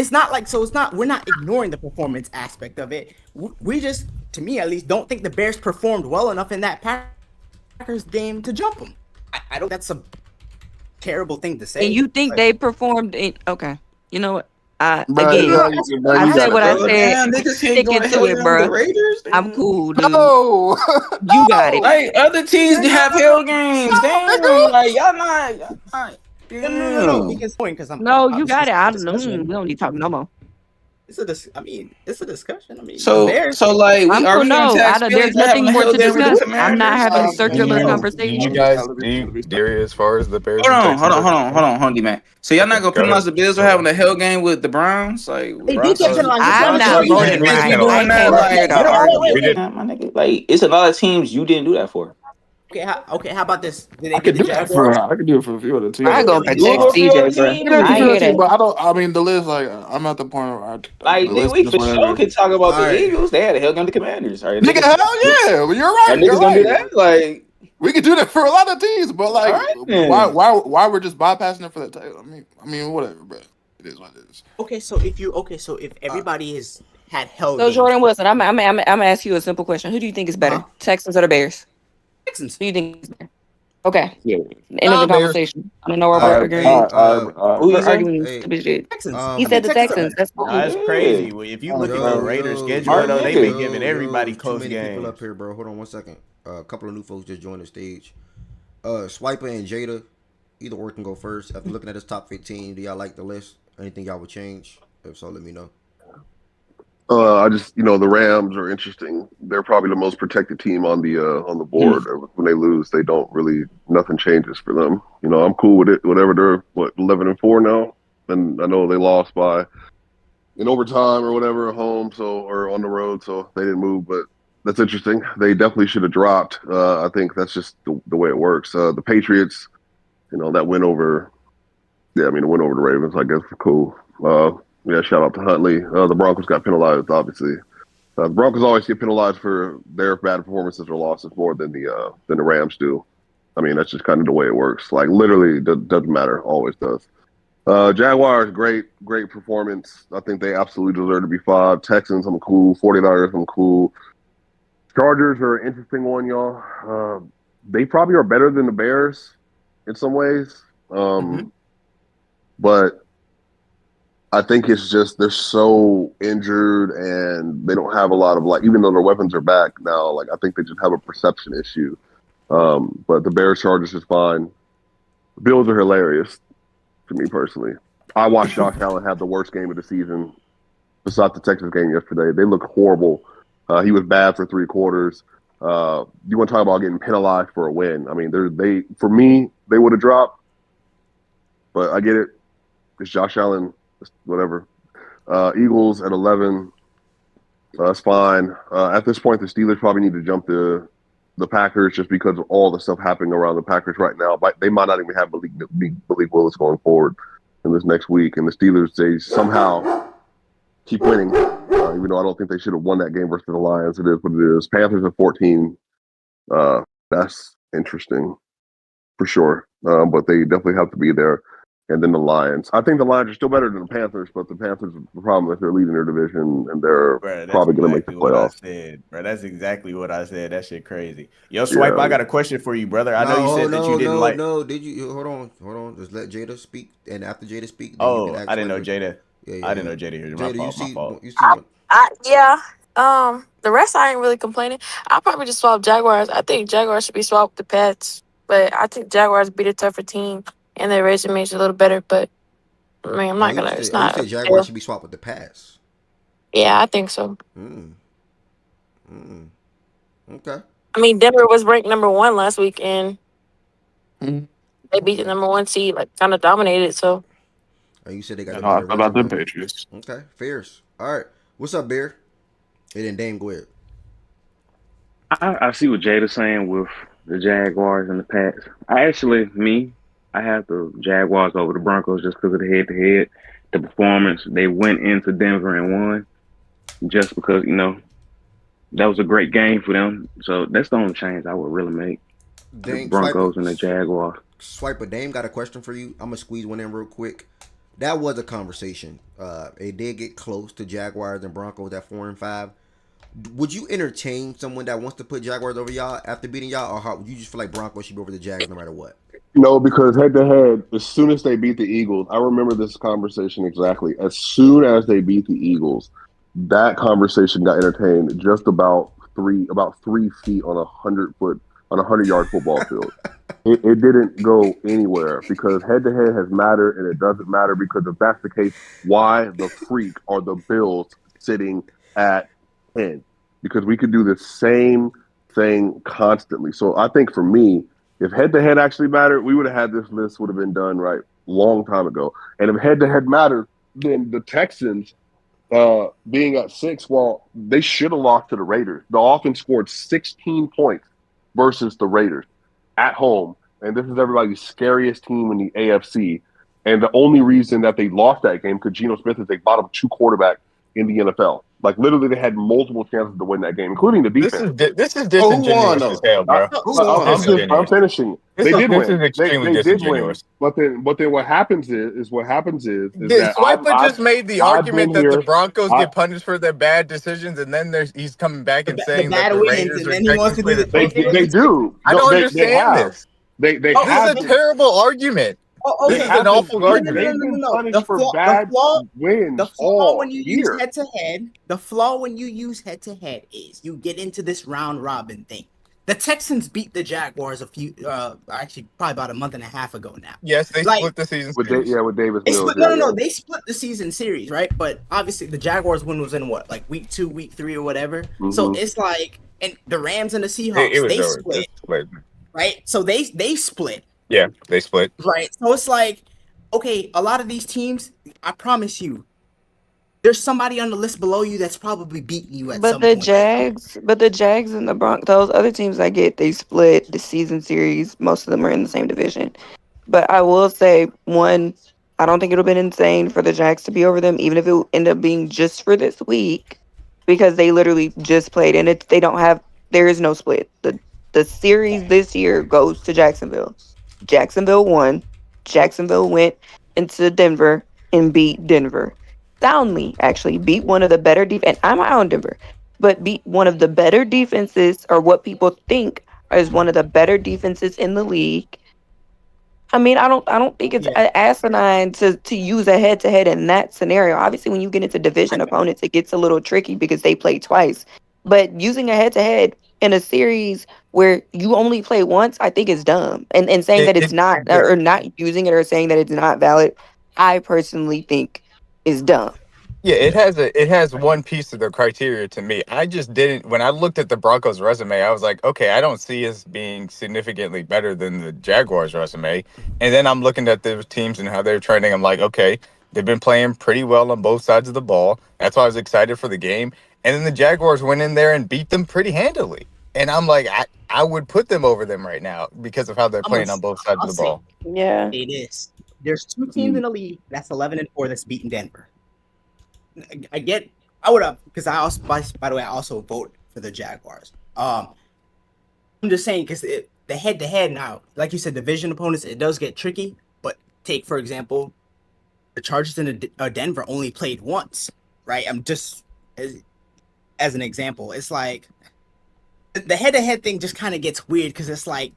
We're not ignoring the performance aspect of it. We just, to me at least, don't think the Bears performed well enough in that Packers game to jump them. I don't. That's a terrible thing to say. And you think they performed in okay. You know what? I said said what I said. Damn, niggas Stick can't go into hell it, with bro. the Raiders. I'm cool, dude. No, You got it. Like other teams have hell games. Damn, like y'all not. No. Because No, you got it. I don't know. We don't need to talk no more. it's a discussion. So the Bears, like, I'm are cool. we No, gonna tax there's Philly for nothing having a more hell to game with the discuss. I'm not Commanders? having a Like, circular Do conversation. you guys, Darius, as far as the Bears? Hold and on, Texans D-Man. So y'all not gonna Go penalize ahead. the Bills for having a hell game with the Browns? Like They did get penalized. I'm not We voting did right. penalize. I doing that, came up here like, to argue. We did. my nigga, like it's a lot of teams you didn't do that for. Okay, how about this? Did I they could get do the that Jaguars? I could do it for a few of the teams. I go They You wanna protect go for your CJ, bro. team? I hear that. But I mean, the list, like, I'm at the point where Like the list we is for sure whatever. could talk about the Alright. Eagles. They had a hell game with the Commanders. All right, nigga, hell yeah. But you're right. Are You're niggas gonna do right. that? Like, We could do that for a lot of teams, but like, All right, then. why we're just bypassing it for that title? I mean, whatever, bro. It is what it is. Okay, so if everybody has had hell So games, Jordan Wilson, I'm gonna ask you a simple question. Who do you think is better, Texans or the Bears? Texans. Who do you think is better? Okay, yeah. end of the Bears. conversation. I don't know where we're arguing. Who you We're say? arguing stupid shit. Texans. He said the Texans. That's Nah, fine. it's crazy. If you look at the Raiders schedule, though, they been giving everybody too close many people up games. here, bro. Hold on 1 second. A couple of new folks just joined the stage. Swiper and Jada, either or can go first. After looking at this top 15, do y'all like the list? Anything y'all would change? If so, let me know. I just, the Rams are interesting. They're probably the most protected team on the board. When they lose, they don't really, nothing changes for them. I'm cool with it. Whatever they're 11-4 now, and I know they lost by in overtime or whatever at home, or on the road, so they didn't move. But that's interesting. They definitely should have dropped. I think that's just the way it works. The Patriots, that win over. Yeah, I mean, the win over the Ravens, I guess, cool. Yeah, shout out to Huntley. The Broncos got penalized, obviously. The Broncos always get penalized for their bad performances or losses more than the Rams do. I mean, that's just kind of the way it works. Like, literally, it doesn't matter. Always does. Jaguars, great performance. I think they absolutely deserve to be 5. Texans, I'm cool. 49ers, I'm cool. Chargers are an interesting one, y'all. They probably are better than the Bears in some ways. But I think it's just they're so injured and they don't have a lot of like. Even though their weapons are back now, like I think they just have a perception issue. But the Bears Chargers is fine. The Bills are hilarious to me personally. I watched Josh Allen have the worst game of the season besides the Texas game yesterday. They look horrible. He was bad for 3 quarters. You want to talk about getting penalized for a win? I mean, they for me they would have dropped, but I get it. It's Josh Allen, whatever. Eagles at 11. That's fine. At this point, the Steelers probably need to jump the Packers just because of all the stuff happening around the Packers right now. But they might not even have Malik Willis going forward in this next week. And the Steelers, they somehow keep winning, even though I don't think they should have won that game versus the Lions. It is what it is. Panthers at 14. That's interesting for sure. But they definitely have to be there. And then the Lions. I think the Lions are still better than the Panthers, but the Panthers, the problem is they're leading their division and they're Bro, that's probably going to make the exactly what I playoffs. said, bro. That's exactly what I said. That shit crazy. Yo, Swipe, Yeah. I got a question for you, brother. I know you said that you didn't like. No. Did you hold on? Just let Jada speak, and after Jada speak, then you can Oh, ask I didn't know Swiper. Jada. Yeah. I didn't know Jada here. My Jada, fault. My fault. you see what? Yeah. The rest I ain't really complaining. I'll probably just swap Jaguars. I think Jaguars should be swapped with the Pats, but I think Jaguars beat a tougher team and their resume is a little better. But I mean, I'm not gonna. It's You not a said big Jaguars deal. should be swapped with the Pats. Yeah, I think so. Mm. Okay. I mean, Denver was ranked number 1 last week, and they beat the number 1 seed, like kind of dominated. So And you said they got a That's better How about the resume. Patriots? Okay, fierce. All right. What's up, Bear? And then Dame, go ahead. I see what Jada's saying with the Jaguars and the Pats. I have the Jaguars over the Broncos just because of the head-to-head, the performance. They went into Denver and won just because, that was a great game for them. So that's the only change I would really make. The Dame, Broncos and the Jaguars. Swiper, Dame got a question for you. I'm gonna squeeze one in real quick. That was a conversation. It did get close to Jaguars and Broncos at 4-5. Would you entertain someone that wants to put Jaguars over y'all after beating y'all, or how, would you just feel like Broncos should be over the Jags no matter what? No, because head to head, as soon as they beat the Eagles, I remember this conversation exactly. As soon as they beat the Eagles, that conversation got entertained just about 3 feet on 100-yard football field. It didn't go anywhere because head to head has mattered, and it doesn't matter because if that's the case, why the freak are the Bills sitting at 10? Because we could do the same thing constantly. So I think for me, if head to head actually mattered, we would have had this list would have been done right long time ago. And if head to head mattered, then the Texans being at 6, well, they should have lost to the Raiders. The offense scored 16 points versus the Raiders at home. And this is everybody's scariest team in the AFC. And the only reason that they lost that game because Geno Smith is a bottom 2 quarterback in the NFL. Like literally, they had multiple chances to win that game, including the defense. This is Oh, who won disingenuous as though? hell, bro. Who won? I'm finishing. They did This win. is extremely They did win. disingenuous. But then what happens is that Swiper just made the I've been argument that the here. Broncos get punished for their bad decisions, and then he's coming back and The saying that bad the wins, Raiders and are then he wants to do technically the. the They do. I No, don't they understand have. this. They This have. is a terrible argument. Oh, This okay. is an awful argument. They've been No. punished for bad wins The flaw all when you use year. head to head, the flaw when you use head to head is you get into this round robin thing. The Texans beat the Jaguars actually probably about a month and a half ago now. Yes, they split the season series. With Davis They Mills. split, no, they split the season series, right? But obviously the Jaguars win was in what, like week 2, week 3, or whatever. Mm-hmm. So it's like, and the Rams and the Seahawks, they split, right? So they split. Yeah, they split. Right. So it's like, okay, a lot of these teams, I promise you, there's somebody on the list below you that's probably beating you at some point. But the Jags and the Broncos, those other teams I get, they split the season series. Most of them are in the same division. But I will say, one, I don't think it would have been insane for the Jags to be over them, even if it would end up being just for this week, because they literally just played, and there is no split. The series this year goes to Jacksonville. Jacksonville won. Jacksonville went into Denver and beat Denver. Soundly, actually. Beat one of the better defense. I'm high on Denver. But beat one of the better defenses, or what people think is one of the better defenses in the league. I mean, I don't think it's Yeah. asinine to use a head to head in that scenario. Obviously, when you get into division opponents, it gets a little tricky because they play twice. But using a head to head in a series where you only play once, I think is dumb. And saying that it's not, Yeah. or not using it, or saying that it's not valid, I personally think is dumb. Yeah, it has one piece of the criteria to me. I just didn't when I looked at the Broncos resume, I was like, okay, I don't see us being significantly better than the Jaguars resume. And then I'm looking at the teams and how they're trending. I'm like, okay, they've been playing pretty well on both sides of the ball. That's why I was excited for the game. And then the Jaguars went in there and beat them pretty handily. And I'm like, I would put them over them right now because of how they're I'm gonna, playing on both sides of I'll the say ball. Yeah. this. There's two teams in the league that's 11-4 that's beaten Denver. I get. I would have because I also by the way I also vote for the Jaguars. I'm just saying because the head to head now, like you said, division opponents, it does get tricky. But take for example, the Chargers and Denver only played once, right? I'm just as an example. It's like the head to head thing just kind of gets weird because it's like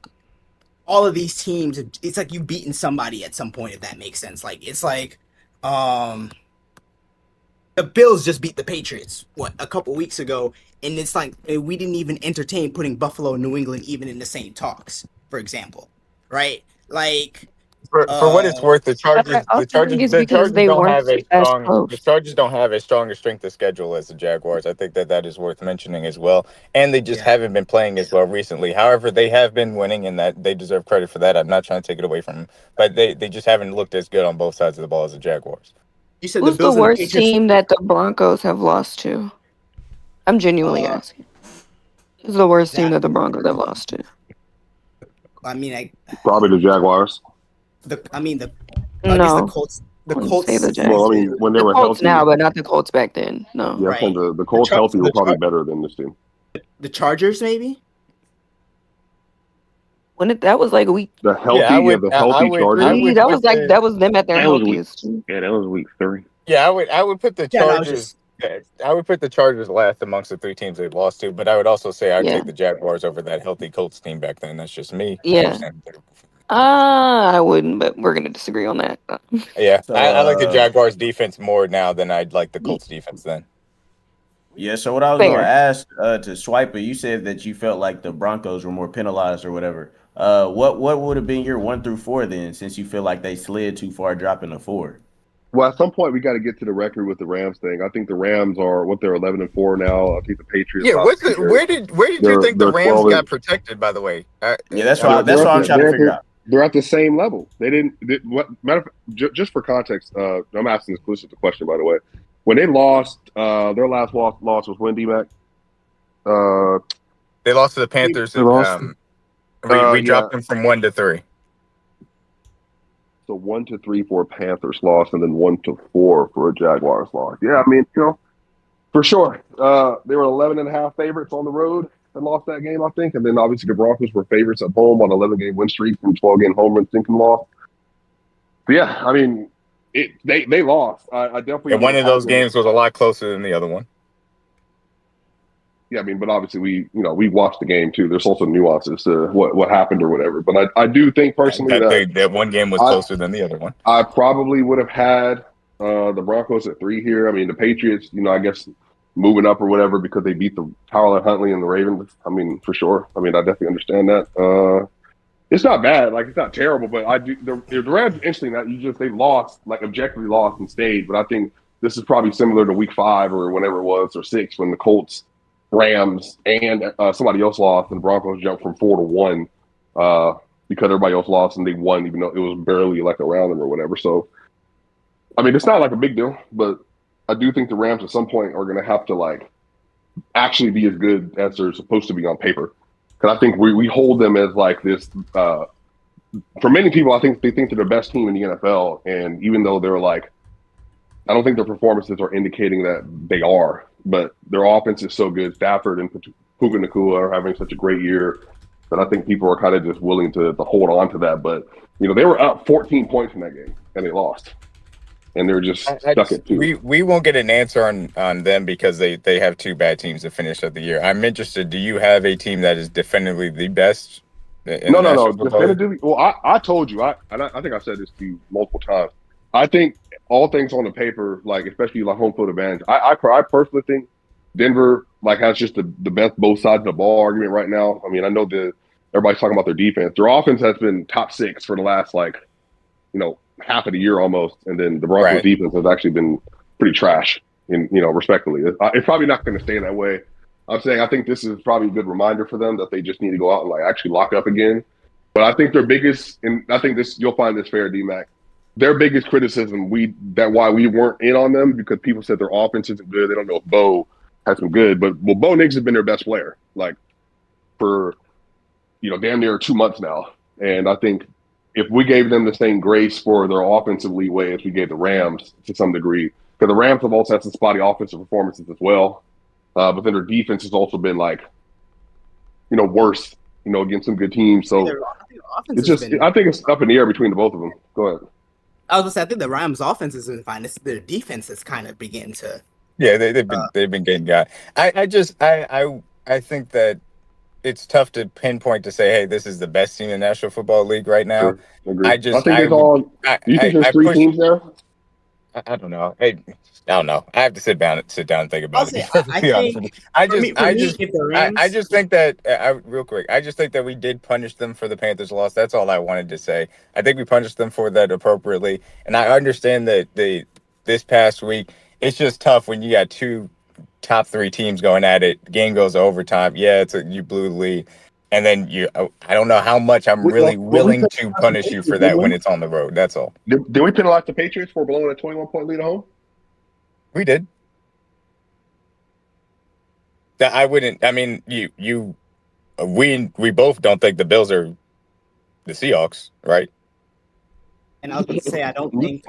all of these teams. It's like you beating somebody at some point, if that makes sense. Like it's like the Bills just beat the Patriots a couple weeks ago, and it's like we didn't even entertain putting Buffalo and New England even in the same talks, for example, right? Like, For what it's worth, I also think it's The because Chargers they don't weren't have a as strong, the close. Chargers don't have a stronger strength of schedule as the Jaguars. I think that that is worth mentioning as well. And they just yeah, haven't been playing as well recently. However, they have been winning, and that they deserve credit for that. I'm not trying to take it away from them, but they just haven't looked as good on both sides of the ball as the Jaguars. you said the Who's the Bills and the worst Patriots. team that the Broncos have lost to? I'm genuinely Uh, asking. Who's the worst team that that the Broncos have lost to? I mean, Probably the Jaguars. the I guess the No, Colts. I The wouldn't say the Colts, Well, I Jags. mean, when they The were Colts now, healthy, but not the Colts back then. No. yeah, I'm saying right? the Colts healthy were The probably better than this team. the Chargers, maybe. That was like week Yeah, The I healthy would, I Chargers. three. would That was put like the that was them at their That was week. healthiest. Yeah, that was week 3. Yeah, I would put the Yeah, no, I was Chargers. just I would put the Chargers last amongst the three teams they've lost to, but I would also say I'd Yeah. take the Jaguars over that healthy Colts team back then. That's just me. I Yeah. understand. I wouldn't, but we're gonna disagree on that. Yeah, So I like the Jaguars defense more now than I'd like the Colts defense then. yeah, so what I was gonna Fair. ask to Swiper, you said that you felt like the Broncos were more penalized or whatever. What would have been your 1 through 4 then, since you feel like they slid too far, dropping to 4? Well, at some point we got to get to the record with the Rams thing. I think the Rams are they're 11-4 now. I think the Patriots. Yeah, Obviously, where did you think the they're Rams 12 got and protected? By the way, Yeah, that's I why would that's they're what at I'm the trying to figure out. they're at the same level. They didn't. Matter of fact, just for context, I'm asking this exclusive the question, by the way. When they lost, their last loss was when D-Mac. they lost to the Panthers. They lost. We Yeah. dropped them from 1-3. So 1-3 for a Panthers loss, and then 1-4 for a Jaguars loss. Yeah, I mean, for sure. They were 11.5 favorites on the road and lost that game, I think. And then obviously the Broncos were favorites at home on 11-game win streak from 12-game home run sinking loss. But yeah, I mean, they lost. I definitely. And one of those games was a lot closer than the other one. Yeah, I mean, but obviously we watched the game too. There's also nuances to what happened or whatever. But I do think personally that one game was closer than the other one. I probably would have had the Broncos at 3 here. I mean, the Patriots, I guess moving up or whatever because they beat the Tyler Huntley and the Ravens. I mean, for sure. I mean, I definitely understand that. It's not bad, like it's not terrible, but I do. The Rams interesting that they lost, like objectively lost and stayed. But I think this is probably similar to Week 5 or whenever it was or 6 when the Colts, Rams, and somebody else lost and the Broncos jumped from 4-1 because everybody else lost and they won, even though it was barely like around them or whatever. So, I mean, it's not like a big deal, but I do think the Rams at some point are going to have to like actually be as good as they're supposed to be on paper. Because I think we hold them as like this. For many people, I think they think they're the best team in the NFL, and even though they're like, I don't think their performances are indicating that they are. But their offense is so good. Stafford and Puka Nacua are having such a great year that I think people are kind of just willing to hold on to that. But they were up 14 points in that game and they lost. And they're just stuck at 2. We won't get an answer on them because they have 2 bad teams to finish of the year. I'm interested. Do you have a team that is definitively the best in the No. National Football League? Definitively. Well, I told you. I think I've said this to you multiple times. I think all things on the paper, like especially like home field advantage. I personally think Denver like has just the best both sides of the ball argument right now. I mean, I know everybody's talking about their defense. Their offense has been top 6 for the last half of the year almost, and then the Broncos defense has actually been pretty trash. Respectfully, it's probably not going to stay that way. I'm saying I think this is probably a good reminder for them that they just need to go out and like actually lock up again. But I think their biggest, and I think this you'll find this fair, D-Mac. Their biggest criticism why we weren't in on them because people said their offense isn't good. They don't know if Bo has some good, but Bo Nix has been their best player like for damn near 2 months now, and I think if we gave them the same grace for their offensive leeway as we gave the Rams to some degree, because the Rams have also had some spotty offensive performances as well. But then their defense has also been worse, against some good teams. So it's just, I think it's up in the air between the both of them. Go ahead. I was gonna say, I think the Rams' offense has been fine. It's their defense is kind of beginning to. Yeah, they've been getting got. I think that it's tough to pinpoint to say, hey, this is the best team in the National Football League right now. Sure, agree. Do you think there's 3 teams there? I don't know. I don't know. I have to sit down and think about it. I just think that real quick. I just think that we did punish them for the Panthers loss. That's all I wanted to say. I think we punished them for that appropriately, and I understand that this past week it's just tough when you got 2 top 3 teams going at it. Game goes to overtime. Yeah, you blew the lead. And then I don't know how much I'm really willing to punish you for that when it's on the road. That's all. Did we penalize the Patriots for blowing a 21-point lead at home? We did. That I wouldn't. I mean, we both don't think the Bills are the Seahawks, right? And I was going to say, I don't think.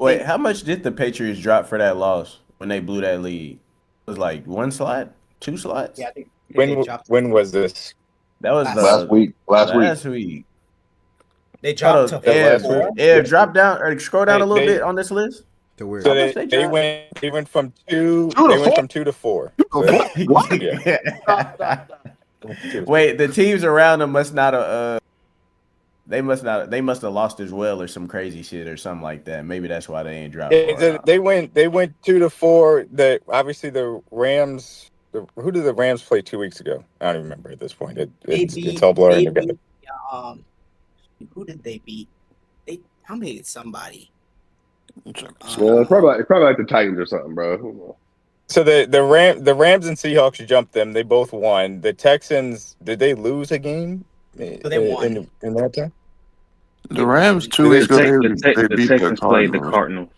Wait, how much did the Patriots drop for that loss when they blew that lead? It was like 1 slot, 2 slots. Yeah, I think. When was this? That was last week. Last week. They dropped to 4. Yeah, drop down or scroll down a little bit on this list. So they went from 2 to 4. What? Wait, the teams around them must not have. They must have lost as well or some crazy shit or something like that. Maybe that's why they ain't dropped. They went 2 to 4. Obviously the Rams. Who did the Rams play 2 weeks ago? I don't even remember at this point. It's all blurring together. Who did they beat? They dominated somebody. Well, it's probably like the Titans or something, bro. So the Rams and Seahawks jumped them. They both won. The Texans, did they lose a game? So they won in that time. The Rams 2 weeks ago they beat the Texans played the Cardinals.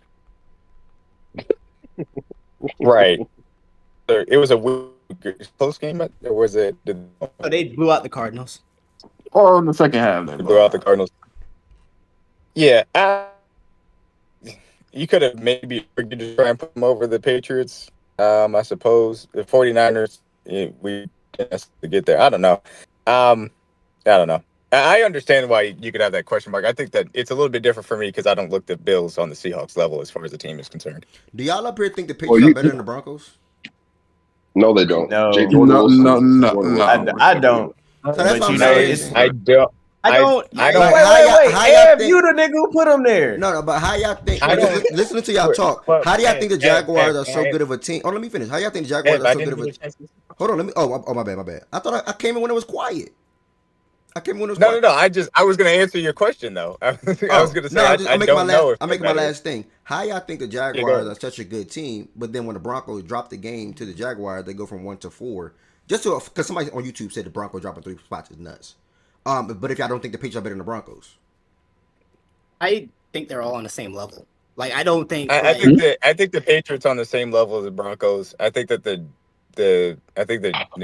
Right. It was a close game, or was it? They blew out the Cardinals. Oh, in the second half, they blew out the Cardinals. Yeah, you could have maybe argued to try and put them over the Patriots. I suppose the 49ers, we to get there. I don't know. I understand why you could have that question mark. I think that it's a little bit different for me because I don't look the Bills on the Seahawks level as far as the team is concerned. Do y'all up here think the Patriots are better than the Broncos? No, they don't. No, no. I don't. So that's what I'm saying. I don't. Wait, you the nigga who put them there. No, but how y'all think? Listening to y'all talk, how do y'all think the Jaguars are so good of a team? Oh, let me finish. How y'all think the Jaguars are so good of a team? Hold on, let me. Oh, my bad. I thought I came in when it was quiet. No. I was gonna answer your question though. I was gonna say I don't know. I'm making my last thing. How y'all think the Jaguars are such a good team, but then when the Broncos drop the game to the Jaguars, they go from 1 to 4. Just because somebody on YouTube said the Broncos dropping 3 spots is nuts. But if y'all don't think the Patriots are better than the Broncos, I think they're all on the same level. Like I don't think. I think the Patriots on the same level as the Broncos. I think that the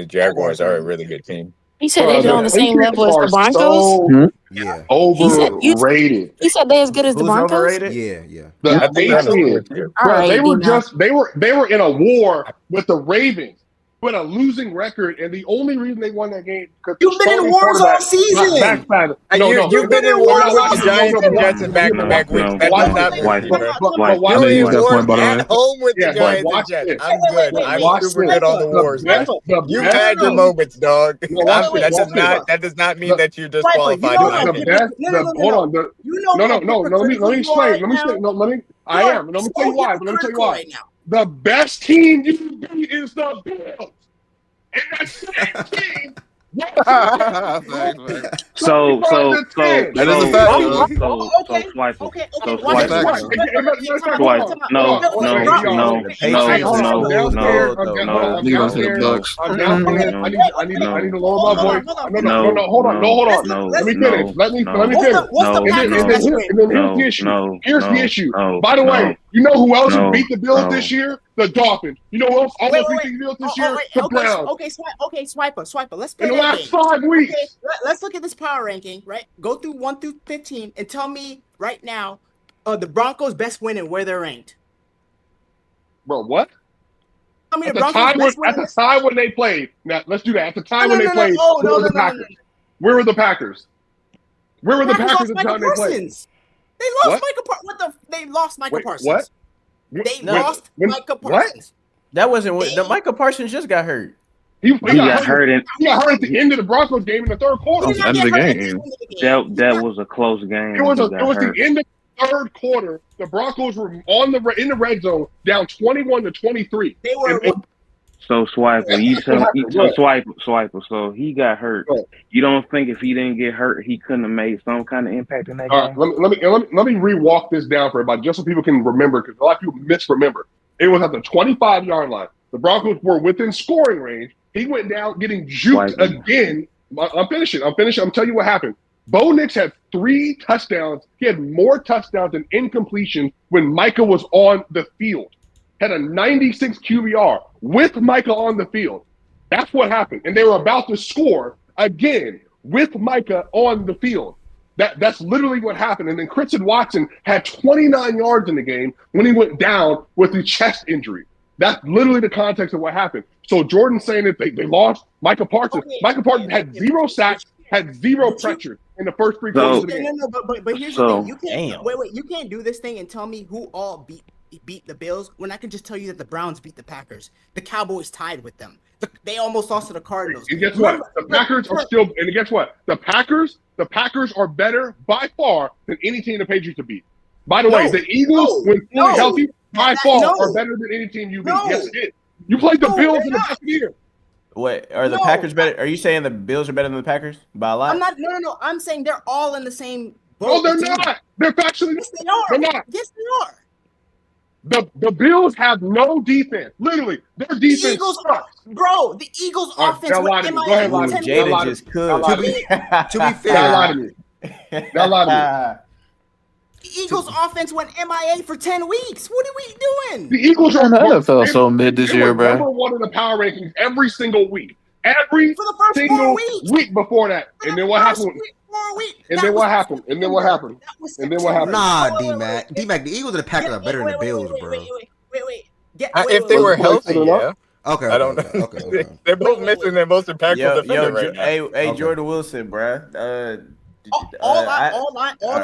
Jaguars are a really good team. He said they're on the same level as the Broncos. Yeah, overrated. He said they're as good as the Broncos. Overrated? Yeah. They were in a war with the Ravens. with a losing record, and the only reason they won that game because You've been in wars all season. You've been in wars with the Giants and Jets in back-to-back weeks. That does not mean shit, bro. You're in wars at home with the Giants and Jets. I'm good. I'm super good on the wars, man. You've had your moments, dog. That does not mean that you're disqualified. Hold on. No. Let me explain. Let me tell you why. The best team you beat is the Bills. And that same team. So that is a fact. So swipe. No. I need to lower my voice. No, hold on. Let me finish. Let me finish. And then here's the issue. Here's the issue. By the way, you know who else beat the Bills this year? The Dolphins. You know who else almost beat the Bills this year? The Browns. Okay, Swiper. Let's play in the last game. 5 weeks. Okay, let's look at this power ranking, right? Go through 1 through 15 and tell me right now the Broncos' best win and where they're ranked. Bro, what? Tell me at the time when they played. Now, let's do that. At the time when they played, where were the Packers? Where were the Packers? Where were the Packers at the time they played? They lost Micah Parsons. They lost Micah Parsons. What? They lost Micah Parsons. That wasn't the Micah Parsons just got hurt. He got hurt at the end of the Broncos game in the third quarter. End of the game. That was a close game. It was the end of the third quarter. The Broncos were in the red zone, down 21-23. They were. So Swiper, Swiper. So he got hurt. You don't think if he didn't get hurt, he couldn't have made some kind of impact in that game? Let me re-walk this down for everybody, just so people can remember, because a lot of people misremember. It was at the 25-yard line. The Broncos were within scoring range. He went down getting juked again. I'm finishing. I'm telling you what happened. Bo Nix had 3 touchdowns. He had more touchdowns than incompletion when Micah was on the field. Had a 96 QBR with Micah on the field. That's what happened. And they were about to score again with Micah on the field. That's literally what happened. And then Christian Watson had 29 yards in the game when he went down with the chest injury. That's literally the context of what happened. So Jordan's saying that they lost Micah Parsons. Micah Parsons had 0 sacks, had 0 pressure in the first 3 quarters of the game. But here's the thing. You can't wait. You can't do this thing and tell me who all beat the Bills when I can just tell you that the Browns beat the Packers. The Cowboys tied with them. They almost lost to the Cardinals. And guess what? The Packers are still. And guess what? The Packers are better by far than any team the Patriots have beat. By the way, the Eagles, when fully healthy, by far are better than any team you beat. Yes, it is. You played the Bills in the Buccaneers. What are the Packers better? Are you saying the Bills are better than the Packers by a lot? I'm not. No. I'm saying they're all in the same boat. No, they're not. They're factually. Yes, they are. They're not. Yes, they are. The Bills have no defense. Literally, their defense sucks. Bro, the Eagles' offense. Go ahead, Jada just could. To be fair, don't lie to me. Don't lie to me. The Eagles' offense went MIA for 10 weeks. What are we doing? The Eagles are the NFL so mid this year, bro. Number 1 in the power rankings every single week. Every single week before that. And then what happened? And then what happened? Nah, D-Mac. D-Mac, the Eagles and the Packers are better than the Bills, bro. Wait. If they were healthy, yeah. Okay. I don't know. Okay. They're both missing their most impactful defender right now. Hey, Jordan Wilson, bro.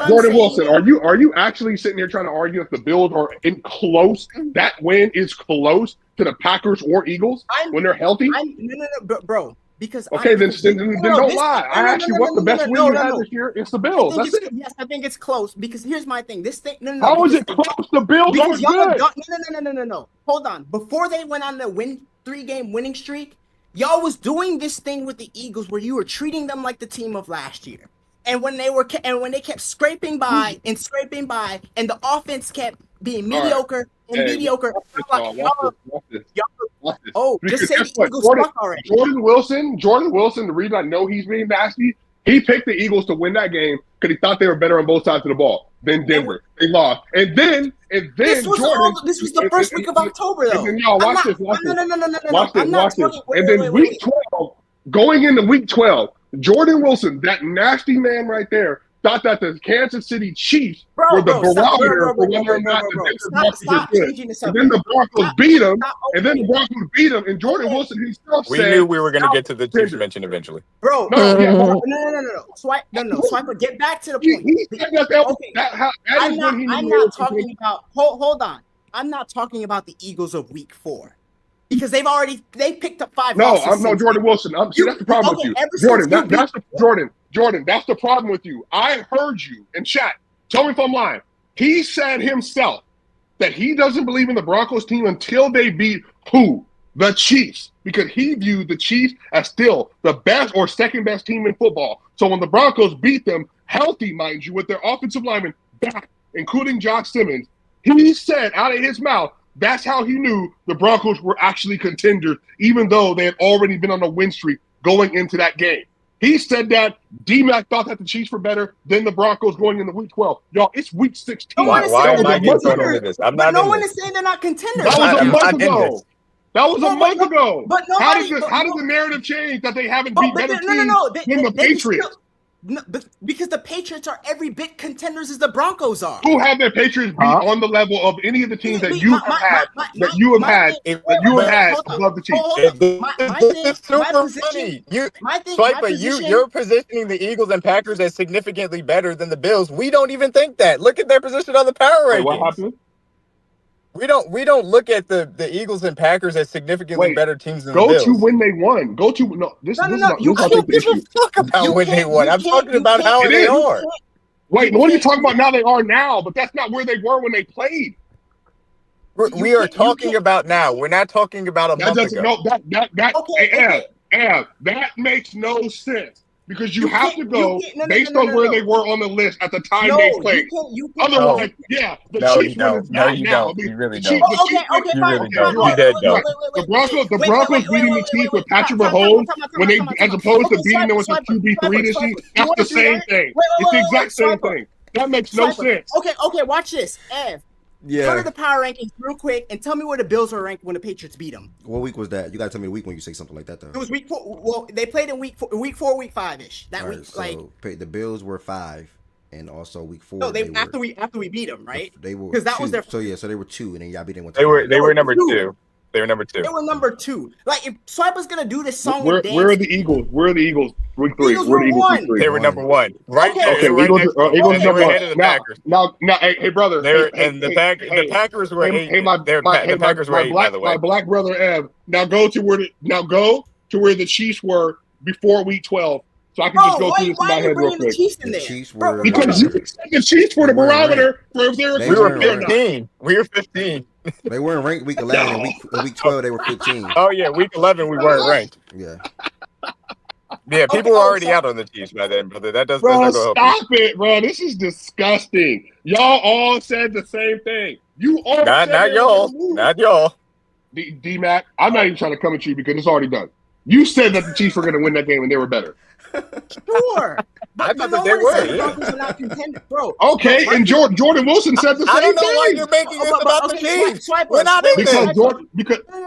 Jordan Wilson, are you actually sitting here trying to argue if the Bills are in close? That win is close to the Packers or Eagles when they're healthy? No, bro. Because then don't lie. I asked you what the best win you had this year. It's the Bills. That's it. Yes, I think it's close because here's my thing. This thing. How is it close? The Bills are good. No. Hold on. Before they went on the 3-game winning streak, y'all was doing this thing with the Eagles where you were treating them like the team of last year. And when they kept scraping by, and the offense kept being mediocre and mediocre. Just say the Eagles suck already. Jordan Wilson, the reason I know he's being nasty, he picked the Eagles to win that game because he thought they were better on both sides of the ball than Denver. They lost. And then this was the first week of October, though. And then y'all watch this. And then week 12, going into week 12, Jordan Wilson, that nasty man right there, thought that the Kansas City Chiefs were the Stop, barometer for whether or not the Denver Broncos stop were good. changing the And subject. then the Broncos beat them, and then okay. the Broncos beat them, and Jordan Okay. Wilson himself We said, knew we were going to get to the Chiefs contender. mention eventually. Bro, No, yeah, but no. Swiper, get back to the point. he said that is when he knew I'm they not were talking contenders. about. Hold on. I'm not talking about the Eagles of Week 4 because they picked up 5 No, losses. I'm no Jordan Wilson. See, that's the problem with you, Jordan. That's the problem with you. I heard you in chat. Tell me if I'm lying. He said himself that he doesn't believe in the Broncos team until they beat who? The Chiefs, because he viewed the Chiefs as still the best or second best team in football. So when the Broncos beat them, healthy, mind you, with their offensive linemen back, including Josh Simmons, he said out of his mouth, that's how he knew the Broncos were actually contenders, even though they had already been on a win streak going into that game. He said that D-Mac thought that the Chiefs were better than the Broncos going into Week 12. Y'all, it's Week 16. Why am I getting thrown into this? I'm not no in one this. is saying they're not contenders. That was a month I'm in ago. this. That was a month ago. But how nobody. did the narrative change that they haven't But beat better teams than the they Patriots? still, no, because the Patriots are every bit contenders as the Broncos are. Who have their Patriots beat on the level of any of the teams that you have had above the Chiefs? You're positioning the Eagles and Packers as significantly better than the Bills. We don't even think that. Look at their position on the power rankings. Wait, what happened? We don't look at the Eagles and Packers as significantly better teams than the Go Bills. to when they won. Go to no. This is not. You can't give a fuck about when they won. I'm talking about how they are. Wait, what are you talking about? Now they are now, but that's not where they were when they played. We are talking about now. We're not talking about a month ago. No, that makes no sense. Because you have to go based on where they were on the list at the time they played. Otherwise, the Chiefs win now. You really don't. Okay, fine. You dead though. The Broncos beating the Chiefs with Patrick Mahomes when they, as opposed to beating them with a QB3 this year, that's the same thing. It's the exact same thing. That makes no sense. Okay, watch this, Ev. Go to the power rankings real quick and tell me where the Bills were ranked when the Patriots beat them. What week was that? You gotta tell me the week when you say something like that, though. It was week 4. Well, they played in week 4, week 5ish. That week, so the Bills were 5, and also week 4. No, after we beat them, right? They were because that was their. So they were 2, and then y'all beat them with. They were number 2. They were number 2. They were number 2. Like if Swiper's gonna do this song, where are the Eagles? Where are the Eagles? Week 3. Eagles were the Eagles? one. Week 3? They were number 1. Right there. Okay, Right Eagles they were number ahead of the 1. Packers. Now, hey, brother. The Packers were 8. The Packers were 8, by the way. My black brother Ev. Now go to where the Chiefs were before Week 12. So I can just go through this in my head real quick. The Chiefs were because you said the Chiefs were the barometer for if they were. We were 15. We were 15. They weren't ranked week 11 and week 12 they were 15. Oh yeah, week 11 we weren't ranked. Yeah. Yeah, people were already out on the Chiefs by then, brother. That doesn't Bro, go stop it, bro. This is disgusting. Y'all all said the same thing. You all not y'all. D-Mac, I'm not even trying to come at you because it's already done. You said that the Chiefs were going to win that game and they were better. Sure. I thought that they were. The Broncos are not contenders, bro. Okay, and Jordan Wilson said the same thing. I don't know why you're making this about the Chiefs. We're not in this.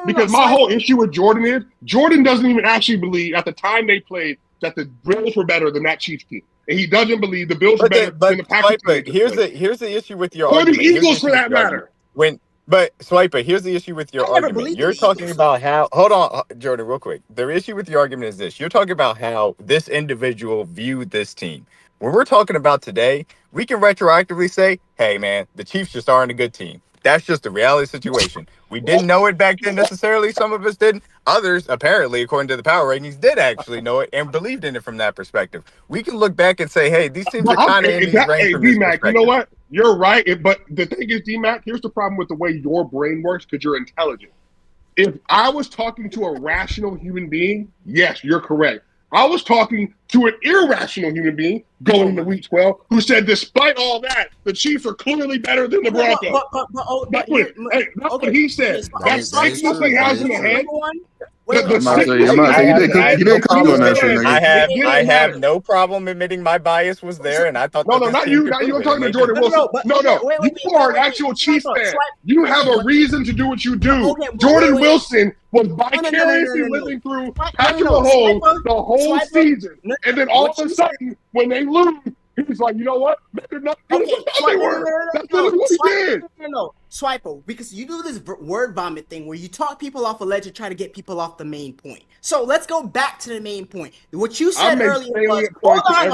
Because my whole issue with Jordan is Jordan doesn't even actually believe at the time they played that the Bills were better than that Chiefs team. And he doesn't believe the Bills were better than the Packers team. Here's the issue with your or argument. the Eagles for that matter. But Swiper, here's the issue with your argument. You're talking about how. Hold on, Jordan, real quick. The issue with your argument is this: you're talking about how this individual viewed this team. When we're talking about today, we can retroactively say, "Hey, man, the Chiefs just aren't a good team." That's just the reality situation. We didn't know it back then necessarily. Some of us didn't. Others, apparently, according to the power ratings, did actually know it and believed in it from that perspective. We can look back and say, hey, these teams are kind of in these range from this D-Mac, you know what? You're right. But the thing is, D-Mac, here's the problem with the way your brain works because you're intelligent. If I was talking to a rational human being, yes, you're correct. I was talking to an irrational human being going to week 12 who said, despite all that, the Chiefs are clearly better than the Broncos. That's what he said. That's something he has in the head. You didn't cook on that shit, nigga. I have no problem admitting my bias was there, and I thought. No, not you. Not you. I'm talking to Jordan Wilson. No, you are an actual Chiefs fan. You have a reason to do what you do. Jordan Wilson was vicariously living through Patrick Mahomes the whole season, and then all of a sudden, when they lose, He's like, you know what? They're not good Okay, as I thought they were. That's literally what he did. No, Swipo, because you do this word vomit thing where you talk people off a ledge and try to get people off the main point. So let's go back to the main point. What you said earlier was, hold on.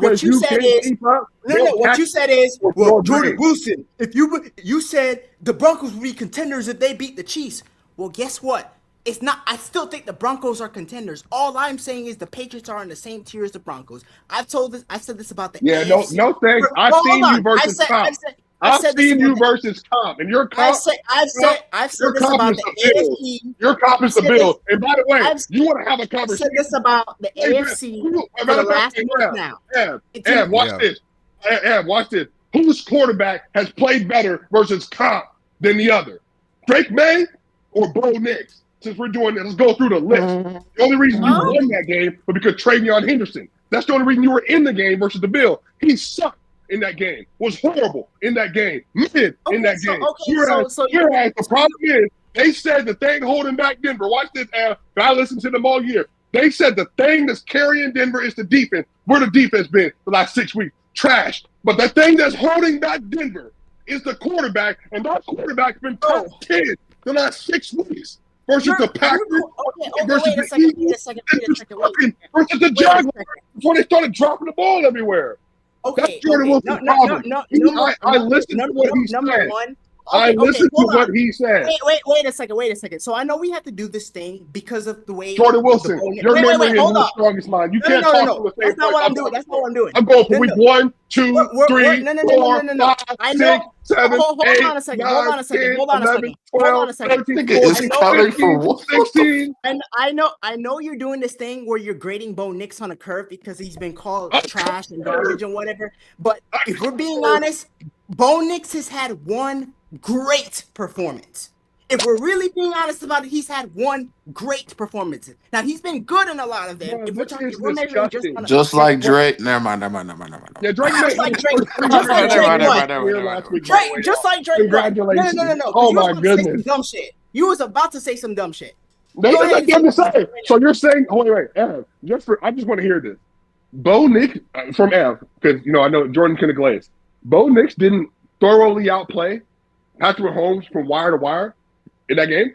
What you said is, what you said is, well, Jordan Wilson, if you said the Broncos would be contenders if they beat the Chiefs. Well, guess what? It's not. I still think the Broncos are contenders. All I'm saying is the Patriots are in the same tier as the Broncos. I've said this about the AFC. No thanks. I've seen you versus comp. I've seen you versus comp, and your comp. I've said this about the AFC. Your comp is the Bills. And by the way, you want to have a conversation? I've said this about the AFC for the last month now. And watch this. And watch this. Whose quarterback has played better versus comp than the other? Drake May or Bo Nix? Since we're doing this, let's go through the list. The only reason you won that game was because Travion Henderson. That's the only reason you were in the game versus the Bill. He sucked in that game. Was horrible in that game. Mid in that game. Whereas the problem is, they said the thing holding back Denver. Watch this, Al. I listened to them all year. They said the thing that's carrying Denver is the defense. Where the defense been for the last 6 weeks? Trash. But the thing that's holding back Denver is the quarterback, and that quarterback's been top 10 the last 6 weeks. Versus the Packers, versus the Eagles, versus the Jaguars before they started dropping the ball everywhere. That's Jordan Wilson's problem. I listened to what he said. I listened to what he said. Wait a second. So I know we have to do this thing because of the way Jordan Wilson, your memory is the strongest mind. You can't talk from the same place. That's not what I'm doing. That's not what I'm doing. I'm going for week 1, 2, 3, 4, 5, 6, 7, 8, 9, 10, 11, 12, 13, 14, 16. And I know you're doing this thing where you're grading Bo Nix on a curve because he's been called trash and garbage and whatever. But if we're being honest, Bo Nix has had one great performance. If we're really being honest about it, he's had one great performance. Now he's been good in a lot of them. If we're talking, we're measuring just like Drake. Never mind. Yeah, Drake. Just like Drake. Just like Drake. Congratulations. No. Oh my goodness. Dumb shit. You was about to say some dumb shit. That's to say. So you're saying, wait, Ev, I just want to hear this. Bo Nix from Ev, because I know Jordan couldn't glaze. Bo Nix didn't thoroughly outplay Patrick Mahomes from wire to wire in that game.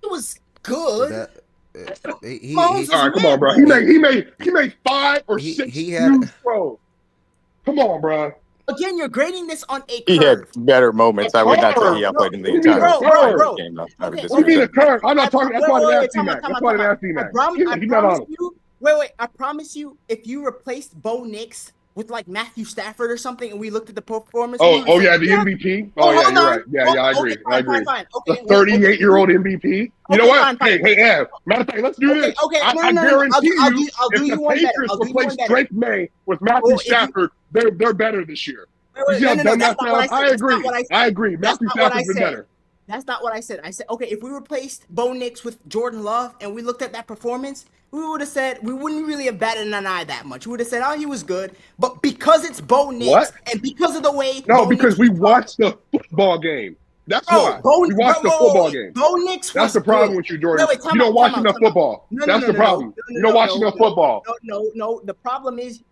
It was good. All right, come on, bro. He made 5 or 6 huge throws. Come on, bro. Again, you're grading this on a curve. He had better moments. I would not say he outplayed in the entire game. What do you mean a curve? I'm not talking. That's why I didn't ask you, Mac. That's why I didn't ask you, Mac. Wait. I promise you, if you replaced Bo Nix with like Matthew Stafford or something, and we looked at the performance. The MVP. You're right. I agree. Fine. The 38-year-old MVP. You know what? Hey, Ev. Matter of fact, let's do this. I guarantee you, if the Patriots replace Drake May with Matthew Stafford, they're better this year. I agree. Matthew Stafford's been better. That's not what I said. I said, okay, if we replaced Bo Nix with Jordan Love and we looked at that performance, we would have said, we wouldn't really have batted an eye that much. We would have said, oh, he was good. But because it's Bo Nix and because of the way. No, because we watched the football game. That's why. We watched the football game. Bo Nix was That's the problem with you, Jordan. You don't watch enough football. That's the problem. You don't watch enough football. No. The problem is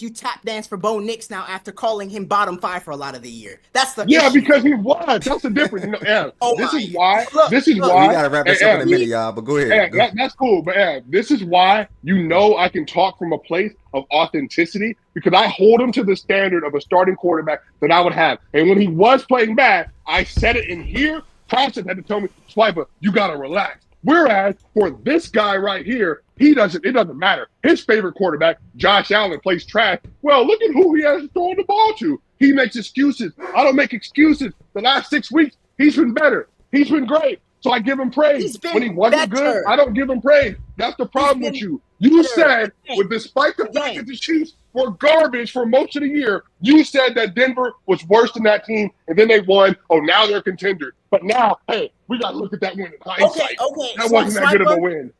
you tap dance for Bo Nix now after calling him bottom 5 for a lot of the year. That's the issue. Because he was. That's the difference. This is why. We gotta wrap this up in a minute, y'all. But go ahead. That's cool. But this is why I can talk from a place of authenticity, because I hold him to the standard of a starting quarterback that I would have. And when he was playing bad, I said it in here. Thompson had to tell me, Swiper, you got to relax. Whereas for this guy right here, it doesn't matter. His favorite quarterback, Josh Allen, plays trash. Well, look at who he has thrown the ball to. He makes excuses. I don't make excuses. The last 6 weeks, he's been better. He's been great. So I give him praise. When he wasn't good, I don't give him praise. That's the problem with you. You said, despite the fact that the Chiefs were garbage for most of the year, you said that Denver was worse than that team, and then they won. Oh, now they're contenders. But now, hey, we got to look at that win in hindsight. Okay. That wasn't that good of a win.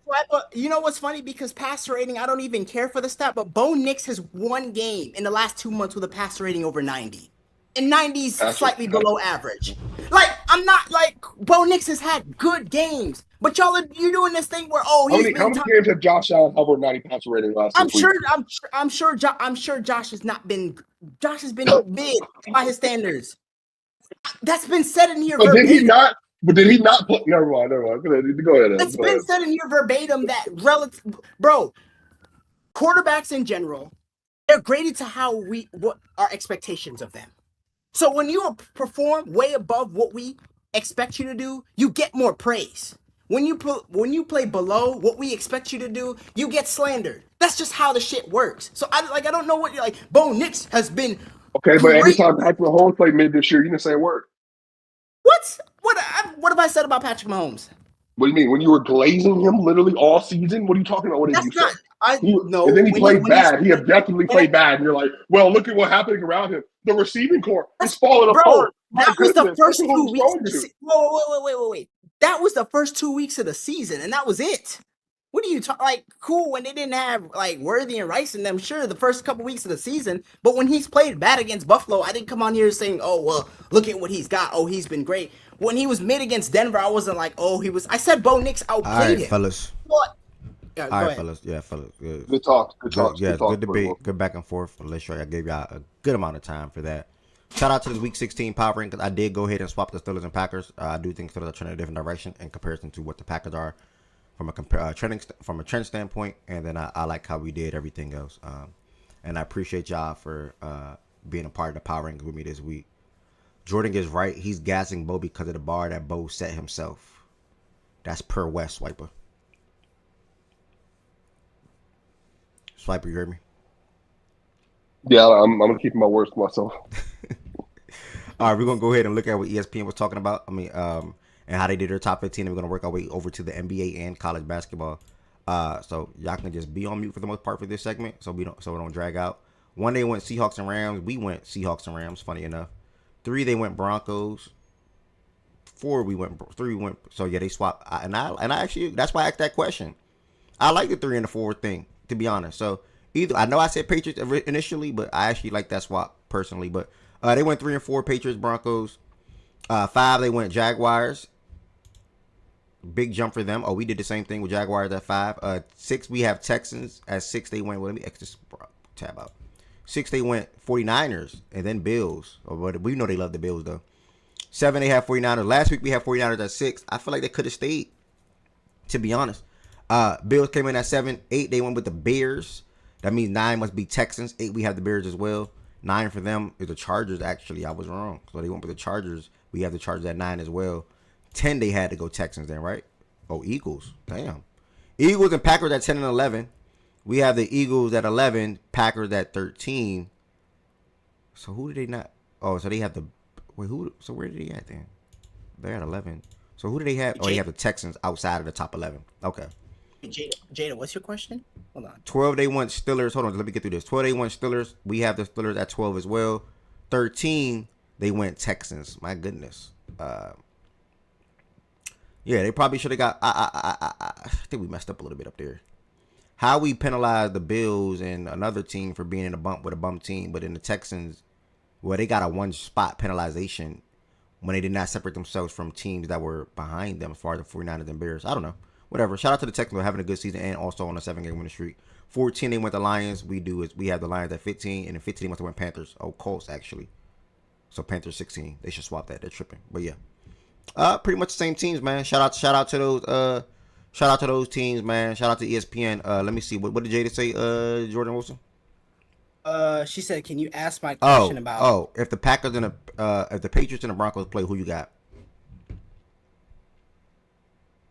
You know what's funny? Because passer rating, I don't even care for the stat, but Bo Nix has one game in the last 2 months with a passer rating over 90. And 90's slightly below average. Like, I'm not like Bo Nix has had good games, but you're doing this thing where How many games have Josh Allen hovered 90 passer rating last 6 weeks? I'm sure Josh has not been. Josh has been mid by his standards. That's been said in here But verbatim. did he not? But did he not play? Never mind. Go ahead. It's been said in here verbatim that quarterbacks in general, they're graded to what our expectations of them. So when you perform way above what we expect you to do, you get more praise. When you play below what we expect you to do, you get slandered. That's just how the shit works. So I don't know what you're like. Bo Nix has been okay, but great. anytime Patrick Mahomes played mid this year, you didn't say a word. What have I said about Patrick Mahomes? What do you mean? When you were glazing him literally all season? What are you talking about? What did you say? And then he played bad. He objectively played bad. And you're like, well, look at what's happening around him. The receiving core is falling apart. That was the first 2 weeks of the season. Wait. That was the first 2 weeks of the season, and that was it. What are you talking? Like, cool when they didn't have like Worthy and Rice in them. Sure, the first couple weeks of the season, but when he's played bad against Buffalo, I didn't come on here saying, "Oh well, look at what he's got. Oh, he's been great." When he was mid against Denver, I wasn't like, "Oh, he was." I said Bo Nix outplayed him. Fellas. What? All right, fellas. Yeah, fellas. Good talk. Yeah, good debate. Good back and forth. Let's show you. I gave y'all a good amount of time for that. Shout out to this Week 16 power rank because I did go ahead and swap the Steelers and Packers. I do think Steelers are trending a different direction in comparison to what the Packers are from a trend standpoint. And then I like how we did everything else. And I appreciate y'all for being a part of the power rank with me this week. Jordan is right. He's gassing Bo because of the bar that Bo set himself. That's per West Swiper. Swiper, you heard me? Yeah, I'm gonna keep my words to myself. All right, we're gonna go ahead and look at what ESPN was talking about. And how they did their top 15. And we're gonna work our way over to the NBA and college basketball. So y'all can just be on mute for the most part for this segment, so we don't drag out. 1 they went Seahawks and Rams. We went Seahawks and Rams. Funny enough. 3 they went Broncos. 4 we went. 3 went. So yeah, they swapped. And I actually that's why I asked that question. I like the 3 and the 4 thing, to be honest. So either I know I said Patriots initially, but I actually like that swap personally. But they went 3 and 4 Patriots, Broncos. 5 they went Jaguars. Big jump for them. Oh, we did the same thing with Jaguars at 5. 6 we have Texans at 6. They went. Well, let me X this tab out. 6 they went 49ers and then Bills. We know they love the Bills though. 7 they have 49ers. Last week we had 49ers at 6. I feel like they could have stayed, to be honest. Bills came in at 7. 8 they went with the Bears. That means 9 must be Texans. 8 we have the Bears as well. 9 for them is the Chargers. Actually, I was wrong. So they went with the Chargers. We have the Chargers at 9 as well. 10 they had to go Texans then, right? Oh, Eagles. Damn. Eagles and Packers at 10 and 11. We have the Eagles at 11. Packers at 13. So who did they not? Oh, so they have the. Wait, who? So where did they at then? They're at 11. So who do they have? Oh, they have the Texans outside of the top 11. Okay. Jada, what's your question? Hold on. 12 they went Steelers. Hold on, let me get through this. 12 they went Steelers. We have the Steelers at 12 as well. 13 they went Texans. My goodness. Yeah, they probably should have got. I think we messed up a little bit up there. How we penalized the Bills and another team for being in a bump with a bump team, but in the Texans, well, they got a 1 spot penalization when they did not separate themselves from teams that were behind them as far as the 49ers and Bears. I don't know. Whatever. Shout out to the Texans for having a good season and also on a 7-game winning streak. 14 they went the Lions. We have the Lions at 15, and in 15 they must have went Panthers. Oh, Colts actually. So Panthers 16. They should swap that. They're tripping. But yeah. Pretty much the same teams, man. Shout out to those teams, man. Shout out to ESPN. Let me see. What did Jada say, Jordan Wilson? She said, "Can you ask my question about?" If the Packers and if the Patriots and the Broncos play, who you got?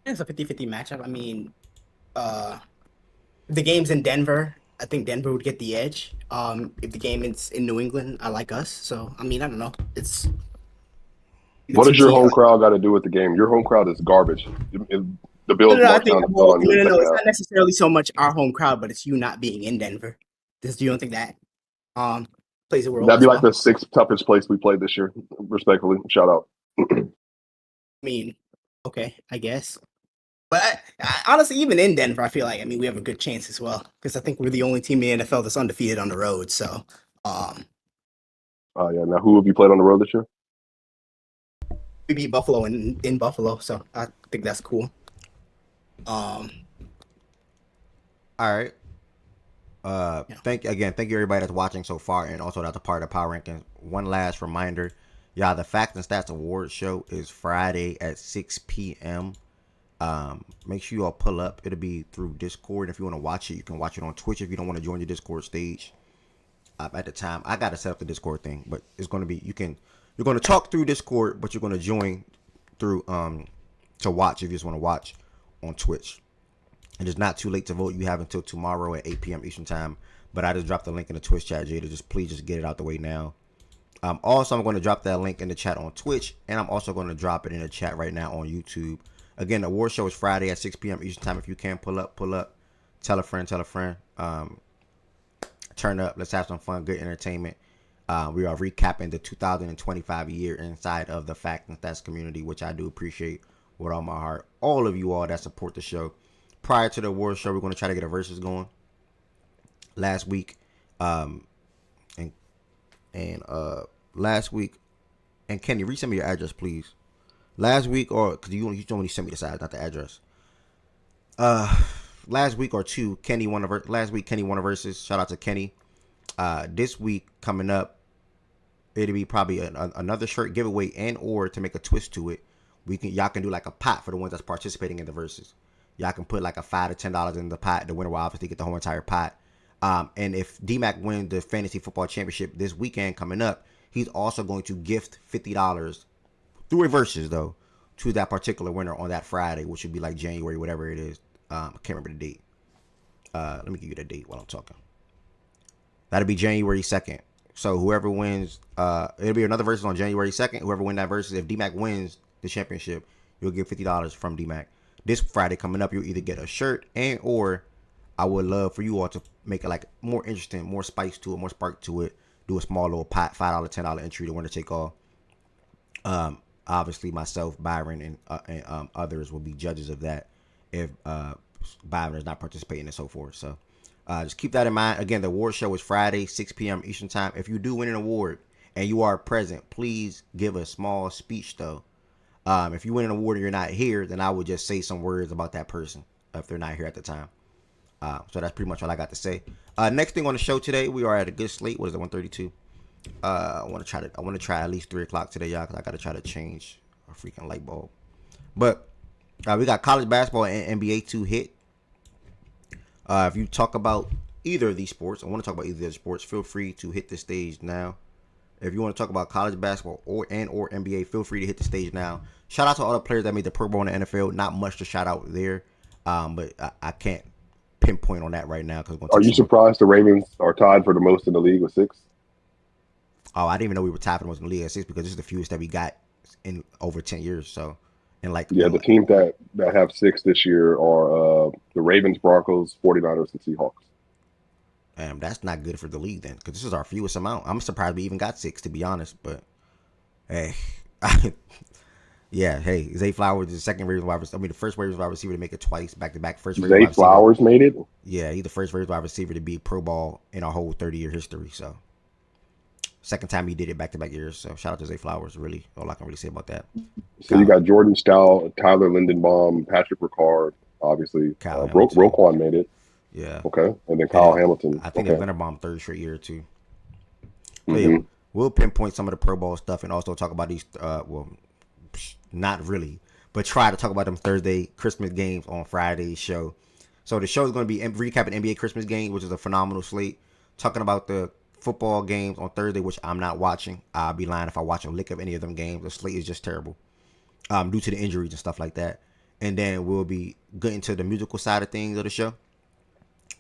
It's a 50-50 matchup. I mean, the game's in Denver. I think Denver would get the edge. If the game is in New England, I like us. So I mean, I don't know. It's what does your home crowd got to do with the game? Your home crowd is garbage. The Bills march down the field on you. No, it's not necessarily so much our home crowd, but it's you not being in Denver. Do you don't think that plays a role? That'd be like the 6th toughest place we played this year. Respectfully, shout out. I mean, okay, I guess. But I honestly, even in Denver, I feel like we have a good chance as well because I think we're the only team in the NFL that's undefeated on the road. So, yeah. Now, who have you played on the road this year? We beat Buffalo in Buffalo, so I think that's cool. All right. Thank you everybody that's watching so far, and also that's a part of the Power Rankings. One last reminder, y'all, the Facts and Stats Awards show is Friday at 6 p.m. Make sure you all pull up. It'll be through Discord. If you want to watch it, you can watch it on Twitch if you don't want to join the Discord stage. At the time, I gotta set up the Discord thing, but it's gonna be you're gonna talk through Discord, but you're gonna join through to watch if you just want to watch on Twitch. And it's not too late to vote. You have until tomorrow at 8 p.m. Eastern time. But I just dropped the link in the Twitch chat, Jada. Please just get it out the way now. Also, I'm going to drop that link in the chat on Twitch, and I'm also going to drop it in the chat right now on YouTube. Again, the award show is Friday at 6 p.m. Eastern time. If you can, pull up. Tell a friend. Turn up. Let's have some fun, good entertainment. We are recapping the 2025 year inside of the Fact and Stats community, which I do appreciate with all my heart. All of you all that support the show. Prior to the award show, we're going to try to get a versus going. Last week, last week, and Kenny, resend me your address, please. Last week, or because you told me to send me the size, not the address. Last week or two, Kenny won a last week. Kenny won a versus. Shout out to Kenny. This week coming up, it'll be probably another shirt giveaway, and or to make a twist to it, y'all can do like a pot for the ones that's participating in the versus. Y'all can put like a $5 to $10 in the pot. The winner will obviously get the whole entire pot. And if DMAC wins the fantasy football championship this weekend coming up, he's also going to gift $50 through a versus though to that particular winner on that Friday, which would be like January, whatever it is. I can't remember the date. Let me give you the date while I'm talking. That'll be January 2nd. So whoever wins, it'll be another versus on January 2nd. Whoever wins that versus, if DMAC wins the championship, you'll get $50 from DMAC. This Friday coming up, you'll either get a shirt, and or I would love for you all to make it like more interesting, more spice to it, more spark to it. Do a small little pot, $5, $10 entry to winner take all. Obviously myself, Byron, and others will be judges of that if Byron is not participating and so forth. So just keep that in mind. Again, the award show is Friday, 6 p.m. Eastern time. If you do win an award and you are present, please give a small speech though. If you win an award and you're not here, then I would just say some words about that person if they're not here at the time. So that's pretty much all I got to say. Next thing on the show today, we are at a good slate. What is it, 132? I want to try at least 3 o'clock today, y'all, because I got to try to change a freaking light bulb. But we got college basketball and NBA to hit. If you talk about either of these sports, I want to talk about either of the sports, feel free to hit the stage now. If you want to talk about college basketball or NBA, feel free to hit the stage now. Shout out to all the players that made the Pro Bowl in the NFL. Not much to shout out there, but I can't pinpoint on that right now. Are you surprised the Ravens are tied for the most in the league with 6? Oh, I didn't even know we were tied for the most in the league at 6 because this is the fewest that we got in over 10 years. So, and like the teams that have 6 this year are the Ravens, Broncos, 49ers, and Seahawks. That's not good for the league then, because this is our fewest amount. I'm surprised we even got 6, to be honest. But hey, yeah, hey, Zay Flowers is the second Ravens wide receiver. I mean, the first Ravens wide receiver to make it twice back to back. First Ravens Zay Flowers made it. Yeah, he's the first Ravens wide receiver to be Pro Bowl in our whole 30-year history. So, second time he did it back to back years. So, shout out to Zay Flowers. Really, all I can really say about that. So you got Jordan Stout, Tyler Lindenbaum, Patrick Ricard, obviously. Roquan made it. Yeah. Okay. And then Kyle Hamilton. I think Linderbaum third straight year too. So yeah, we'll pinpoint some of the Pro Bowl stuff and also talk about these. Well, not really, but try to talk about them Thursday Christmas games on Friday's show. So the show is going to be recapping NBA Christmas game, which is a phenomenal slate. Talking about the football games on Thursday, which I'm not watching. I'll be lying if I watch a lick of any of them games. The slate is just terrible, due to the injuries and stuff like that. And then we'll be getting to the musical side of things of the show.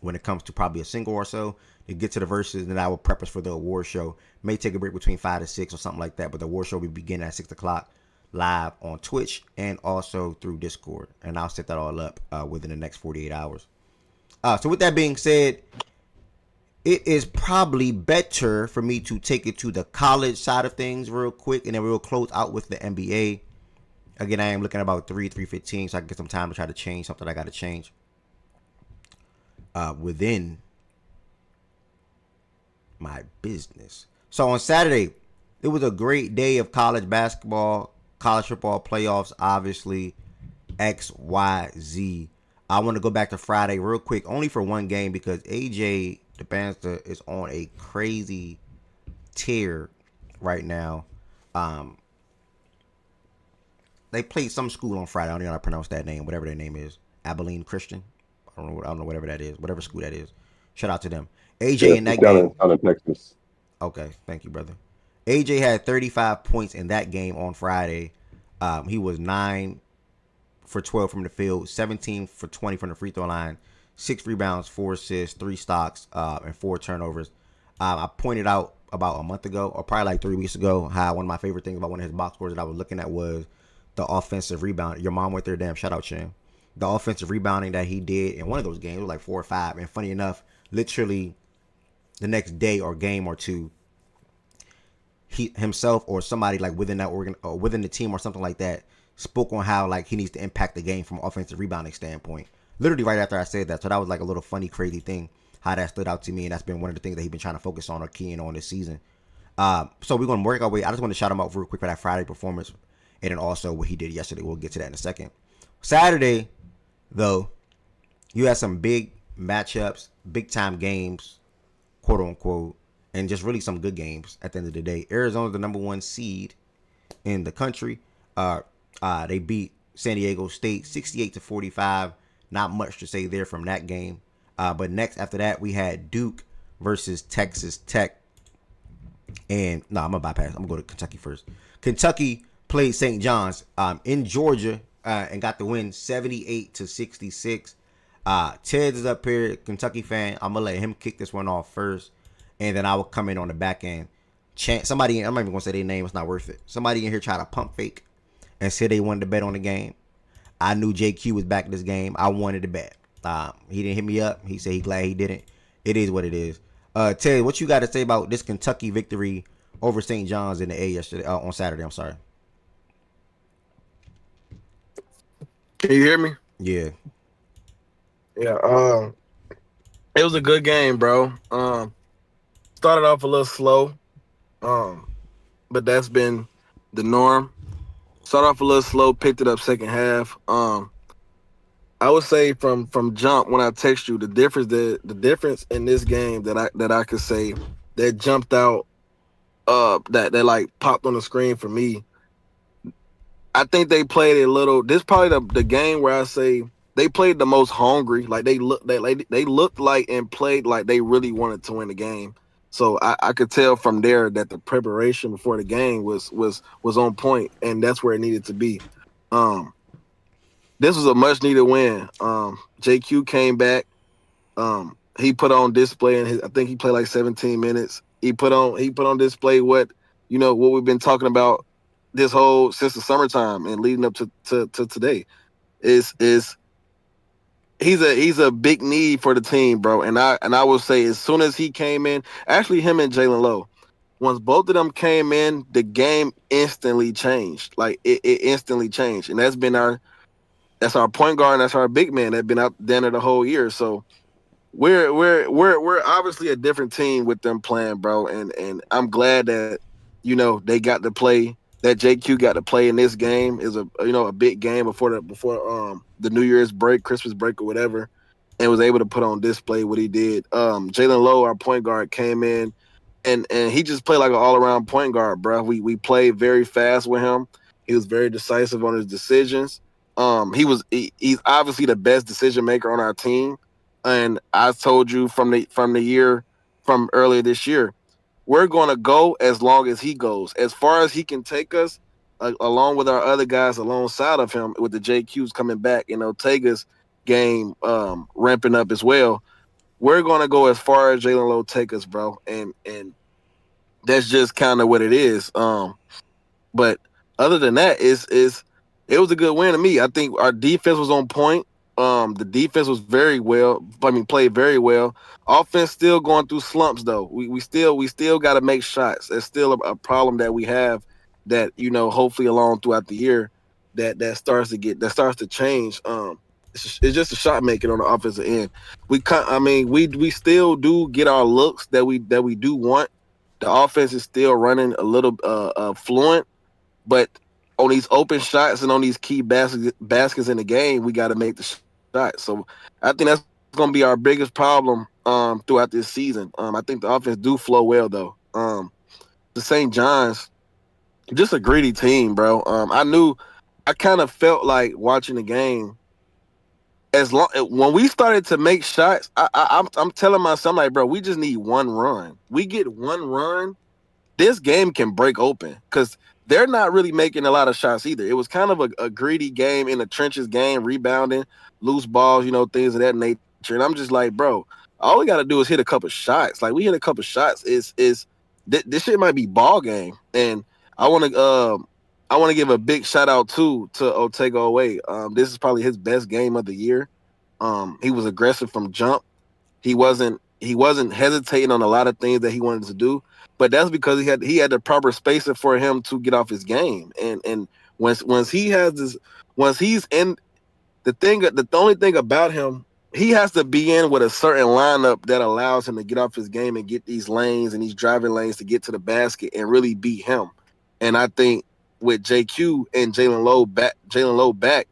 When it comes to probably a single or so, to get to the verses, then I will prep us for the award show. May take a break between 5 to 6 or something like that, but the award show will begin at 6 o'clock live on Twitch and also through Discord. And I'll set that all up within the next 48 hours. So with that being said, it is probably better for me to take it to the college side of things real quick, and then we'll close out with the NBA. Again, I am looking at about 3:15, so I can get some time to try to change something I got to change. Within my business. So on Saturday, it was a great day of college basketball. college football playoffs, obviously, X, Y, Z. I want to go back to Friday real quick, only for one game because AJ the Banster is on a crazy tear right now. Um, they played some school on Friday. I don't know how to pronounce that name, whatever their name is. Abilene Christian. I don't know whatever that is, whatever school that is. Shout out to them. AJ Yeah, in it's that game. down in Texas. Okay, thank you, brother. AJ had 35 points in that game on Friday. He was 9 for 12 from the field, 17 for 20 from the free throw line, 6 rebounds, 4 assists, 3 stocks, and 4 turnovers. I pointed out about a month ago, or probably like 3 weeks ago, how one of my favorite things about one of his box scores that I was looking at was the offensive rebound. Your mom went there, damn. Shout out, Shan. The offensive rebounding that he did in one of those games, it was like 4 or 5. And funny enough, literally the next day or game or two, he himself or somebody like within that organ or within the team or something like that spoke on how like he needs to impact the game from an offensive rebounding standpoint. Literally right after I said that, so that was like a little funny, crazy thing how that stood out to me, and that's been one of the things that he's been trying to focus on or keying on this season. So we're gonna work our way. I just want to shout him out real quick for that Friday performance, and then also what he did yesterday. We'll get to that in a second. Saturday, though, you had some big matchups, big time games, quote unquote, and just really some good games at the end of the day. Arizona's the number 1 seed in the country. They beat San Diego State 68-45. Not much to say there from that game. But next after that, we had Duke versus Texas Tech. And no, I'm gonna bypass. I'm gonna go to Kentucky first. Kentucky played St. John's in Georgia and got the win 78-66. Ted is up here, Kentucky fan. I'm gonna let him kick this one off first, and then I will come in on the back end. Somebody, I'm not even gonna say their name. It's not worth it. Somebody in here tried to pump fake and said they wanted to bet on the game. I knew JQ was back in this game. I wanted to bet. He didn't hit me up. He said he glad he didn't. It is what it is. Ted, what you got to say about this Kentucky victory over St. John's in the A yesterday on Saturday? I'm sorry. Can you hear me? Yeah. Yeah. It was a good game, bro. Started off a little slow, but that's been the norm. Started off a little slow, picked it up second half. I would say from jump when I text you the difference in this game that I could say that jumped out, that like popped on the screen for me. I think they played a little. This is probably the game where I say they played the most hungry. Like they looked like and played like they really wanted to win the game. So I could tell from there that the preparation before the game was on point, and that's where it needed to be. This was a much needed win. JQ came back. He put on display, and I think he played like 17 minutes. He put on display what we've been talking about this whole since the summertime and leading up to today. Is he's a big need for the team, bro. And I will say as soon as he came in, actually him and Jalen Lowe, once both of them came in, the game instantly changed. Like it instantly changed, and that's our point guard, and that's our big man that been out there the whole year. So we're obviously a different team with them playing, bro. And I'm glad that they got to play, that JQ got to play in this game. Is a big game before the New Year's break, Christmas break or whatever, and was able to put on display what he did. Jalen Lowe, our point guard, came in and he just played like an all around point guard, bro. We played very fast with him. He was very decisive on his decisions. He's obviously the best decision maker on our team. And I told you from earlier this year, we're going to go as long as he goes. As far as he can take us, along with our other guys alongside of him, with the JQs coming back and Ortega's game ramping up as well. We're going to go as far as Jalen Lowe take us, bro. And that's just kind of what it is. But other than that, it was a good win to me. I think our defense was on point. The defense was played very well. Offense still going through slumps though. We still got to make shots. There's still a problem that we have that hopefully along throughout the year that starts to change. It's just a shot making on the offensive end. We still do get our looks that we do want. The offense is still running a little fluent, but on these open shots and on these key baskets in the game, we got to make the shots. So I think that's going to be our biggest problem throughout this season. I think the offense do flow well though. The St. John's, just a greedy team, bro. I kind of felt like watching the game. As long when we started to make shots, I'm telling myself, like, bro, we just need one run. We get one run, this game can break open because they're not really making a lot of shots either. It was kind of a greedy game in the trenches game, rebounding, loose balls, things of that nature. And I'm just like, bro, all we got to do is hit a couple shots. Like we hit a couple shots, this shit might be ball game. And I want to give a big shout out to Otego Away. This is probably his best game of the year. He was aggressive from jump. He wasn't hesitating on a lot of things that he wanted to do, but that's because he had the proper spacing for him to get off his game. And once he's in the only thing about him, he has to be in with a certain lineup that allows him to get off his game and get these lanes and these driving lanes to get to the basket and really beat him. And I think with JQ and Jalen Lowe back,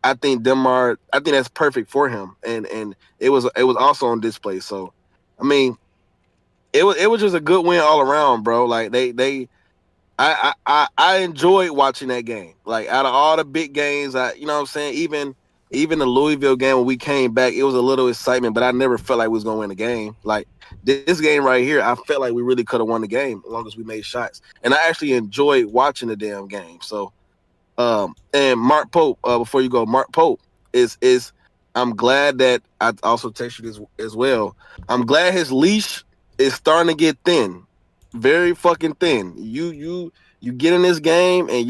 I think that's perfect for him. And it was also on display. So I mean, it was just a good win all around, bro. Like I enjoyed watching that game. Like out of all the big games, you know what I'm saying, even the Louisville game when we came back, it was a little excitement, but I never felt like we was gonna win the game. Like this game right here, I felt like we really could have won the game as long as we made shots. And I actually enjoyed watching the damn game. So and Mark Pope, before you go, Mark Pope is I'm glad that I also texted you this as well. I'm glad his leash is starting to get thin. Very fucking thin. You get in this game and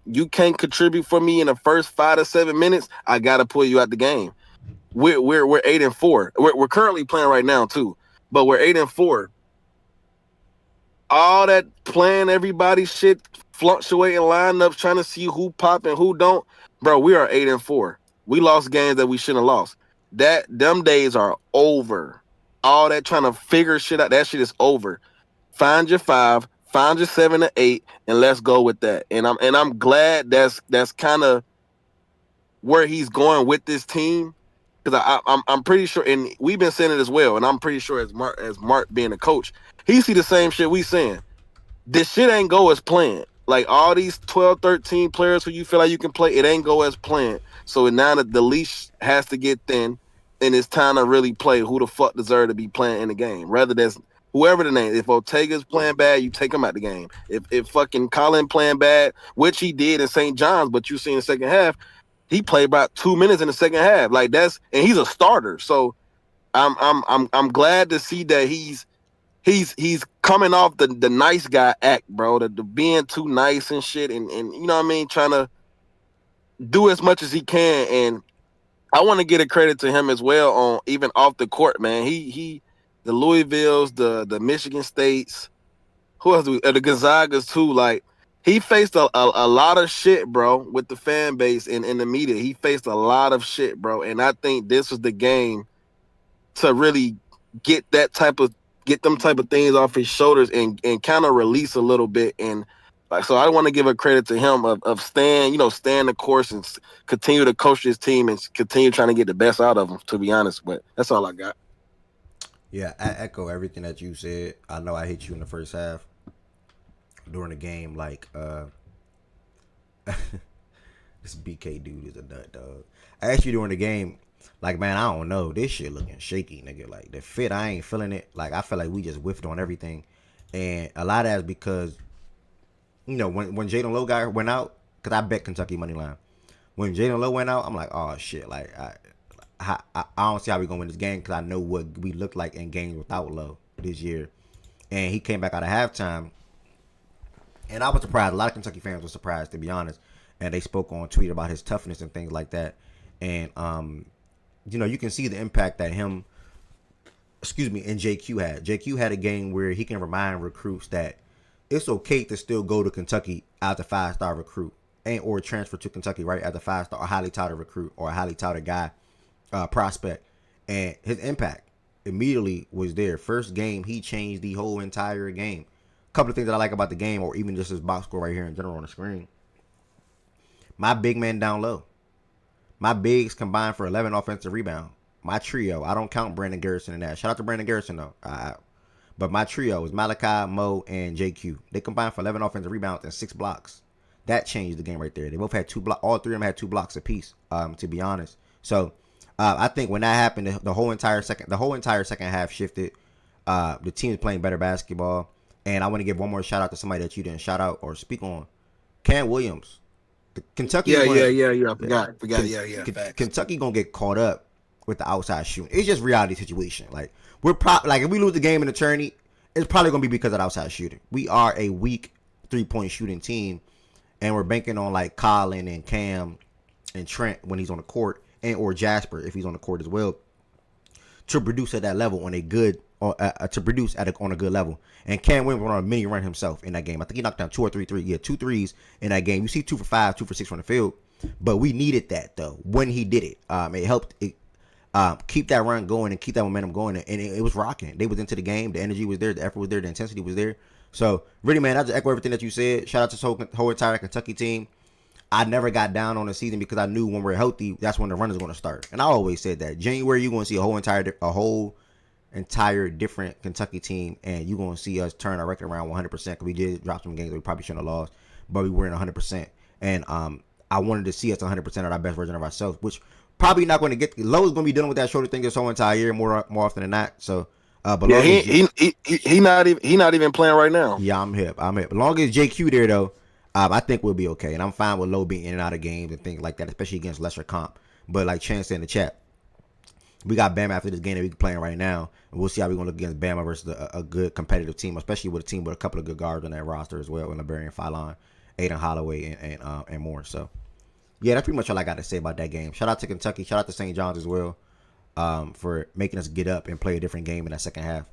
you can't contribute for me in the first 5 to 7 minutes. I gotta pull you out the game. We're 8-4. We're currently playing right now too, but we're 8-4. All that playing everybody shit, fluctuating lineups, trying to see who pop and who don't. Bro, we are 8-4. We lost games that we shouldn't have lost. Them days are over. All that trying to figure shit out, that shit is over. Find your 5, find your 7 to 8, and let's go with that. And I'm glad that's kind of where he's going with this team. Because I'm pretty sure, and we've been saying it as well, and I'm pretty sure as Mark being a coach, he see the same shit we saying. This shit ain't go as planned. Like all these 12, 13 players who you feel like you can play, it ain't go as planned. So now that the leash has to get thin, and it's time to really play who the fuck deserve to be playing in the game. Rather than whoever the name. If Ortega's playing bad, you take him out the game. If fucking Colin playing bad, which he did in St. John's, but you see in the second half, he played about 2 minutes in the second half. Like and he's a starter. So I'm glad to see that he's coming off the nice guy act, bro. The being too nice and shit, and you know what I mean, trying to do as much as he can. And I want to get a credit to him as well on even off the court, man. He the Louisvilles, the Michigan States, who else the Gonzagas too. Like he faced a lot of shit, bro, with the fan base and the media. He faced a lot of shit, bro. And I think this was the game to really get them type of things off his shoulders and kind of release a little bit. And like, so I want to give a credit to him of staying the course and continue to coach his team and continue trying to get the best out of them, to be honest. But that's all I got. Yeah, I echo everything that you said. I know I hit you in the first half during the game. Like, this BK dude is a nut, dog. I asked you during the game, like, man, I don't know. This shit looking shaky, nigga. Like, the fit, I ain't feeling it. Like, I feel like we just whiffed on everything. And a lot of that is because, when Jalen Lowe guy went out, because I bet Kentucky money line. When Jalen Lowe went out, I'm like, oh, shit. Like, I don't see how we going to win this game because I know what we look like in games without Lowe this year. And he came back out of halftime. And I was surprised. A lot of Kentucky fans were surprised, to be honest. And they spoke on Twitter about his toughness and things like that. And, you can see the impact that and JQ had. JQ had a game where he can remind recruits that it's okay to still go to Kentucky as a 5-star recruit or transfer to Kentucky, right, as a 5-star, a highly touted recruit or a highly touted guy, prospect. And his impact immediately was there. First game, he changed the whole entire game. A couple of things that I like about the game, or even just his box score right here in general on the screen. My big man down low. My bigs combined for 11 offensive rebound. My trio, I don't count Brandon Garrison in that. Shout out to Brandon Garrison though. But my trio is Malachi, Mo, and JQ. They combined for 11 offensive rebounds and 6 blocks. That changed the game right there. They both had 2 blocks. All three of them had 2 blocks apiece. To be honest, so I think when that happened, the whole entire second half shifted. The team is playing better basketball, and I want to give one more shout out to somebody that you didn't shout out or speak on, Cam Williams. Kentucky. Yeah. I forgot. Yeah. Kentucky gonna get caught up with the outside shooting. It's just reality situation. Like like if we lose the game in the tourney, it's probably gonna be because of the outside shooting. We are a weak 3-point shooting team, and we're banking on like Colin and Cam and Trent when he's on the court, and or Jasper if he's on the court as well, to produce at that level on a good or to produce on a good level. And Cam went on a mini run himself in that game. I think he knocked down 2 or 3 threes. Yeah, 2 threes in that game. You see 2 for 5, 2 for 6 from the field. But we needed that though when he did it. It helped keep that run going and keep that momentum going, and it was rocking. They was into the game. The energy was there. The effort was there. The intensity was there. So really, man, I just echo everything that you said. Shout out to this whole entire Kentucky team. I never got down on the season because I knew when we're healthy, that's when the run is going to start. And I always said that January you're going to see a whole entire different Kentucky team, and you're going to see us turn our record around 100% because we did drop some games that we probably shouldn't have lost, but we were in 100%. And I wanted to see us 100% at our best version of ourselves, which probably not going to get. Lowe's going to be dealing with that shoulder thing this whole entire year more often than not. So, but yeah, he not even playing right now. Yeah, I'm hip. As long as JQ there though, I think we'll be okay. And I'm fine with Lowe being in and out of games and things like that, especially against lesser comp. But like Chance said in the chat, we got Bama after this game that we're playing right now, and we'll see how we're going to look against Bama versus a good competitive team, especially with a team with a couple of good guards on that roster as well, and Liberian Phylon, Aiden Holloway, and more. So, yeah, that's pretty much all I got to say about that game. Shout out to Kentucky. Shout out to St. John's as well for making us get up and play a different game in that second half.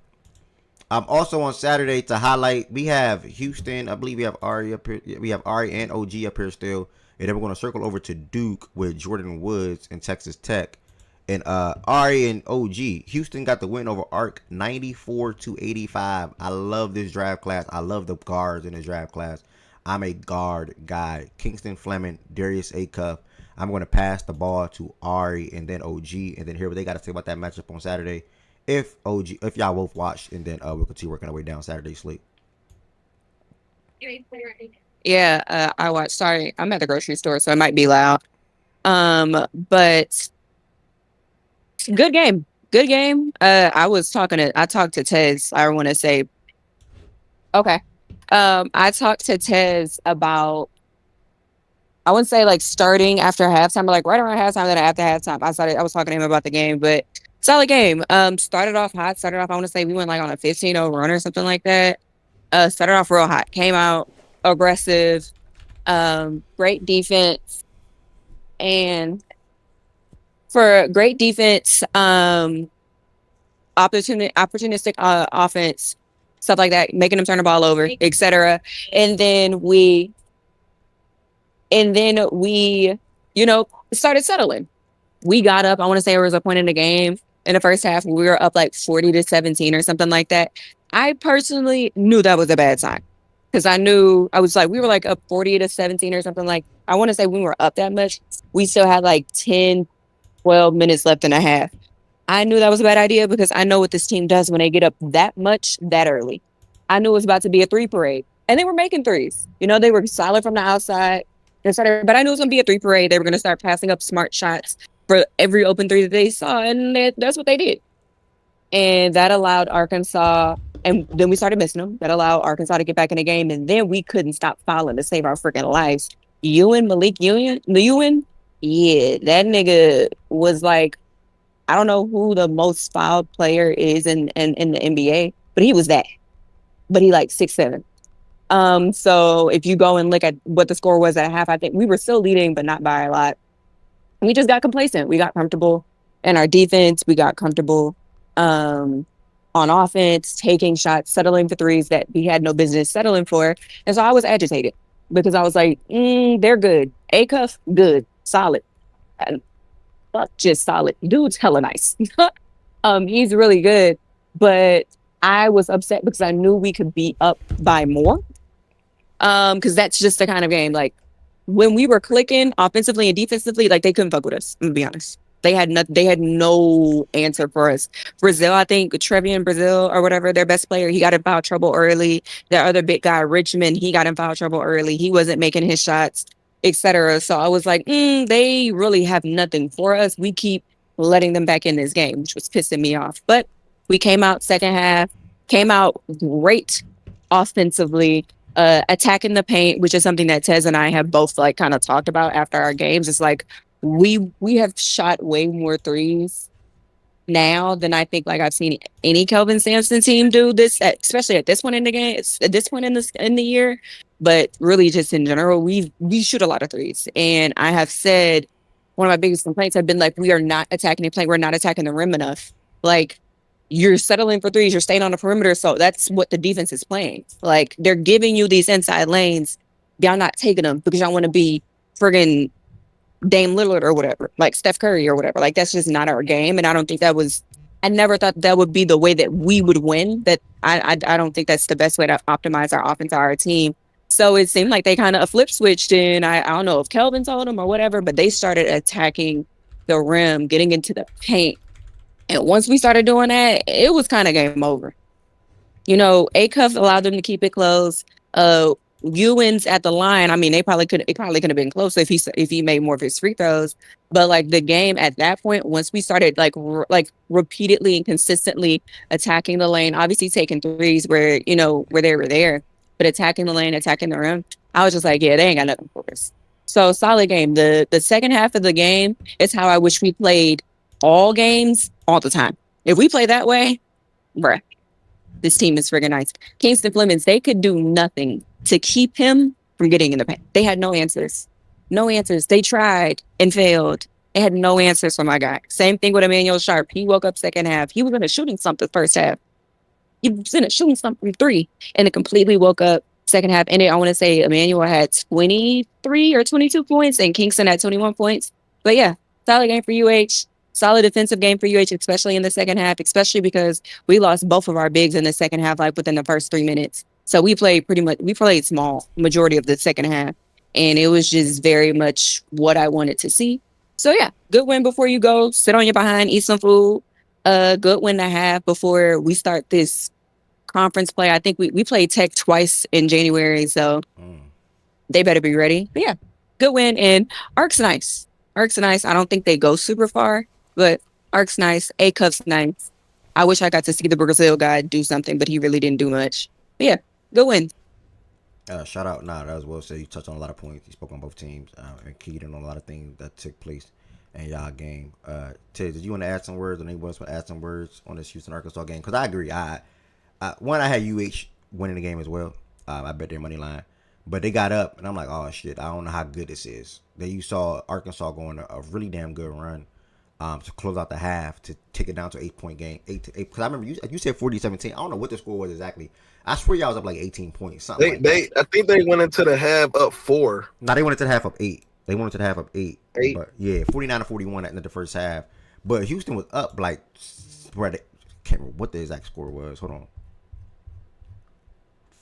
Also on Saturday to highlight, we have Houston. I believe we have Ari up here. We have Ari and OG up here still, and then we're going to circle over to Duke with Jordan Woods and Texas Tech. And Ari and OG, Houston got the win over Arc 94-85. I love this draft class. I love the guards in this draft class. I'm a guard guy. Kingston Fleming, Darius Acuff. I'm going to pass the ball to Ari and then OG, and then hear what they got to say about that matchup on Saturday. If y'all both watched, and then we'll continue working our way down Saturday sleep. Yeah, I watched. Sorry, I'm at the grocery store, so it might be loud. But good game. I talked to Tez. I want to say, okay. I talked to Tez about, I wouldn't say like starting after halftime, but like right around halftime, then after halftime, I was talking to him about the game, but solid game. Started off hot. I want to say we went like on a 15-0 run or something like that. Started off real hot. Came out aggressive. Great defense. And for great defense, opportunistic offense, stuff like that, making them turn the ball over, etc. And then we, started settling. We got up. I want to say there was a point in the game in the first half we were up like 40-17 or something like that. I personally knew that was a bad sign because we were like up 40-17 or something. Like, I want to say we were up that much. We still had like 10, 12 minutes left in a half. I knew that was a bad idea because I know what this team does when they get up that much that early. I knew it was about to be a 3 parade, and they were making threes. They were solid from the outside, etc. But I knew it was going to be a 3 parade. They were going to start passing up smart shots for every open 3 that they saw, and that's what they did. And that allowed Arkansas, and then we started missing them. That allowed Arkansas to get back in the game, and then we couldn't stop fouling to save our freaking lives. Malik Ewan, yeah, that nigga was like, I don't know who the most fouled player is in the NBA, but he was that. But he like 6'7". So if you go and look at what the score was at half, I think we were still leading, but not by a lot. We just got complacent. We got comfortable in our defense. We got comfortable on offense, taking shots, settling for threes that we had no business settling for. And so I was agitated because I was like, they're good. Acuff, good, solid. And fuck, just solid. Dude's hella nice. He's really good. But I was upset because I knew we could be up by more. Because that's just the kind of game, like, when we were clicking offensively and defensively, like they couldn't fuck with us. I'm gonna be honest. They had no answer for us. Brazil, I think Trevian Brazil or whatever, their best player, he got in foul trouble early. Their other big guy, Richmond, he got in foul trouble early. He wasn't making his shots, etc. So I was like, they really have nothing for us. We keep letting them back in this game, which was pissing me off. But we came out second half, came out great offensively, attacking the paint, which is something that Tez and I have both like kind of talked about after our games. It's like we have shot way more threes now than I think like I've seen any Kelvin Sampson team do this, especially at this point in the game, at this point in the year. But really, just in general, we shoot a lot of threes, and I have said one of my biggest complaints have been like we are not attacking the play, we're not attacking the rim enough. Like you're settling for threes, you're staying on the perimeter, so that's what the defense is playing. Like they're giving you these inside lanes, y'all not taking them because y'all want to be friggin' Dame Lillard or whatever, like Steph Curry or whatever. Like that's just not our game, and I don't think that was. I never thought that would be the way that we would win. That I don't think that's the best way to optimize our offense or our team. So it seemed like they kind of flip switched, and I don't know if Kelvin told them or whatever, but they started attacking the rim, getting into the paint, and once we started doing that, it was kind of game over. You know, A-Cuff allowed them to keep it close. Ewins at the line, I mean, it probably could have been close if he made more of his free throws. But like the game at that point, once we started like repeatedly and consistently attacking the lane, obviously taking threes where they were there, but attacking the lane, attacking the rim, I was just like, yeah, they ain't got nothing for us. So solid game. The second half of the game is how I wish we played all games all the time. If we play that way, bruh, this team is friggin' nice. Kingston Flemings, they could do nothing to keep him from getting in the paint. They had no answers. No answers. They tried and failed. They had no answers for my guy. Same thing with Emmanuel Sharp. He woke up second half. He was in a shooting slump the first half. He was in a shooting slump from three, and it completely woke up second half. And I want to say Emmanuel had 23 or 22 points, and Kingston had 21 points. But yeah, solid game for UH. Solid defensive game for UH, especially in the second half, especially because we lost both of our bigs in the second half, like within the first 3 minutes. So we played small majority of the second half. And it was just very much what I wanted to see. So yeah, good win before you go. Sit on your behind, eat some food. Good win to have before we start this conference play. I think we played Tech twice in January, so they better be ready. But yeah, good win. And Ark's nice. Ark's nice. I don't think they go super far, but Ark's nice. A-Cuff's nice. I wish I got to see the Brazil guy do something, but he really didn't do much. But yeah, good win. Shout out. Nah, that was well said. You touched on a lot of points. You spoke on both teams and keyed in on a lot of things that took place in y'all game. Ted, did you want to add some words, or anyone else want to add some words on this Houston Arkansas game? Because I agree. I had UH winning the game as well. I bet their money line, but they got up, and I'm like, oh shit, I don't know how good this is. Then you saw Arkansas going a really damn good run to close out the half to take it down to 8-point game. Because I remember you said 40-17. I don't know what the score was exactly. I swear y'all was up like 18 points. Something I think they went into the half up 4. No, they went into the half up 8. But yeah, 49-41 at the end of the first half. But Houston was up like, can't remember what the exact score was. Hold on.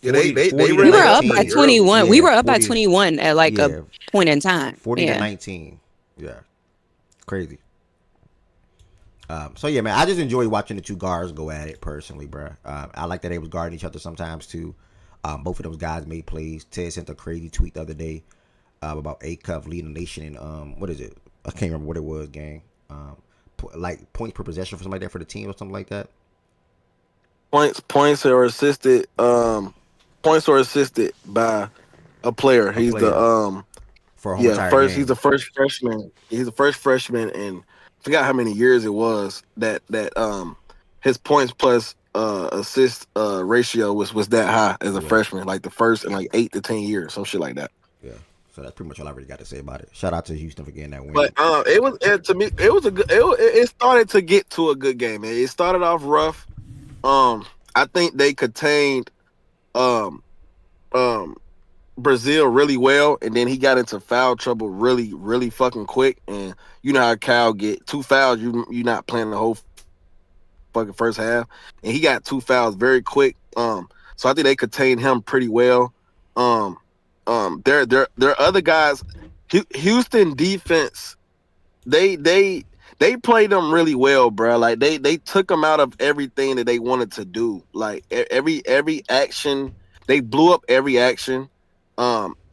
Yeah, they we were up by 21. Yeah, we were up by 21 at like a point in time. 40-19. Yeah, crazy. So yeah, man, I just enjoy watching the two guards go at it personally, bro. I like that they was guarding each other sometimes too. Both of those guys made plays. Ted sent a crazy tweet the other day about A-Cuff leading the nation in what is it? I can't remember what it was, gang. Like points per possession for something like that for the team or something like that. Points or assisted by a player. He's the for a whole entire game. He's the first freshman. He's the first freshman, and I forgot how many years it was that his points plus assist ratio was that high as a freshman, like the first in like 8 to 10 years, some shit like that. Yeah. So that's pretty much all I really got to say about it. Shout out to Houston for getting that win. But it started to get to a good game, man. It started off rough. I think they contained Brazil really well, and then he got into foul trouble really, really fucking quick. And you know how Cal get 2 fouls, you not playing the whole fucking first half, and he got 2 fouls very quick. So I think they contained him pretty well. There are other guys. Houston defense, they played them really well, bro. Like they took them out of everything that they wanted to do. Like every action, they blew up every action.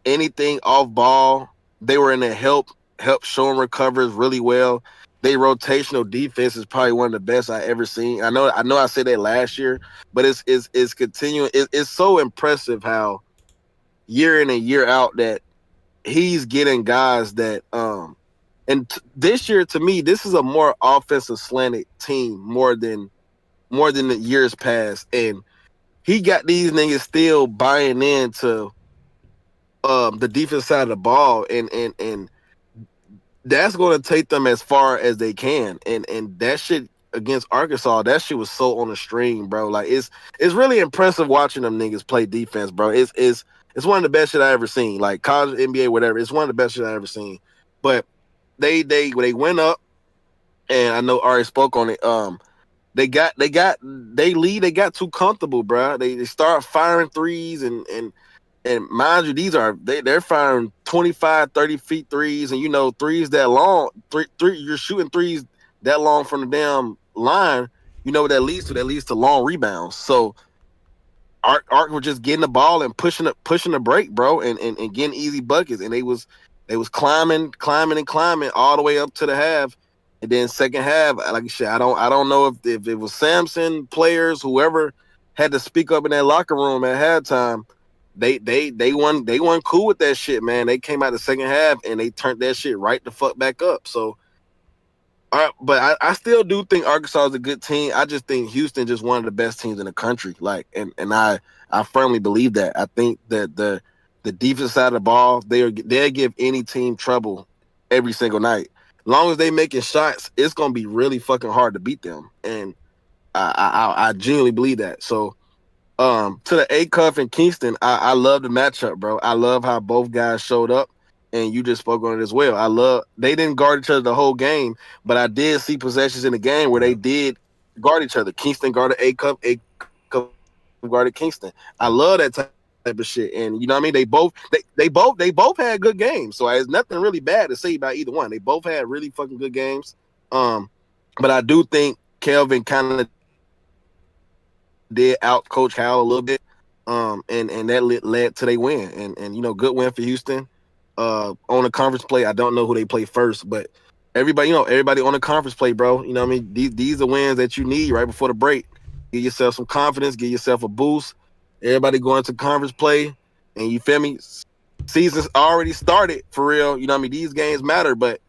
Anything off ball, they were in the help showing recovers really well. They rotational defense is probably one of the best I ever seen. I know I said that last year, but it's continuing. It's so impressive how year in and year out that he's getting guys that this year to me this is a more offensive slanted team more than the years past, and he got these niggas still buying into the defense side of the ball, and that's going to take them as far as they can, and that shit against Arkansas, that shit was so on the string, bro. Like it's really impressive watching them niggas play defense, bro. It's one of the best shit I ever seen. Like college, NBA, whatever. It's one of the best shit I ever seen. But they went up, and I know Ari spoke on it. They got too comfortable, bro. They start firing threes, and mind you, they're firing 25, 30 feet threes, and threes that long, you're shooting threes that long from the damn line. You know what that leads to? That leads to long rebounds. So Ark was just getting the ball and pushing the break, bro, and getting easy buckets. And they was climbing all the way up to the half. And then second half, like I said, I don't know if it was Samson, players, whoever had to speak up in that locker room at halftime. They weren't cool with that shit, man. They came out the second half and they turned that shit right the fuck back up. So but I still do think Arkansas is a good team. I just think Houston just one of the best teams in the country. Like, and I firmly believe that. I think that the defense side of the ball, they'll give any team trouble every single night. As long as they making shots, it's gonna be really fucking hard to beat them. And I genuinely believe that. So to the A Cuff and Kingston, I love the matchup, bro. I love how both guys showed up, and you just spoke on it as well. They didn't guard each other the whole game, but I did see possessions in the game where they did guard each other. Kingston guarded A Cuff guarded Kingston. I love that type of shit, and you know what I mean. They both had good games, so there's nothing really bad to say about either one. They both had really fucking good games. But I do think Kelvin kind of did out coach Howell a little bit, and that led to they win, and good win for Houston. On the conference play, I don't know who they play first, but everybody on the conference play, bro. You know what I mean? These are wins that you need right before the break. Give yourself some confidence, give yourself a boost. Everybody going to conference play, and you feel me? Season's already started for real. You know what I mean? These games matter, but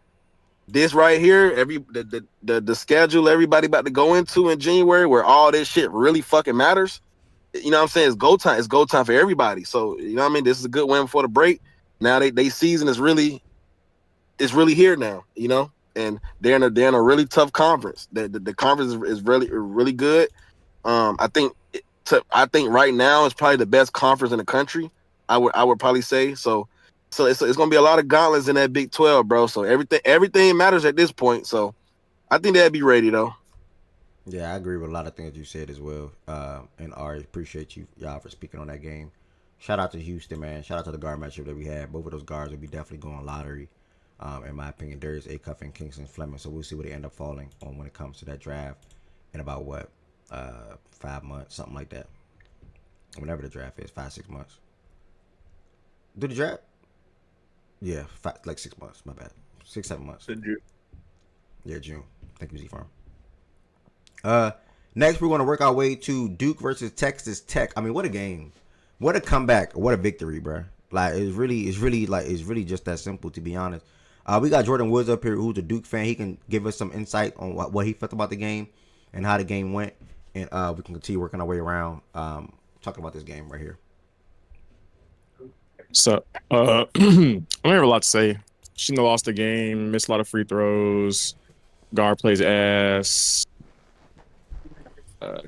this right here, the schedule everybody about to go into in January, where all this shit really fucking matters. You know what I'm saying? It's go time. It's go time for everybody. So you know what I mean? This is a good win before the break. Now they season is really here now. You know, and they're in a really tough conference. The conference is really good. I think right now it's probably the best conference in the country. I would probably say so. So it's gonna be a lot of gauntlets in that Big 12, bro. So everything matters at this point. So I think they'll be ready though. Yeah, I agree with a lot of things you said as well. And Ari, appreciate y'all for speaking on that game. Shout out to Houston, man. Shout out to the guard matchup that we had. Both of those guards will be definitely going lottery. In my opinion, Darius Acuff and Kingston Fleming. So we'll see where they end up falling on when it comes to that draft in about 5 months, something like that. Whenever the draft is, 5-6 months. Do the draft? Yeah, like 6 months. My bad, 6-7 months. June. Yeah, June. Thank you, Z Farm. Next we're going to work our way to Duke versus Texas Tech. I mean, what a game! What a comeback! What a victory, bro! Like it's really just that simple, to be honest. We got Jordan Woods up here, who's a Duke fan. He can give us some insight on what he felt about the game and how the game went, and we can continue working our way around talking about this game right here. So, I don't have a lot to say. Shouldn't have lost the game. Missed a lot of free throws. Guard plays ass.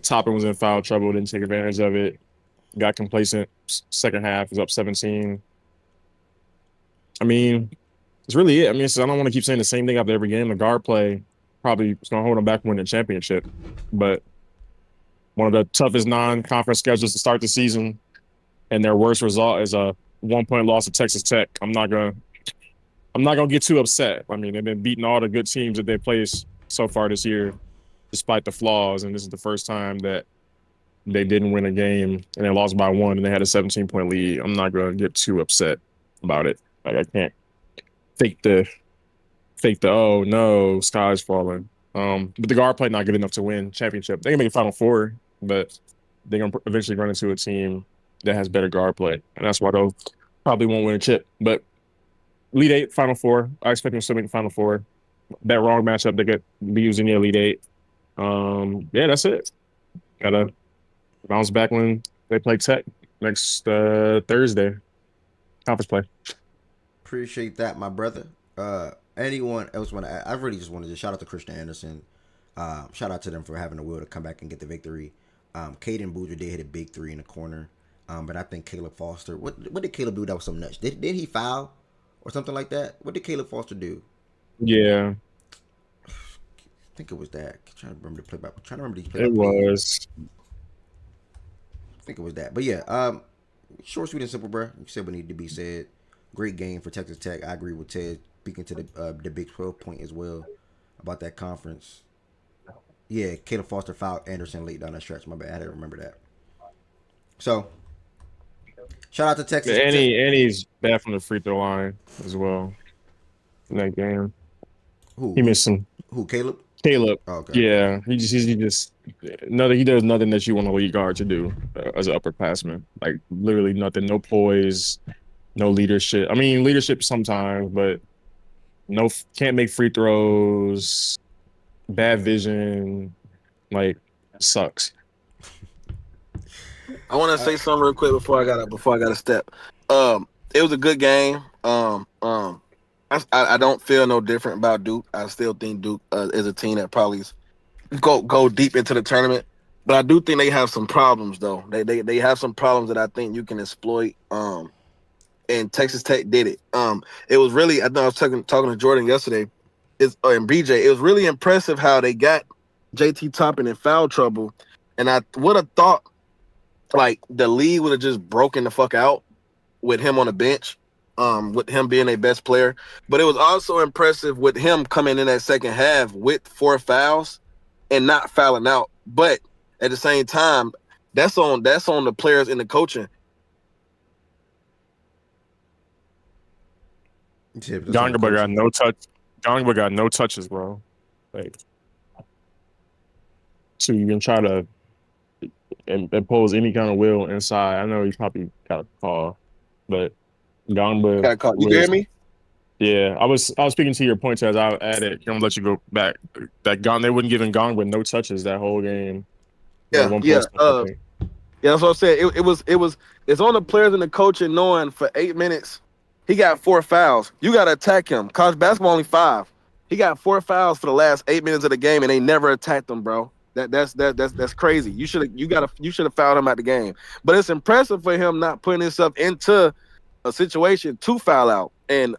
Toppin was in foul trouble. Didn't take advantage of it. Got complacent. Second half was up 17. I mean, it's really it. I mean, I don't want to keep saying the same thing after every game. The guard play probably is going to hold them back from winning the championship. But one of the toughest non-conference schedules to start the season, and their worst result is a 1-point loss to Texas Tech. I'm not going to I'm not gonna get too upset. I mean, they've been beating all the good teams that they placed so far this year, despite the flaws. And this is the first time that they didn't win a game and they lost by 1 and they had a 17-point lead. I'm not gonna get too upset about it. Like I can't fake the oh no, sky's falling. But the guard play not good enough to win championship. They can make a Final Four, but they're gonna eventually run into a team that has better guard play, and that's why they'll probably won't win a chip. But Elite Eight, Final Four. I expect them to still make the Final Four. That wrong matchup, they get be using the Elite Eight. Yeah, that's it. Gotta bounce back when they play Tech next Thursday. Conference play. Appreciate that, my brother. Anyone else want to? I really just wanted to shout out to Christian Anderson. Shout out to them for having the will to come back and get the victory. Caden Boozer did hit a big three in the corner. But I think Caleb Foster. What did Caleb do that was some nuts? Did he foul or something like that? What did Caleb Foster do? Yeah, I think it was that. I'm trying to remember the play by. Trying to remember these play. it was. I think it was that. But yeah, short, sweet, and simple, bro. You said what needed to be said. Great game for Texas Tech. I agree with Ted speaking to the Big 12 point as well about that conference. Yeah, Caleb Foster fouled Anderson late down that stretch. My bad. I didn't remember that. So, shout out to Texas. And he's bad from the free throw line as well in that game. Who? He missed some. Who? Caleb? Caleb. Oh, okay. Yeah, he just he does nothing that you want a lead guard to do as an upperclassman. Like literally nothing. No poise, no leadership. I mean, leadership sometimes, but can't make free throws. Bad vision, like sucks. I want to say something real quick before I got to step. It was a good game. I don't feel no different about Duke. I still think Duke is a team that probably go deep into the tournament. But I do think they have some problems though. They have some problems that I think you can exploit. And Texas Tech did it. It was really, I know I was talking to Jordan yesterday. And BJ, it was really impressive how they got JT Toppin in foul trouble. And I would have thought like the league would have just broken the fuck out with him on the bench, with him being their best player. But it was also impressive with him coming in that second half with 4 fouls and not fouling out. But at the same time, that's on the players and the coaching. Gongaba got no touch. Gongaba got no touches, bro. Like, so you can try to impose any kind of will inside. I know he probably got a call, but Gongaba. You hear me? Yeah, I was speaking to your point as I added. I'm gonna let you go back. That they wouldn't give Gongaba no touches that whole game. Yeah. That's what I said. It's on the players and the coaching knowing for 8 minutes he got 4 fouls. You got to attack him. College basketball only 5. He got 4 fouls for the last 8 minutes of the game, and they never attacked him, bro. That's crazy. You should have fouled him out the game. But it's impressive for him not putting himself into a situation to foul out. And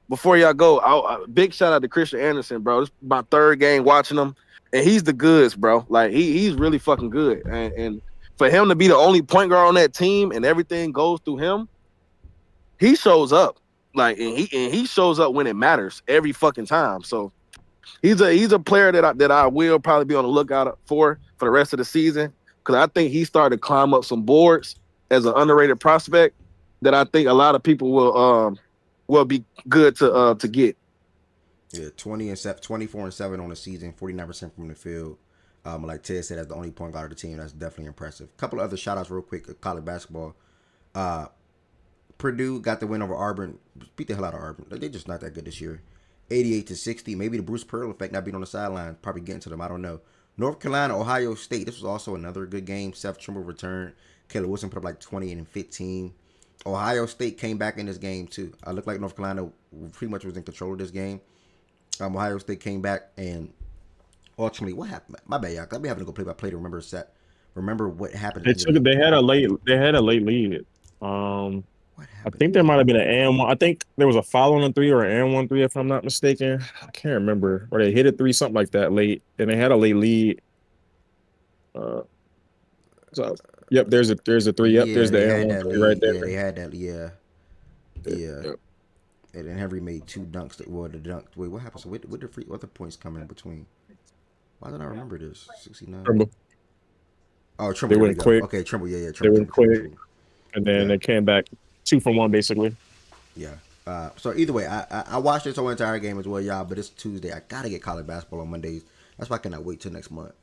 before y'all go, big shout out to Christian Anderson, bro. This is my 3rd game watching him, and he's the goods, bro. Like he's really fucking good. And for him to be the only point guard on that team, and everything goes through him. He shows up, like, and he shows up when it matters every fucking time. So he's a player that I will probably be on the lookout for the rest of the season, because I think he started to climb up some boards as an underrated prospect that I think a lot of people will be good to get. Yeah, 24-7 on the season, 49% from the field. Like Ted said, as the only point guard of the team, that's definitely impressive. A couple of other shout outs real quick. College basketball. Purdue got the win over Auburn. Beat the hell out of Auburn. They're just not that good this year. 88-60. Maybe the Bruce Pearl effect, not being on the sideline, probably getting to them. I don't know. North Carolina, Ohio State. This was also another good game. Seth Trimble returned. Caleb Wilson put up like 20 and 15. Ohio State came back in this game too. I looked like North Carolina pretty much was in control of this game. Ohio State came back, and ultimately, what happened? My bad, y'all. I've been having to go play by play to remember what happened. They had a late lead. I think there might have been an and one. I think there was a foul on a 3 or an and 1 3, if I'm not mistaken. I can't remember. Or they hit a 3, something like that late, and they had a late lead. So yep, there's a 3. Yep, there's the and 1 3 right there. Yeah, they had that. Yeah. And then Henry made 2 dunks. Well, the dunk. Wait, what happened? So what the free? What the points come in between? Why don't I remember this? 69. Trimble. Oh, They Trimble. There we went go. quick. Okay, Trimble. Yeah, They Trimble. went quick, and then they came back 2 for 1 basically. Yeah. So either way, I watched this whole entire game as well, y'all. But it's Tuesday. I gotta get college basketball on Mondays. That's why I cannot wait till next month.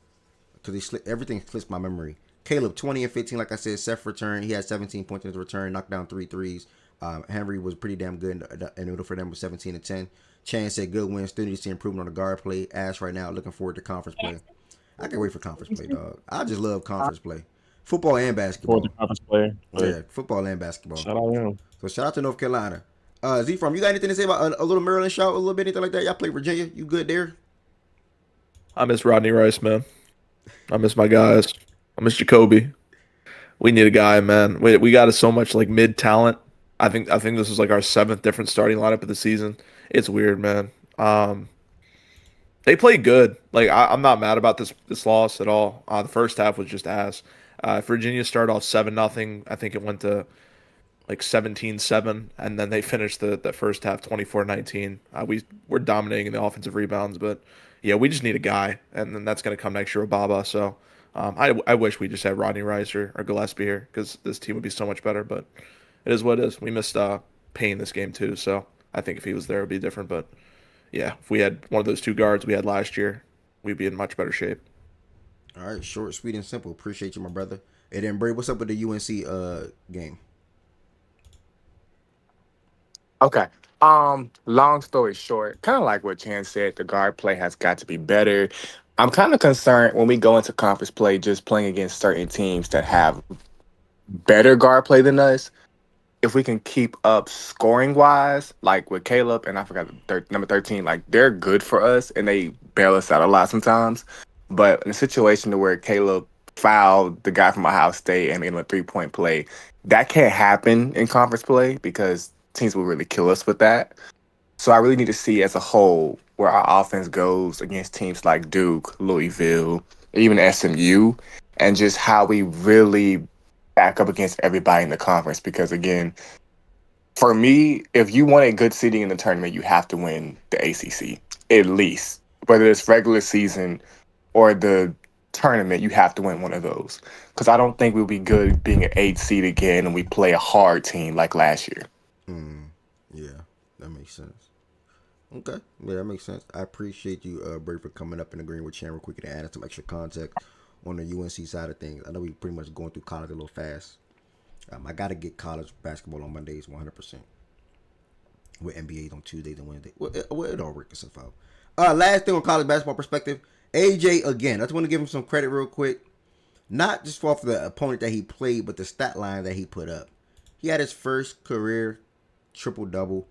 Because everything slips my memory. Caleb 20 and 15, like I said. Seth returned. He had 17 points in his return. Knocked down 3 threes. Henry was pretty damn good in order for them with 17 and 10. Chan said good win. Still need to see improvement on the guard play. Ash right now looking forward to conference play. I can't wait for conference play, dog. I just love conference play. Football and basketball. For the conference play. Yeah, football and basketball. Shout out him. So shout out to North Carolina. Z from, you got anything to say about a little Maryland shout, a little bit, anything like that? Y'all play Virginia? You good there? I miss Rodney Rice, man. I miss my guys. I miss Jacoby. We need a guy, man. We got so much like mid talent. I think this is like our 7th different starting lineup of the season. It's weird, man. They played good. Like I'm not mad about this loss at all. The first half was just ass. Virginia started off 7-0. I think it went to like 17-7, and then they finished the first half 24-19. We're dominating in the offensive rebounds, but yeah, we just need a guy, and then that's going to come next year with Baba. So I wish we just had Rodney Rice or Gillespie here because this team would be so much better. But it is what it is. We missed Payne this game too, so I think if he was there, it would be different. But yeah, if we had one of those 2 guards we had last year, we'd be in much better shape. All right, short, sweet, and simple. Appreciate you, my brother. And then Bray, what's up with the UNC game? Okay. Long story short, kind of like what Chan said, the guard play has got to be better. I'm kind of concerned when we go into conference play, just playing against certain teams that have better guard play than us. If we can keep up scoring wise, like with Caleb and I forgot number 13, like they're good for us and they bail us out a lot sometimes. But in a situation to where Caleb fouled the guy from Ohio State and made him a 3-point play, that can't happen in conference play because teams will really kill us with that. So I really need to see as a whole where our offense goes against teams like Duke, Louisville, even SMU, and just how we really back up against everybody in the conference. Because again, for me, if you want a good seeding in the tournament, you have to win the ACC at least, whether it's regular season or the tournament. You have to win one of those because I don't think we'll be good being an 8 seed again and we play a hard team like last year. Yeah, that makes sense. Okay, yeah, that makes sense. I appreciate you, Bray, for coming up and agreeing with Chan real quick and adding some extra context on the UNC side of things. I know we pretty much going through college a little fast. I got to get college basketball on Mondays 100%. With NBA on Tuesdays and Wednesdays. Well, it all works itself out. Last thing on college basketball perspective, AJ again. I just want to give him some credit real quick. Not just off the opponent that he played, but the stat line that he put up. He had his first career triple-double,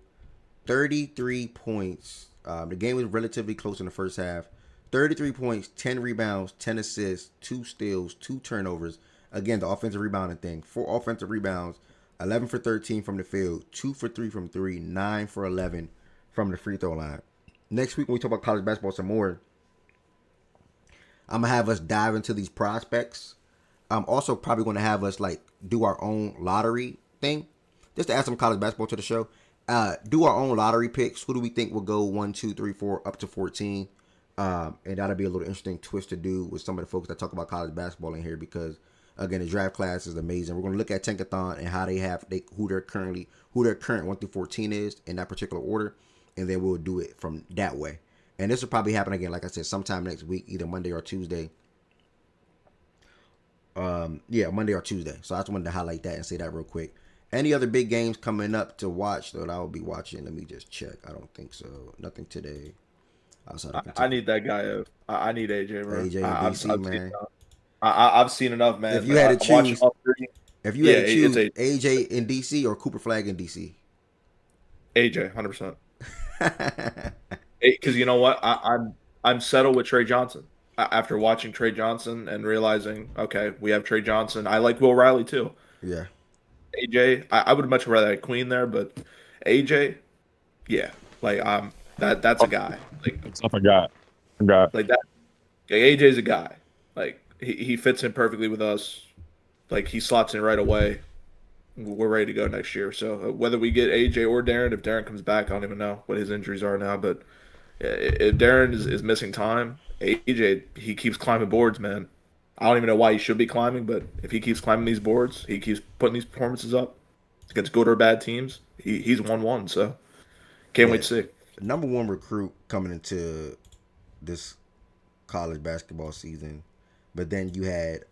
33 points. The game was relatively close in the first half. 33 points, 10 rebounds, 10 assists, 2 steals, 2 turnovers. Again, the offensive rebounding thing. 4 offensive rebounds, 11 for 13 from the field, 2 for 3 from 3, 9 for 11 from the free throw line. Next week when we talk about college basketball some more, I'm going to have us dive into these prospects. I'm also probably going to have us like do our own lottery thing. Just to add some college basketball to the show. Do our own lottery picks. Who do we think will go 1, 2, 3, 4 up to 14? And that'll be a little interesting twist to do with some of the folks that talk about college basketball in here because again the draft class is amazing. We're going to look at Tankathon and how who their current 1 through 14 is in that particular order, and then we'll do it from that way. And this will probably happen again, like I said, sometime next week, either Monday or Tuesday. Monday or Tuesday. So I just wanted to highlight that and say that real quick. Any other big games coming up to watch that I will be watching? Let me just check. I don't think so. Nothing today. I need that guy. I need AJ, bro. AJ and DC, man. I've seen enough, man. If you had to choose, AJ in DC or Cooper Flag in DC, AJ, 100%. Because you know what, I'm settled with Trey Johnson. After watching Trey Johnson and realizing, okay, we have Trey Johnson. I like Will Riley too. Yeah. AJ, I would much rather have Queen there, but AJ, yeah, like that's a guy. Like I forgot like that. Like, AJ's a guy. Like he fits in perfectly with us. Like he slots in right away. we're ready to go next year. So whether we get AJ or Darren, if Darren comes back, I don't even know what his injuries are now. But if Darren is missing time, AJ he keeps climbing boards, man. I don't even know why he should be climbing, but if he keeps climbing these boards, he keeps putting these performances up against good or bad teams. He's 1-1. So can't wait Yeah, to see. number one recruit coming into this college basketball season, but then you had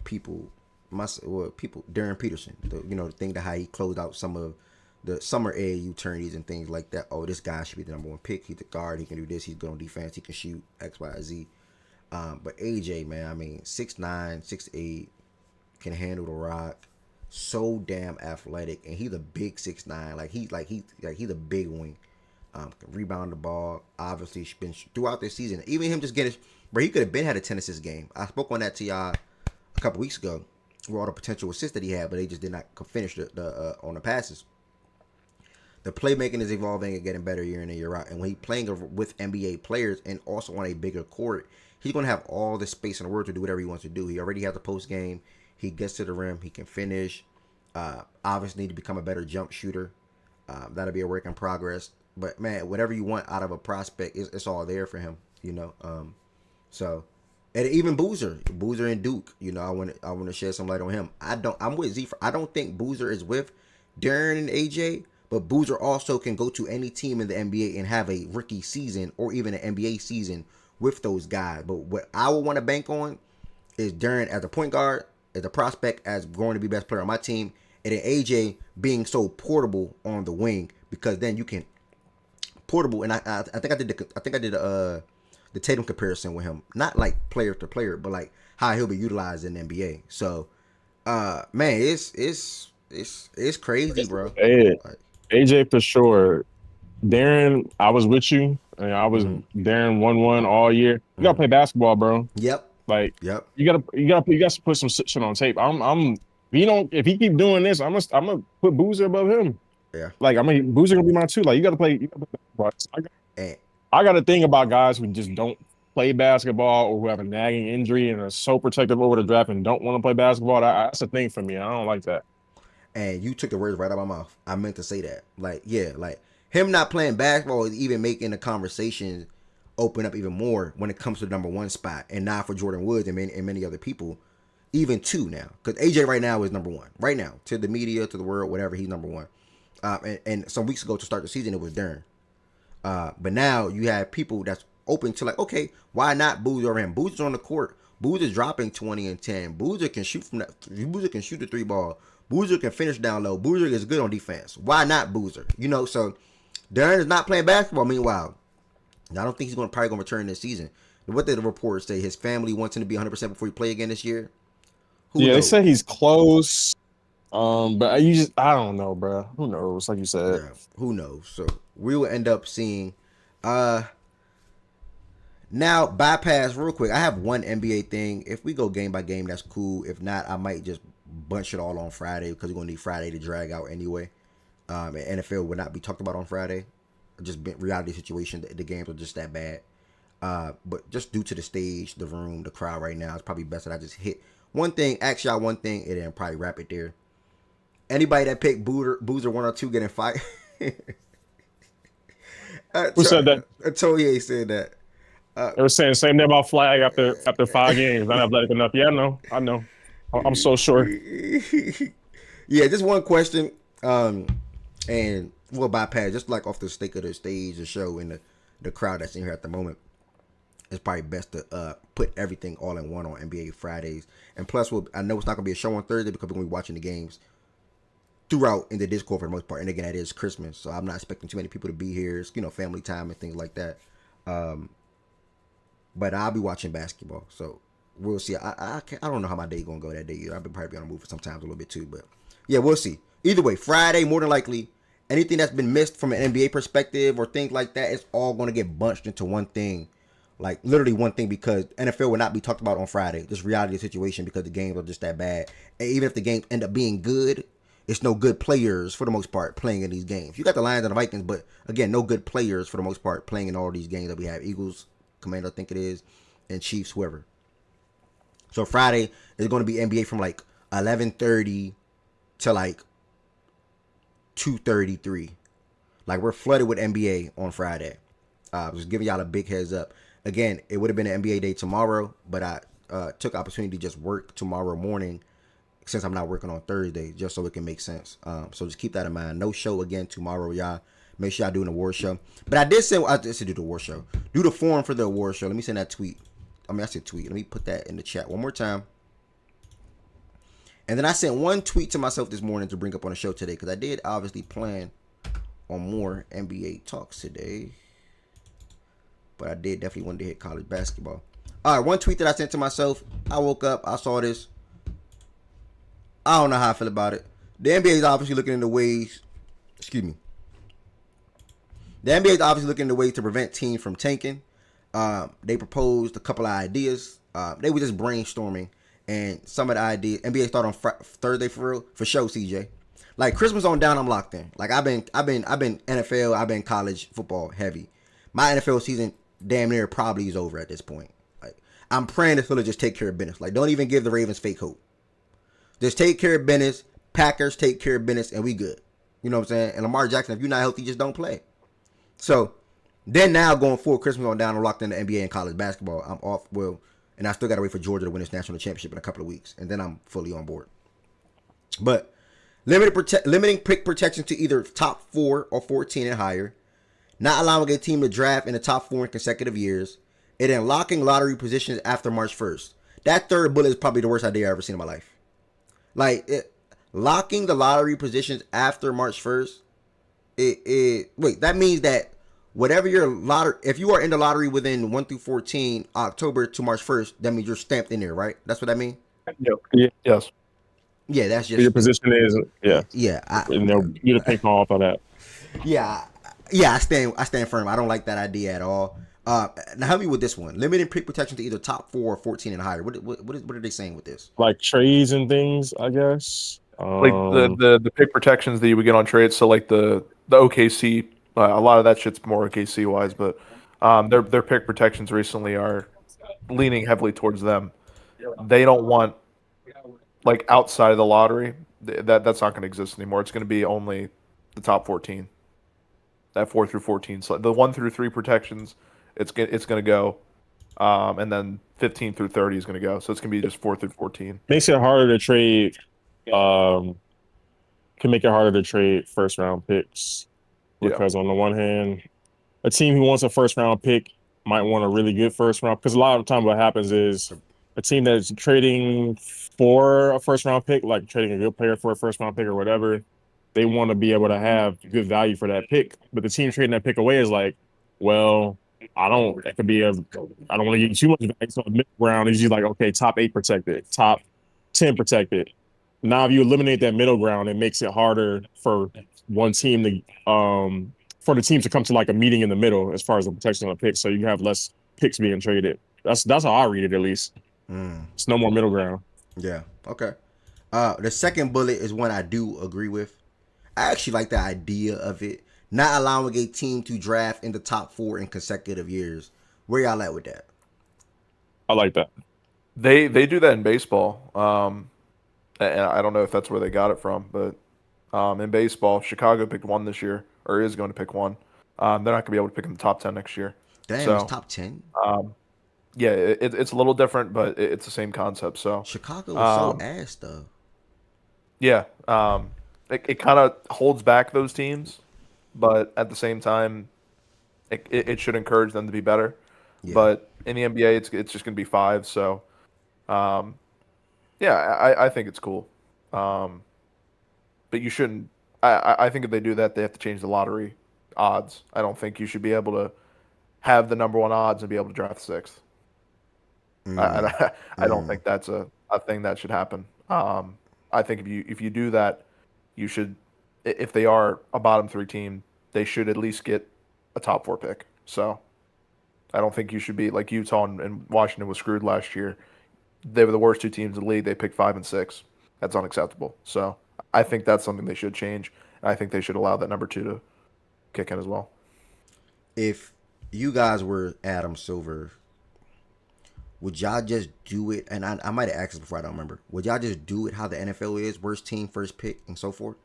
people, people Darren Peterson, the thing that how he closed out some of the summer AAU tourneys and things like that. Oh, this guy should be the number one pick. He's the guard. He can do this. He's good on defense. He can shoot X, Y, Z. But AJ, man, I mean, 6'9", 6'8", can handle the rock. So damn athletic, and he's a big 6'9". He's a big wing. Can rebound the ball. Obviously, been throughout this season. Even him just getting, bro, he could have been had a 10 assist game. I spoke on that to y'all a couple weeks ago, where all the potential assists that he had, but they just did not finish the on the passes. The playmaking is evolving and getting better year in and year out. And when he's playing with NBA players and also on a bigger court, he's going to have all the space in the world to do whatever he wants to do. He already has the post game. He gets to the rim. He can finish. Obviously, need to become a better jump shooter. That'll be a work in progress. But man, whatever you want out of a prospect, it's all there for him. So, and even Boozer and Duke. I want to shed some light on him. I'm with Z. I don't think Boozer is with Darren and AJ. But Boozer also can go to any team in the NBA and have a rookie season or even an NBA season with those guys. But what I would want to bank on is Darren as a point guard, as a prospect, as going to be best player on my team, and then AJ being so portable on the wing, because then you can portable. And I think I did the Tatum comparison with him, not like player to player, but like how he'll be utilized in the NBA. So, man, it's crazy, bro. Hey, Like, AJ for sure. Darren, I was with you. And I was Darren 1-1 all year. You gotta play basketball, bro. Yep. Like Yep. you gotta put some shit on tape. If he keep doing this, I'm gonna put Boozer above him. Yeah. Like Boozer gonna be mine too. Like you gotta play basketball. I got a thing about guys who just don't play basketball or who have a nagging injury and are so protective over the draft and don't want to play basketball. That's a thing for me. I don't like that. And you took the words right out of my mouth. I meant to say that. Like him not playing basketball is even making the conversation open up even more when it comes to the number one spot, and not for Jordan Woods and many other people, even two now. Because AJ right now is number one. Right now, to the media, to the world, whatever, he's number one. And some weeks ago to start the season, it was Darren. But now you have people that's open to like, okay, why not Boozer over him? Boozer's on the court. Boozer's dropping 20 and 10. Boozer can shoot from that. Boozer can shoot the three ball. Boozer can finish down low. Boozer is good on defense. Why not Boozer? So Darren is not playing basketball. Meanwhile, I don't think he's probably going to return this season. What did the reports say? His family wants him to be 100% before he play again this year? Who knows? They say he's close. But I don't know, bro. Who knows? Like you said. Yeah, who knows? So we will end up seeing. Now, bypass real quick. I have one NBA thing. If we go game by game, that's cool. If not, I might just bunch it all on Friday because we're going to need Friday to drag out anyway. And NFL would not be talked about on Friday. Just reality situation. The games are just that bad. But just due to the stage, the room, the crowd right now, it's probably best that I just hit one thing, ask y'all one thing, and then probably wrap it there. Anybody that picked Boozer 1 or 2 getting fired? Who said that? Toye said that. They were saying the same thing about Flag after 5 games. Not athletic enough. Yeah, I know. I'm so sure. Yeah, just one question. And we'll bypass just like off the stake of the stage, the show, and the crowd that's in here at the moment. It's probably best to put everything all in one on NBA Fridays. And plus, I know it's not going to be a show on Thursday because we're going to be watching the games throughout in the Discord for the most part. And again, that is Christmas, so I'm not expecting too many people to be here. It's, family time and things like that. But I'll be watching basketball, so we'll see. I don't know how my day gonna go that day either. I'll probably be on the move for sometimes a little bit too, but yeah, we'll see. Either way, Friday more than likely. Anything that's been missed from an NBA perspective or things like that, it's all gonna get bunched into one thing, like literally one thing, because NFL will not be talked about on Friday. Just reality of the situation because the games are just that bad. And even if the games end up being good, it's no good players for the most part playing in these games. You got the Lions and the Vikings, but again, no good players for the most part playing in all these games that we have. Eagles, Commander, I think it is, and Chiefs, whoever. So Friday is going to be NBA from like 11:30 to like 2:33. Like we're flooded with NBA on Friday. Just giving y'all a big heads up. Again, it would have been an NBA day tomorrow, but I took opportunity to just work tomorrow morning since I'm not working on Thursday, just so it can make sense. So just keep that in mind. No show again tomorrow, y'all. Make sure y'all do an award show. But I did say I did do the award show. Do the form for the award show. Let me send that tweet. I said tweet. Let me put that in the chat one more time. And then I sent one tweet to myself this morning to bring up on the show today because I did obviously plan on more NBA talks today. But I did definitely want to hit college basketball. All right, one tweet that I sent to myself. I woke up, I saw this. I don't know how I feel about it. The NBA is obviously looking into ways. Excuse me. The NBA is obviously looking into ways to prevent teams from tanking. They proposed a couple of ideas. They were just brainstorming, and some of the ideas. NBA start on Thursday for real, for sure. CJ, like Christmas on down, I'm locked in. Like I've been NFL, I've been college football heavy. My NFL season damn near probably is over at this point. Like I'm praying the Phillies just take care of business. Like don't even give the Ravens fake hope. Just take care of business. Packers take care of business, and we good. You know what I'm saying? And Lamar Jackson, if you're not healthy, just don't play. So then now going forward, Christmas on down, I'm locked into NBA and college basketball. I'm off. Well, and I still got to wait for Georgia to win this national championship in a couple of weeks, and then I'm fully on board. But limiting pick protection to either top 4 or 14 and higher, not allowing a team to draft in the top 4 in consecutive years, and then locking lottery positions after March 1st. That third bullet is probably the worst idea I've ever seen in my life. Like locking the lottery positions after March 1st. Wait, that means that whatever your lottery, if you are in the lottery within 1 through 14, October to March 1st, that means you're stamped in there, right? That's what that means? Yeah, yes. Yeah, that's just your position is yeah. You to pick off of that. Yeah, I stand firm. I don't like that idea at all. Now help me with this one. Limiting pick protection to either top 4 or 14 and higher. What are they saying with this? Like trades and things, I guess. Like the pick protections that you would get on trades. So like the OKC, a lot of that shit's more OKC wise, but their pick protections recently are leaning heavily towards them. They don't want like outside of the lottery. That's not going to exist anymore. It's going to be only the top 14. That 4 through 14. So the 1 through 3 protections, it's going to go, and then 15 through 30 is going to go. So it's going to be just 4 through 14. Makes it harder to trade. Can make it harder to trade first round picks because on the one hand, a team who wants a first round pick might want a really good first round. Because a lot of the time, what happens is a team that's trading for a first round pick, like trading a good player for a first round pick or whatever, they want to be able to have good value for that pick. But the team trading that pick away is like, well, I don't want to give you too much value. So the middle ground is usually like, okay, top 8 protected, top 10 protected. Now, if you eliminate that middle ground, it makes it harder for one team to for the teams to come to like a meeting in the middle as far as the protection of the picks. So you have less picks being traded. That's how I read it, at least. It's no more middle ground. Yeah. Okay. The second bullet is one I do agree with. I actually like the idea of it. Not allowing a team to draft in the top 4 in consecutive years. Where y'all at with that? I like that. They do that in baseball. And I don't know if that's where they got it from, but in baseball, Chicago picked 1 this year, or is going to pick 1. They're not going to be able to pick in the top 10 next year. Damn, so, it's top 10? Yeah, it's a little different, but it's the same concept. So Chicago was so ass, though. Yeah, it kind of holds back those teams, but at the same time, it should encourage them to be better. Yeah. But in the NBA, it's just going to be 5. So, yeah, I think it's cool. But you shouldn't. I think if they do that, they have to change the lottery odds. I don't think you should be able to have the number 1 odds and be able to draft 6th. I don't think that's a thing that should happen. I think if you do that, you should. If they are a bottom 3 team, they should at least get a top 4 pick. So I don't think you should be like Utah and Washington was screwed last year. They were the worst 2 teams in the league. They picked 5 and 6. That's unacceptable. So I think that's something they should change. And I think they should allow that number 2 to kick in as well. If you guys were Adam Silver, would y'all just do it? And I might have asked this before, I don't remember. Would y'all just do it how the NFL is? Worst team, first pick, and so forth?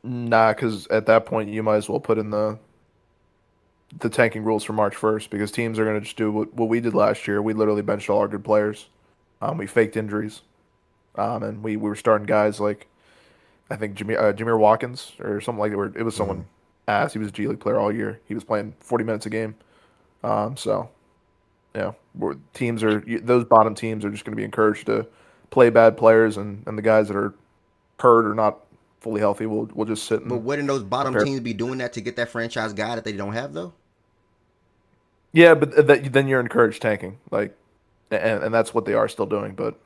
Nah, because at that point you might as well put in the tanking rules for March 1st because teams are going to just do what we did last year. We literally benched all our good players. We faked injuries, and we were starting guys like I think Jameer Watkins or something like that. Where it was someone ass. He was a G League player all year. He was playing 40 minutes a game. So yeah, teams are those bottom teams are just going to be encouraged to play bad players, and the guys that are hurt or not fully healthy will just sit But and wouldn't those bottom prepare. teams be doing that to get that franchise guy that they don't have though? Yeah, but then you're encouraged tanking, like, and that's what they are still doing. But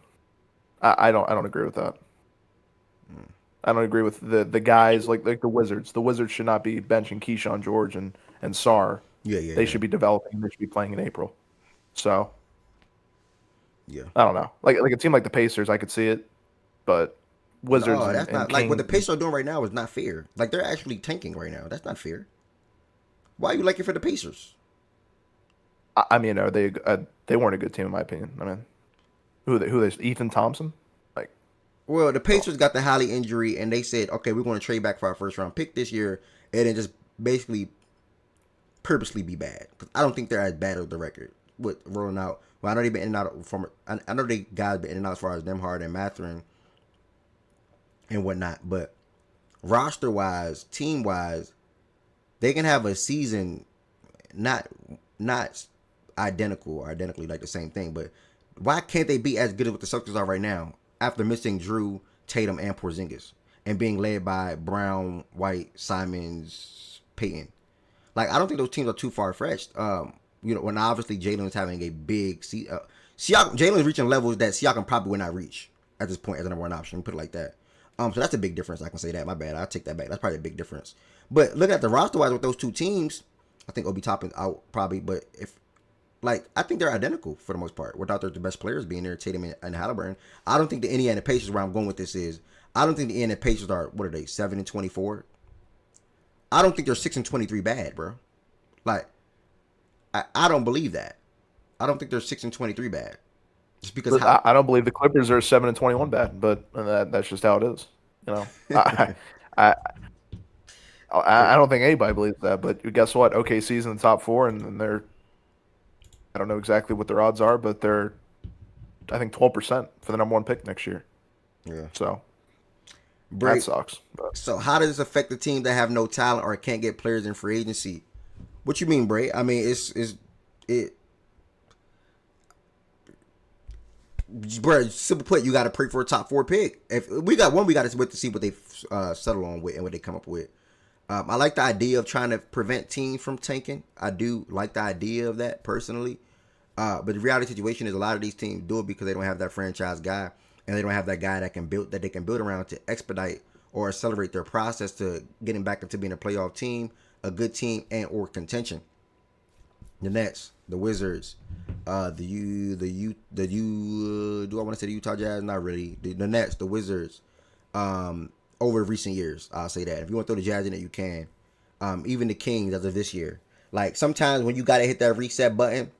I don't agree with that. I don't agree with the guys like the Wizards. The Wizards should not be benching Keyshawn George and Sar. Yeah, yeah, They yeah. should be developing. They should be playing in April. So Yeah. I don't know. Like a team like the Pacers, I could see it, but Wizards No, and, that's and not like what the Kings. Pacers are doing right now is not fair. Like they're actually tanking right now. That's not fair. Why are you liking for the Pacers? I mean, are they weren't a good team in my opinion. I mean, who they Ethan Thompson? Like, Well, the Pacers got the Holly injury, and they said, okay, we're going to trade back for our first round pick this year, and then just basically purposely be bad. Because I don't think they're as bad as the record with rolling out. Well, I know they've been in and out from. I know they guys been in and out as far as Nemhard and Mathurin and whatnot, but roster wise, team wise, they can have a season not not identical or identically like the same thing, but why can't they be as good as what the Celtics are right now after missing Drew, Tatum, and Porzingis and being led by Brown, White, Simons, Payton? Like I don't think those teams are too far fetched. When obviously Jalen's having a big Siakam, Jalen's reaching levels that Siakam probably would not reach at this point as a number one option. Put it like that. So that's a big difference. I can say that. My bad. I'll take that back. That's probably a big difference. But look at the roster wise with those two teams. I think Obi Toppin's out probably, but if like I think they're identical for the most part, without their the best players being there, Tatum and Halliburton. I don't think the Indiana Pacers, where I'm going with this is, I don't think the Indiana Pacers are, what are they, 7-24? I don't think they're 6-23 bad, bro. Like I don't believe that. I don't think they're 6-23 bad. Just because but how I don't believe the Clippers are 7-21 bad, but that's just how it is. You know, I I don't think anybody believes that. But guess what? OKC's in the top four, and they're I don't know exactly what their odds are, but they're I think 12% for the number one pick next year. Yeah. So that break. sucks. But So how does this affect the team that have no talent or can't get players in free agency? What you mean, Bray? I mean, it. Bro, simple put, you got to pray for a top four pick. If we got one, we got to wait to see what they settle on with and what they come up with. I like the idea of trying to prevent teams from tanking. I do like the idea of that personally. But the reality situation is a lot of these teams do it because they don't have that franchise guy and they don't have that guy that they can build around to expedite or accelerate their process to getting back into being a playoff team, a good team, and or contention. The Nets, the Wizards, do I want to say the Utah Jazz? Not really. The Nets, the Wizards, over recent years, I'll say that. If you want to throw the Jazz in it, you can. Even the Kings as of this year. Like sometimes when you gotta hit that reset button,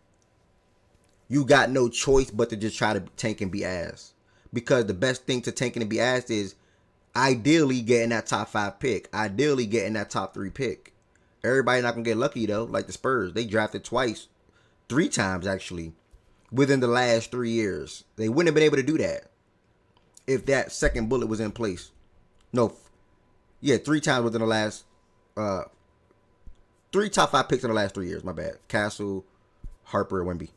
you got no choice but to just try to tank and be ass. Because the best thing to tanking and be ass is ideally getting that top 5 pick, ideally getting that top 3 pick. Everybody not gonna get lucky though. Like the Spurs, they drafted twice, 3 times actually, within the last 3 years. They wouldn't have been able to do that if that second bullet was in place. No, yeah, 3 times within the last, 3 top 5 picks in the last 3 years. My bad. Castle, Harper, Wemby.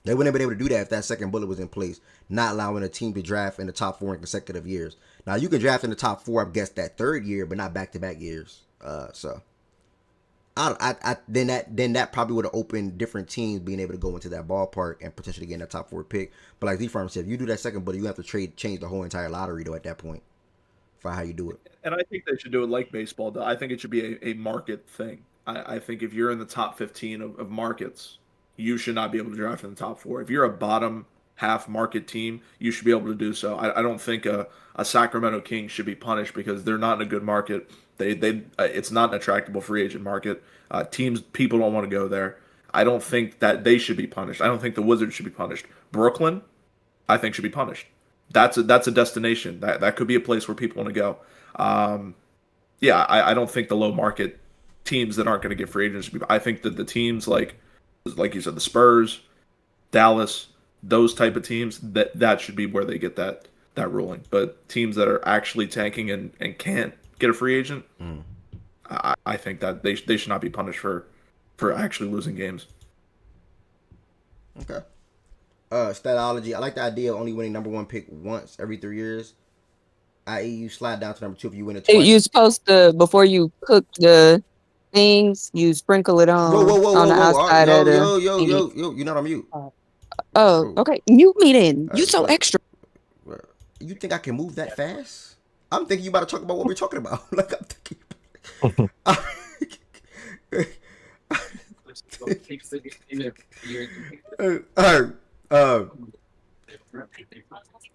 They wouldn't have been able to do that if that second bullet was in place, not allowing a team to draft in the top 4 in consecutive years. Now you can draft in the top 4, I guess, that third year, but not back-to-back years. So then that probably would have opened different teams being able to go into that ballpark and potentially get in that top 4 pick. But like Z-Farm said, if you do that second bullet, you have to change the whole entire lottery though at that point for how you do it. and I think they should do it like baseball. Though. I think it should be a market thing. I think if you're in the top 15 of markets, you should not be able to draft in the top 4. If you're a bottom half market team, you should be able to do so. I don't think a Sacramento Kings should be punished because they're not in a good market. It's not an attractable free agent market. People don't want to go there. I don't think that they should be punished. I don't think the Wizards should be punished. Brooklyn, I think should be punished. That's a destination. That could be a place where people want to go. yeah, I don't think the low market teams that aren't going to get free agents. I think that the teams like you said, the Spurs, Dallas, those type of teams that should be where they get that ruling. But teams that are actually tanking and can't get a free agent, I think that they should not be punished for actually losing games. Okay. Statology. I like the idea of only winning number one pick once every 3 years. I.e., you slide down to number two if you win it You're twice. supposed to, before you cook the things, you sprinkle it Whoa, whoa, whoa, on whoa, the whoa. All right, outside of yo, the yo, yo, thingy. yo, yo. You're not on mute. Oh, Whoa. okay. Mute me then. All You right, so extra. You think I can move that fast? I'm thinking you about to talk about what we're talking about. Like I'm thinking. All right.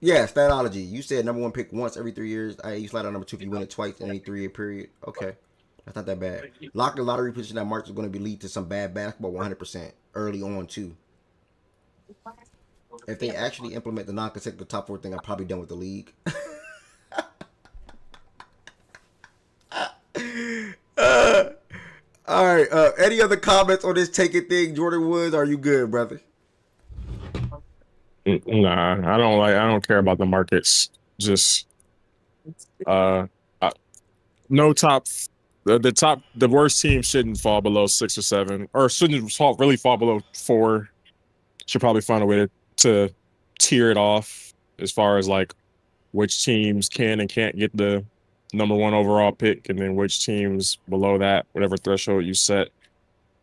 Yeah, statology. You said number one pick once every 3 years. You slide on number two if you win it twice in any 3 year period. Okay. That's not that bad. Lock the lottery position that March is going to be lead to some bad basketball 100% early on, too. If they actually implement the non-consecutive top four thing, I'm probably done with the league. All right. Any other comments on this taking thing, Jordan Woods? Are you good, brother? Nah, I don't care about the markets. Just no top. The worst team shouldn't fall below 6 or 7, or shouldn't really fall below 4. Should probably find a way to tier it off as far as like which teams can and can't get the number one overall pick, and then which teams below that, whatever threshold you set,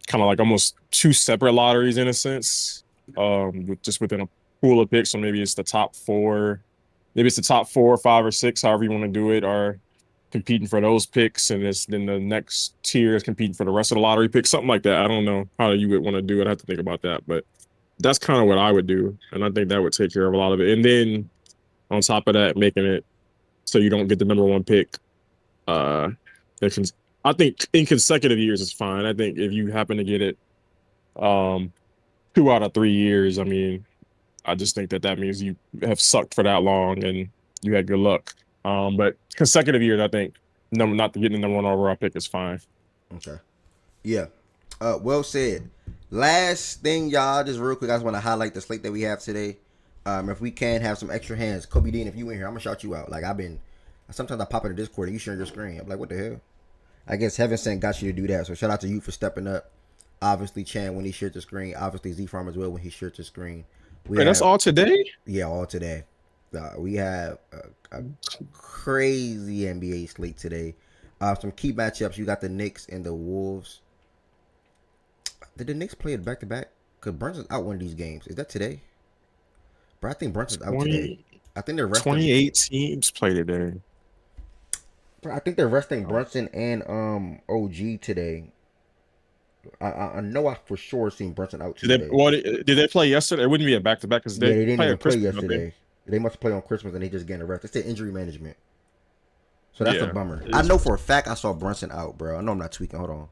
kind of like almost two separate lotteries in a sense, just within a pool of picks. So maybe it's the top 4, maybe it's the top 4, 5, or 6, however you want to do it, are competing for those picks, and then the next tier is competing for the rest of the lottery picks, something like that. I don't know how you would want to do it. I have to think about that, but that's kind of what I would do, and I think that would take care of a lot of it. And then on top of that, making it so you don't get the number one pick. I think in consecutive years is fine. I think if you happen to get it 2 out of 3 years, I mean, I just think that means you have sucked for that long and you had good luck. But consecutive years, I think not getting the number one overall pick is fine. Okay. Yeah. Well said. Last thing, y'all, just real quick, I just want to highlight the slate that we have today. If we can have some extra hands, Kobe Dean, if you in here, I'm gonna shout you out. Like sometimes I pop in the Discord and you sharing your screen. I'm like, what the hell? I guess Heaven Sent got you to do that. So shout out to you for stepping up. Obviously, Chan when he shared the screen. Obviously, Z Farm as well when he shared the screen. That's all today? Yeah, all today. We have a crazy NBA slate today. Some key matchups. You got the Knicks and the Wolves. Did the Knicks play it back to back? Because Brunson's out one of these games. Is that today? Bro, I think Brunson's out today. I think they're resting. 28 teams play today. Bro, I think they're resting Brunson and OG today. I know I for sure seen Brunson out today. Did they play yesterday? It wouldn't be a back to back because they didn't even play yesterday. They must play on Christmas and they just getting a rest. It's the injury management. So that's a bummer. I know for a fact I saw Brunson out, bro. I know I'm not tweaking. Hold on.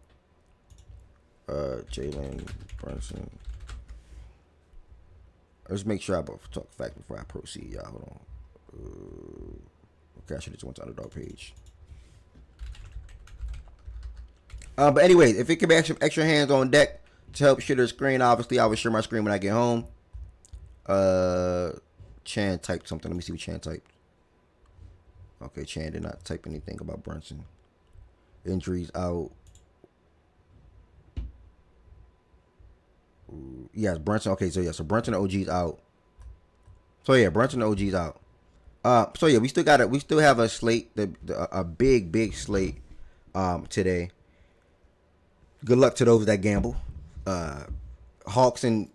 Jalen Brunson. Let's make sure I talk fact before I proceed, y'all. Hold on. Okay, I should have just went to the underdog page. But anyway, if it could be extra hands on deck to help share the screen, obviously I will share my screen when I get home. Chan typed something. Let me see what Chan typed. Okay, Chan did not type anything about Brunson. Injuries out. Yes, Brunson. Okay, so Brunson and OG's out. So yeah, Brunson and OG's out. So yeah, we still have a slate, a big slate today. Good luck to those that gamble. Hawks and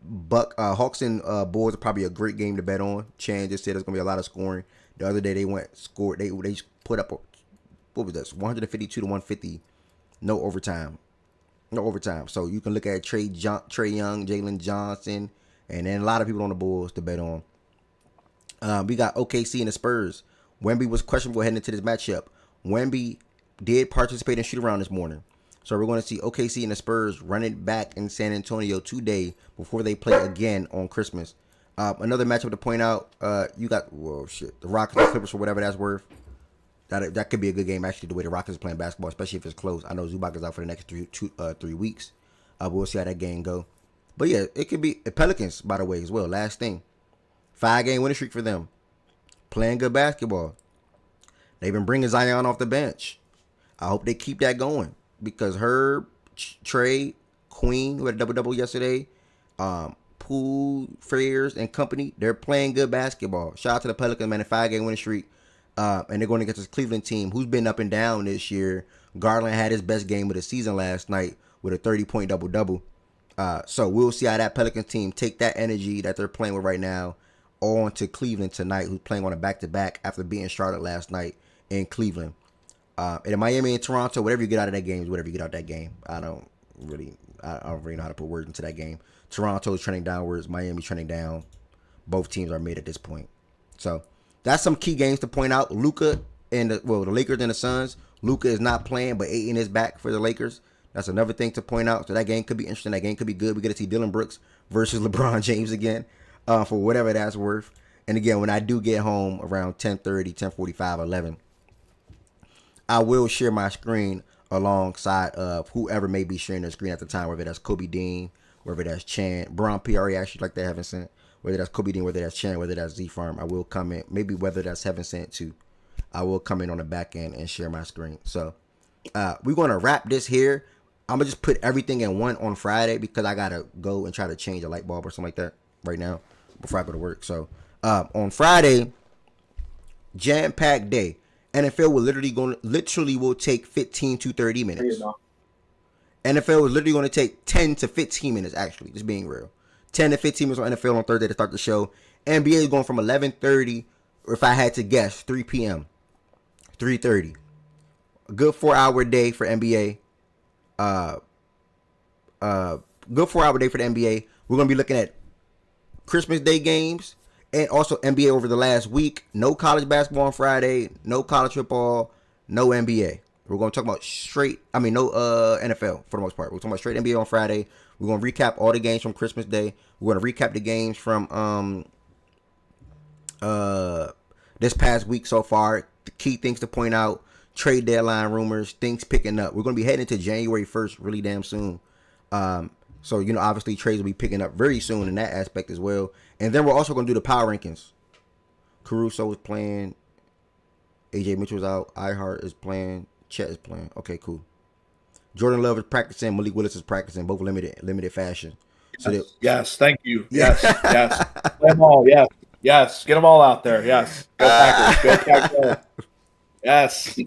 Bulls are probably a great game to bet on. Chan just said there's gonna be a lot of scoring. The other day they scored. They put up what was this? 152 to 150. No overtime. So you can look at Trey Young, Jalen Johnson, and then a lot of people on the Bulls to bet on. We got OKC and the Spurs. Wemby was questionable heading into this matchup. Wemby did participate in shoot around this morning. So we're going to see OKC and the Spurs running back in San Antonio today before they play again on Christmas. Another matchup to point out, you got, the Rockets and Clippers for whatever that's worth. That could be a good game actually. The way the Rockets are playing basketball, especially if it's close. I know Zubac is out for the next 3 weeks. We'll see how that game go. But yeah, it could be Pelicans, by the way, as well. Last thing, 5-game winning streak for them. Playing good basketball. They've been bringing Zion off the bench. I hope they keep that going because Herb, Trey, Queen, who had a double yesterday, Poole, Frears, and company, they're playing good basketball. Shout out to the Pelicans, man, a 5-game winning streak. And they're going against this Cleveland team who's been up and down this year. Garland had his best game of the season last night with a 30-point double-double. So we'll see how that Pelicans team take that energy that they're playing with right now on to Cleveland tonight, who's playing on a back-to-back after beating Charlotte last night in Cleveland. And in Miami and Toronto, whatever you get out of that game is whatever you get out of that game. I don't really know how to put words into that game. Toronto's trending downwards, Miami's trending down. Both teams are mid at this point. So that's some key games to point out. Luka and the Lakers and the Suns. Luka is not playing, but Ayton is back for the Lakers. That's another thing to point out. So that game could be interesting. That game could be good. We get to see Dylan Brooks versus LeBron James again, for whatever that's worth. And again, when I do get home around 10:30, 10:45, 11, I will share my screen alongside of whoever may be sharing their screen at the time, whether that's Kobe Dean, whether that's Chan, Braun PRE, actually like that Heaven Sent, whether that's Kobe Dean, whether that's Chan, whether that's Z Farm. I will comment, maybe whether that's Heaven Sent too. I will come in on the back end and share my screen. So we're going to wrap this here. I'm going to just put everything in one on Friday because I got to go and try to change a light bulb or something like that right now before I go to work. So on Friday, jam-packed day. NFL will take 15 to 30 minutes. NFL is literally going to take 10 to 15 minutes, actually, just being real. 10 to 15 minutes on NFL on Thursday to start the show. NBA is going from 11:30, or if I had to guess, 3 p.m., 3:30. A good 4-hour day for NBA. Good 4-hour day for the NBA. We're going to be looking at Christmas Day games and also NBA over the last week. No college basketball on Friday. No college football. No NBA. We're going to talk about no NFL for the most part. We're talking about straight NBA on Friday. We're going to recap all the games from Christmas Day. We're going to recap the games from this past week so far. The key things to point out, trade deadline rumors, things picking up. We're going to be heading into January 1st really damn soon. So, obviously trades will be picking up very soon in that aspect as well. And then we're also going to do the power rankings. Caruso is playing. AJ Mitchell's out. iHeart is playing. Chet is playing. Okay, cool. Jordan Love is practicing. Malik Willis is practicing. Both limited fashion. So yes, thank you. Yes, yes. Get them all. Yes, yes. Get them all out there. Yes. Go Packers. Go Packers. Yes.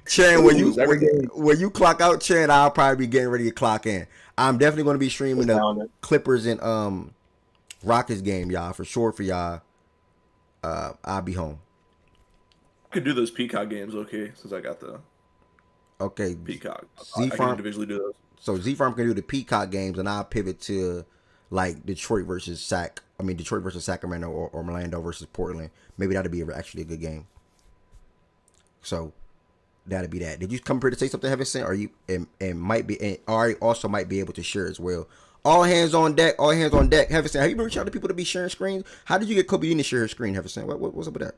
Chan, when you clock out, Chan, I'll probably be getting ready to clock in. I'm definitely going to be streaming the Clippers and Rockets game, y'all, for sure for y'all. I'll be home. I could do those Peacock games, okay, since I got the Peacock. I can individually do those. So Z-Farm can do the Peacock games, and I'll pivot to like Detroit versus Sacramento or Orlando versus Portland. Maybe that'd be actually a good game. So that'd be that. Did you come here to say something, Heaven Sent? Or you and might be, and Ari also might be able to share as well. All hands on deck. All hands on deck. Heaven Sent, have you been reaching out to people to be sharing screens? How did you get Kobe Dean to share her screen, Heaven Sent? What's up with that?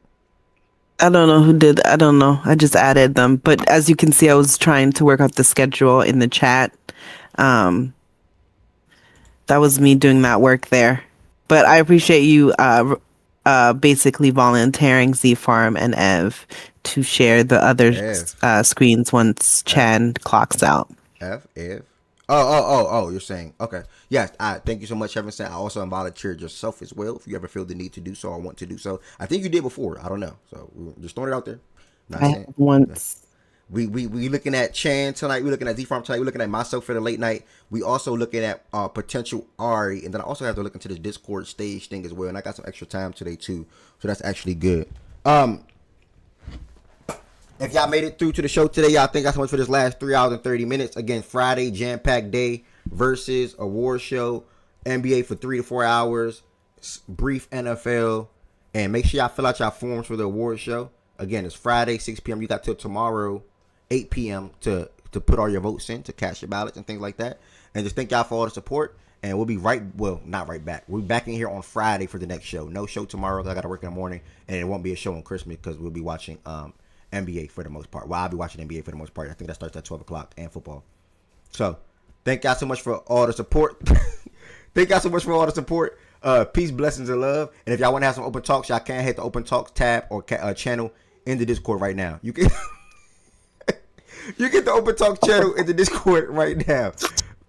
I don't know who did. I don't know. I just added them. But as you can see, I was trying to work out the schedule in the chat. That was me doing that work there. But I appreciate you basically volunteering Z-Farm and Ev to share the other screens once Chan clocks out. Ev? Oh, you're saying. Okay. Yes, thank you so much, Heaven Sent. I also volunteered yourself as well if you ever feel the need to do so or want to do so. I think you did before. I don't know. So we're just throwing it out there. Once. We looking at Chan tonight. We're looking at Z-Farm tonight. We're looking at myself for the late night. We also looking at potential Ari. And then I also have to look into this Discord stage thing as well. And I got some extra time today too. So that's actually good. If y'all made it through to the show today, y'all thank y'all so much for this last 3 hours and 30 minutes. Again, Friday, jam-packed day versus award show. NBA for 3 to 4 hours. Brief NFL. And make sure y'all fill out y'all forms for the award show. Again, it's Friday, 6 p.m. You got till tomorrow, 8 p.m. to put all your votes in, to cast your ballots and things like that. And just thank y'all for all the support. And we'll be not right back. We'll be back in here on Friday for the next show. No show tomorrow because I got to work in the morning. And it won't be a show on Christmas because we'll be watching NBA for the most part. Well, I'll be watching NBA for the most part. I think that starts at 12 o'clock and football. So, thank y'all so much for all the support. Thank y'all so much for all the support. Peace, blessings, and love. And if y'all want to have some open talks, y'all can hit the open talks tab or channel in the Discord right now. You can you get the open talk channel in the Discord right now.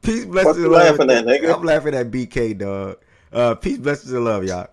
Peace, blessings, and love. laughing at, nigga? I'm laughing at BK, dog. Peace, blessings, and love, y'all.